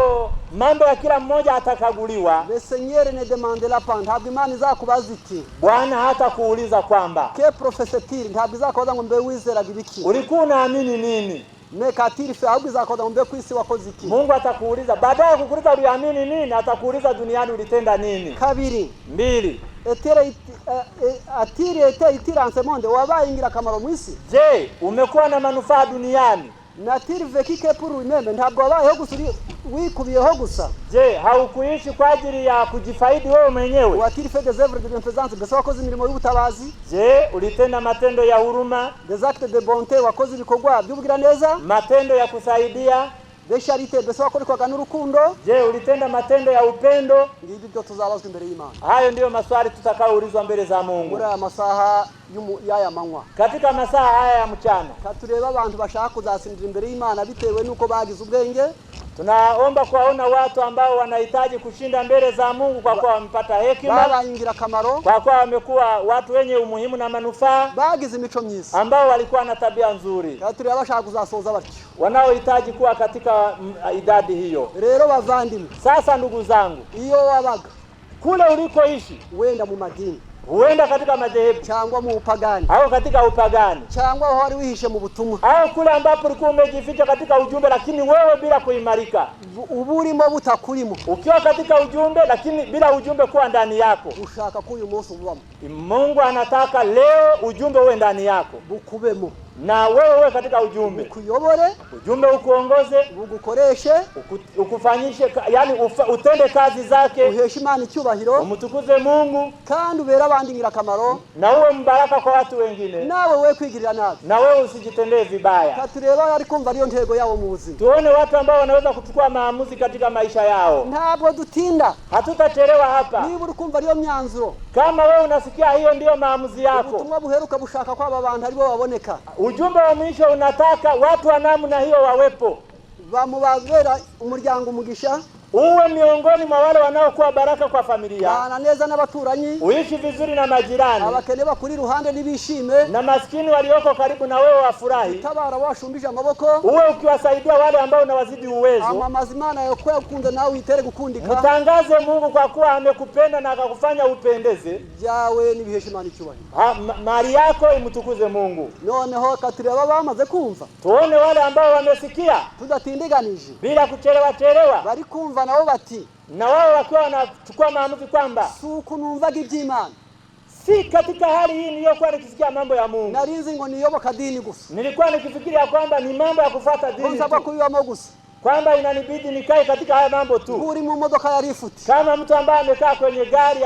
mambo ya kila mmoja atakaguliwa, le Seigneur ne demande la pente. Ntabwo Imana izakubaza iti. Bwana hata kuuliza kwamba ke profesetir ntabwo izakubaza ngo mbe wizeraga ibiki. Ulikuwa unaamini nini? Mekatiri fe ahubwo izakoza ngo mbe kwisi wakoze iki. Mungu atakuuliza baadaye kukuuliza uliamini nini, atakuuliza duniani ulitenda nini. Kabiri. 2. Itiranse monde wabaye ingirakamaro mu isi. Je, umekuwa na manufaa duniani? Natiri vekike puru imeme ntabwo wabayeho gusa wikubiyeho gusa. Je, haukuishi kwa ajili ya kujifaidi wewe mwenyewe? Watiri fait des œuvres de bienfaisance, mbese wakoze imirimo y'ubutabazi? Je, ulitenda matendo ya huruma? Des actes de bonté, wakoze ibikorwa by'ubugira neza? Matendo ya kusaidia? De charité, mbese wakorerwaga n'urukundo? Je, ulitenda matendo ya upendo? Ngibi byo tuzabazwa imbere y'Imana. Hayo ndiyo maswali tutakaoulizwa mbele za Mungu. Muri aya masaha y'aya manywa. Katika masaha haya ya mchana. Katureba abantu bashaka kuzasindira imbere y'Imana bitewe nuko bagize ubwenge. Tunaomba kuwaona watu ambao wanahitaji kushinda mbele za Mungu kwa kuwa wamepata hekima, babaingira kamaro, kwa kuwa wamekuwa watu wenye umuhimu na manufaa, bagize imico myiza, ambao walikuwa na tabia nzuri. Katuri abashaka kuzasoza batyo, wanaohitaji kuwa katika idadi hiyo. Rero bavandimwe, sasa ndugu zangu, iyo wabaga kule ulikoishi, wenda mu madini, huenda katika madhehebu cyangwa mu upagani, au katika upagani, cyangwa aho wari wihishe mu butumwa, au kule ambapo ulikuwa umejificha katika ujumbe lakini wewe bila kuimarika, uburimo butakurimo, ukiwa katika ujumbe lakini bila ujumbe kuwa ndani yako, ushaka ko uyu munsi ubamo. Mungu anataka leo ujumbe uwe ndani yako, bukubemo, na wewe katika ujumbe, ukuyobore, ujumbe ukuongoze, ugukoreshe, ukufanyishe, yani utende kazi zake, uheshe Imana icyubahiro, umutukuze Mungu, kandi ubera abandi ngirakamaro, na uwe mbaraka kwa watu wengine, nawe we kwigirira nabi, na wewe usijitendee vibaya. Katureba ari kumva ariyo ntego yabo mu buzima, tuone watu ambao wanaweza kuchukua maamuzi katika maisha yao. Ntabwo dutinda, hatutachelewa hapa. Niba uri kumva ariyo myanzuro, kama wewe unasikia hiyo ndio maamuzi yako, ubutumwa buheruka bushaka kwa aba bantu aribo baboneka, ujumbe wa mwisho unataka watu wa namna hiyo wawepo, bamubabera umuryango umugisha, uwe miongoni mwa wale wanaokuwa baraka kwa familia, bana neza n'abaturanyi, uishi vizuri na majirani, abakene bakuri ruhande nibishime, na maskini walioko karibu na wewe wafurahi, tabara washumbije amaboko, uwe ukiwasaidia wale ambao unawazidi uwezo, amazimana yokwe ukunda nawe uitere gukundika, mtangaze Mungu kwa kuwa amekupenda na akakufanya upendeze, jawe nibiheshe Imana icyubahiro, mali yako imtukuze Mungu. Noneho katureba bamaze kumva, tuone wale ambao wamesikia tudatindiganije bila kuchelewa, bari kumva nao bati, na wao wakiwa wanachukua maamuzi kwamba suku numvaga iby'Imana, si katika hali hii niliyokuwa nikisikia mambo ya Mungu, narinzi ngo niyoboka dini gusa, nilikuwa nikifikiria kwamba ni mambo ya kufuata dini, nsaba kuyibamo gusa, kwamba inanibidi nikae katika haya mambo tu. Uri mu modoka ya lift, kama mtu ambaye amekaa kwenye gari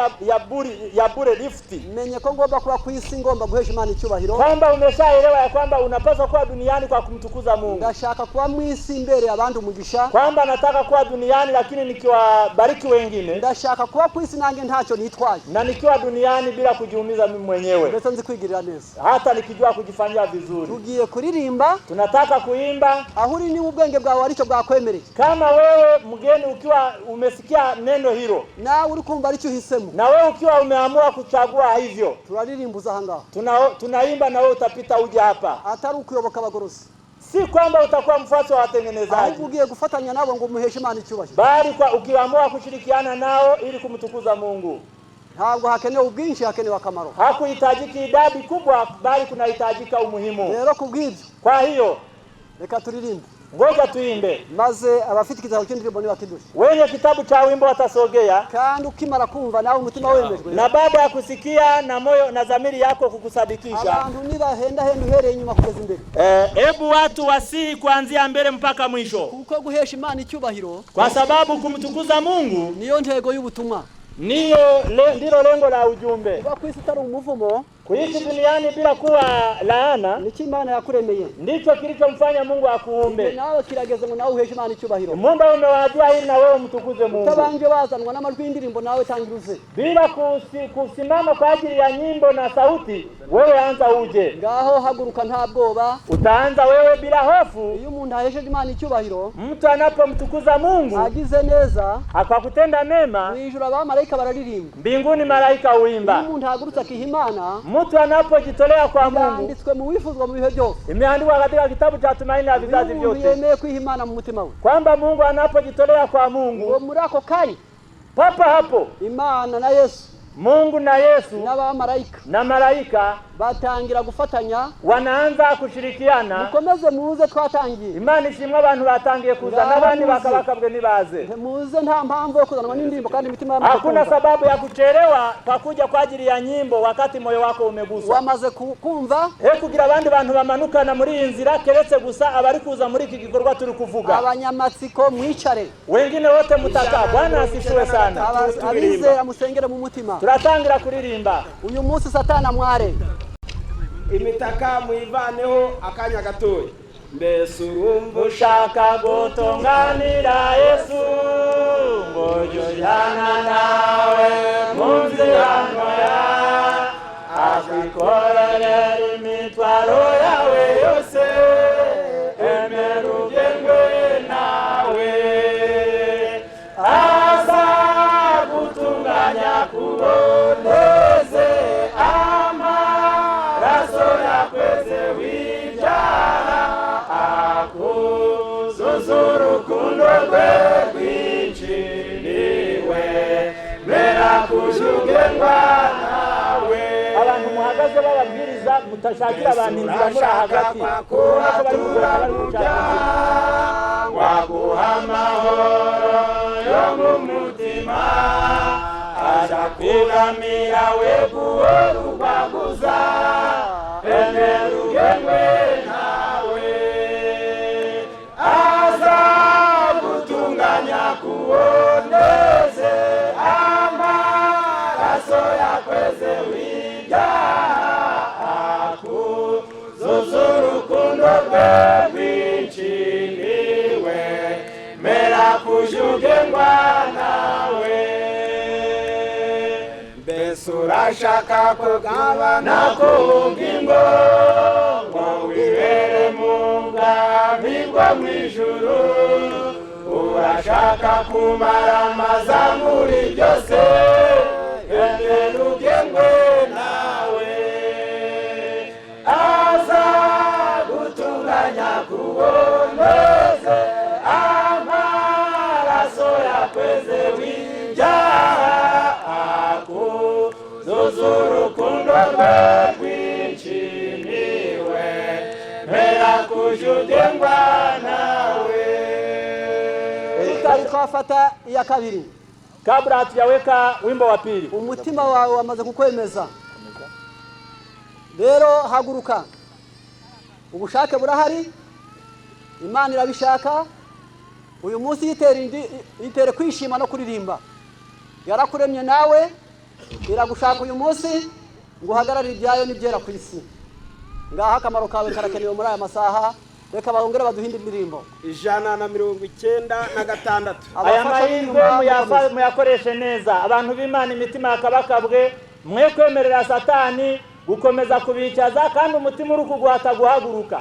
ya bure lift, menye ko ngomba kuba ku isi, ngomba guhesha Imana icyubahiro, kwamba umeshaelewa ya kwamba unapaswa kuwa duniani kwa kumtukuza Mungu. Ndashaka kuba mu isi imbere abandi umugisha, kwamba nataka kuwa duniani lakini nikiwabariki wengine, ndashaka kuba ku isi nange ntacyo nitwaje, na nikiwa duniani bila kujiumiza mimi mwenyewe, ndetse nzi kwigirira neza, hata nikijua kujifanyia vizuri. Tugiye kuririmba, tunataka kuimba, aho uri ni ubwenge bwawe aricyo bwakwemereye. Kama wewe mgeni ukiwa umesikia neno hilo, na uri kumva aricyo uhisemo, na wewe ukiwa umeamua kuchagua hivyo, turaririmbuza hanga, tunaimba na wewe utapita uje hapa, atari ukuyoboka abagorozi, si kwamba utakuwa mfuasi wa watengenezaji, ugiye gufatanya nabo ngo muheshe Imana icyubahiro, bali kwa ukiamua kushirikiana nao ili kumtukuza Mungu. Ntabwo hakenewe ubwinshi, hakenewe akamaro, hakuhitajiki idadi kubwa, bali kunahitajika umuhimu. Rero kubw'ibyo, kwa hiyo reka turirimbe. ngoja tuimbe. Maze abafite kitabu cy'indirimbo nibatidushe. Wenye kitabu cha wimbo watasogea. Kandi ukimara kumva nawe umutima wemejwe. Na baada ya kusikia na moyo na dhamiri yako kukusadikisha. Abantu nibahenda uhereye inyuma kugeza imbere. Hebu watu wasi kuanzia mbele mpaka mwisho. Kuko guhesha Imana icyubahiro. Kwa sababu kumtukuza Mungu niyo ntego y'ubutumwa. Ndilo lengo la ujumbe. Kwa kwisi tari umuvumo. Kuishi duniani bila kuwa laana niki Imana yakuremeye. Ndicho kilichomfanya Mungu akuumbe. Nawe kirageze ngo nawe uheshe Imana icyubahiro. Mungu umewajia ili na wewe mtukuze Mungu. Utabanje bazanwa n'amajwi y'indirimbo nawe tangiruze. Bila kusimama kwa ajili ya nyimbo na sauti, wewe anza uje. Ngaho haguruka nta bwoba. Utaanza wewe bila hofu. Iyo umuntu ahesheje Imana icyubahiro, mtu anapomtukuza Mungu agize neza, akakutenda mema, mwijuru abamarayika bararirimba. Mbinguni malaika uimba. Iyo umuntu ahagurutse akihimana, mtu anapojitolea kwa Mungu, yanditswe mu wifuzwa mu bihe byose. Imeandikwa katika kitabu cha tumaini la vizazi vyote. Yemeye kwihimana mu mutima we. Kwamba Mungu anapojitolea kwa Mungu, muri ako kari papa hapo Imana na Yesu, Mungu na Yesu na malaika batangira gufatanya, wanaanza kushirikiana. Mukomeze muze twatangiye. Imana ishimwe abantu batangiye kuza nabandi bakabakabwe nibaze. Muze nta mpamvu yo kuzanwa n'indirimbo kandi imitima y'abantu. Hakuna sababu ya kuchelewa kwa kuja kwa ajili ya nyimbo wakati moyo wako umeguswa. Wamaze kumva kugira abandi bantu bamanukana muri iyi nzira keretse gusa abari kuza muri iki gikorwa turi kuvuga. Abanyamatsiko mwicare. Wengine wote mutaka. Bwana asifiwe sana. Abizera musengere mu mutima. Turatangira kuririmba. Uyu munsi Satana mware. Imitaka muivaneho akanya gatoya. Mbese urumva ushaka gutunganira Yesu, ngojyana nawe mu nzira ntoya, akwikorera imitwaro yawe yose, emera ugengwe nawe, aza gutunganya kuboneze amaraso yakweze w'ibyaha, akuzuzurukundo rwe rwinshi niwe mera kujugengwa nawe. Abantu muhagaze bababwiriza mutashakira abantu inzira muri hagati waguha amahoro yo mu mutima, aja kwiramira we guhorubaguza, emera ugengwe nawe, aza gutunganya kuboneze amaraso yakweze w'ibyaha, akuzuzurukundo rwe rwinshi niwe mera kujugengwa nawe. Mbese urashaka kugabana ku ngingo ngo wibere mu bwami bwo mu ijuru, urashaka kumara amaza muri byose, emera ugengwe nawe, aza gutunganya kuboneze amaraso yakweze w'ibyaha, akuzuzurukundo rwe rwinshi niwe mera kujugengwa nawe. Tutari twafata iya kabiri. Kabla hatujaweka wimbo wa pili, umutima wawe wamaze kukwemeza. Rero haguruka. Ubushake burahari, Imana irabishaka. Uyu munsi yitere kwishima no kuririmba. Yarakuremye nawe, iragushaka uyu munsi ngo uhagararire ibyayo n'ibyera ku isi. Ngaha akamaro kawe karakenewe muri aya masaha. Reka bahongere baduhinde indirimbo 196. Aya mahirwe muyakoreshe neza. Abantu b'Imana imitima yakabakabwe, mwe kwemerera Satani gukomeza kubicaza kandi umutima uri kuguhata guhaguruka.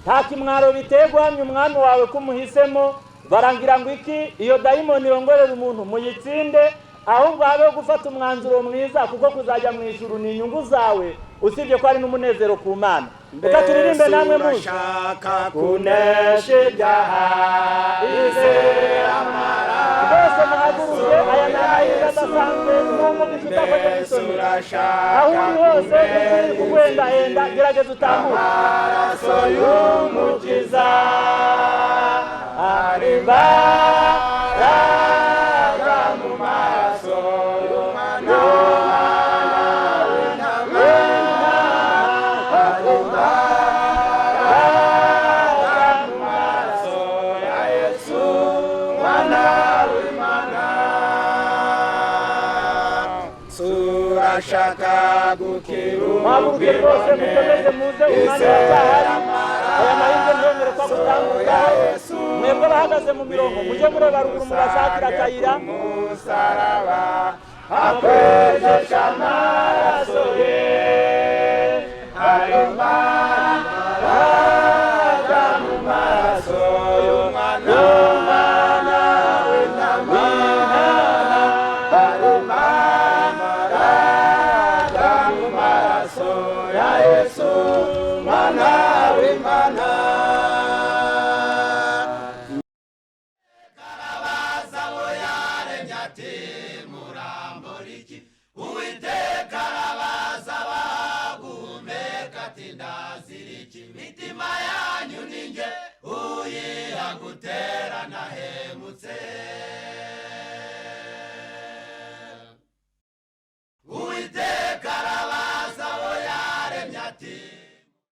Nta kimwaro biteguhamye umwami wawe kumuhisemo, barangira ngo iki iyo dayimoni yongorera umuntu muyitsinde, ahubwo habe gufata umwanzuro mwiza kuko kuzajya mu ijuru ni inyungu zawe, usibye ko ari n'umunezero ku Mana. Reka turirimbe namwe muzi. Urashaka kunesha ibyaha, izera amaraso Bose muhaguruke aya mahirwe udasanzwe n'umugisha utakoze n'isoni aho uri hose uri kugwendahenda gerageza utambuke amaraso y'umukiza ari imbaraga mu maraso y'umwana w'intama ari imbaraga mu maraso ya Yesu mwana w'Imana turashaka gukira rwose mukomeze muze umwanya w'acyahari aya mahirwe ntiyongere ko gutambuka mwebwe bahagaze mu mirongo mujye mureba ruguru mugashakira akayira umusaraba akwejesha amaraso ye hari imbaraga mu maraso y'umwana w'intama hari imbaraga mu maraso ya Yesu mwana w'Imana Uwiteka arabaza baguhumeka ati ndaziriki imitima yanyu ninjye uyiha gutera nahemutse Uwiteka arabaza abo yaremye ati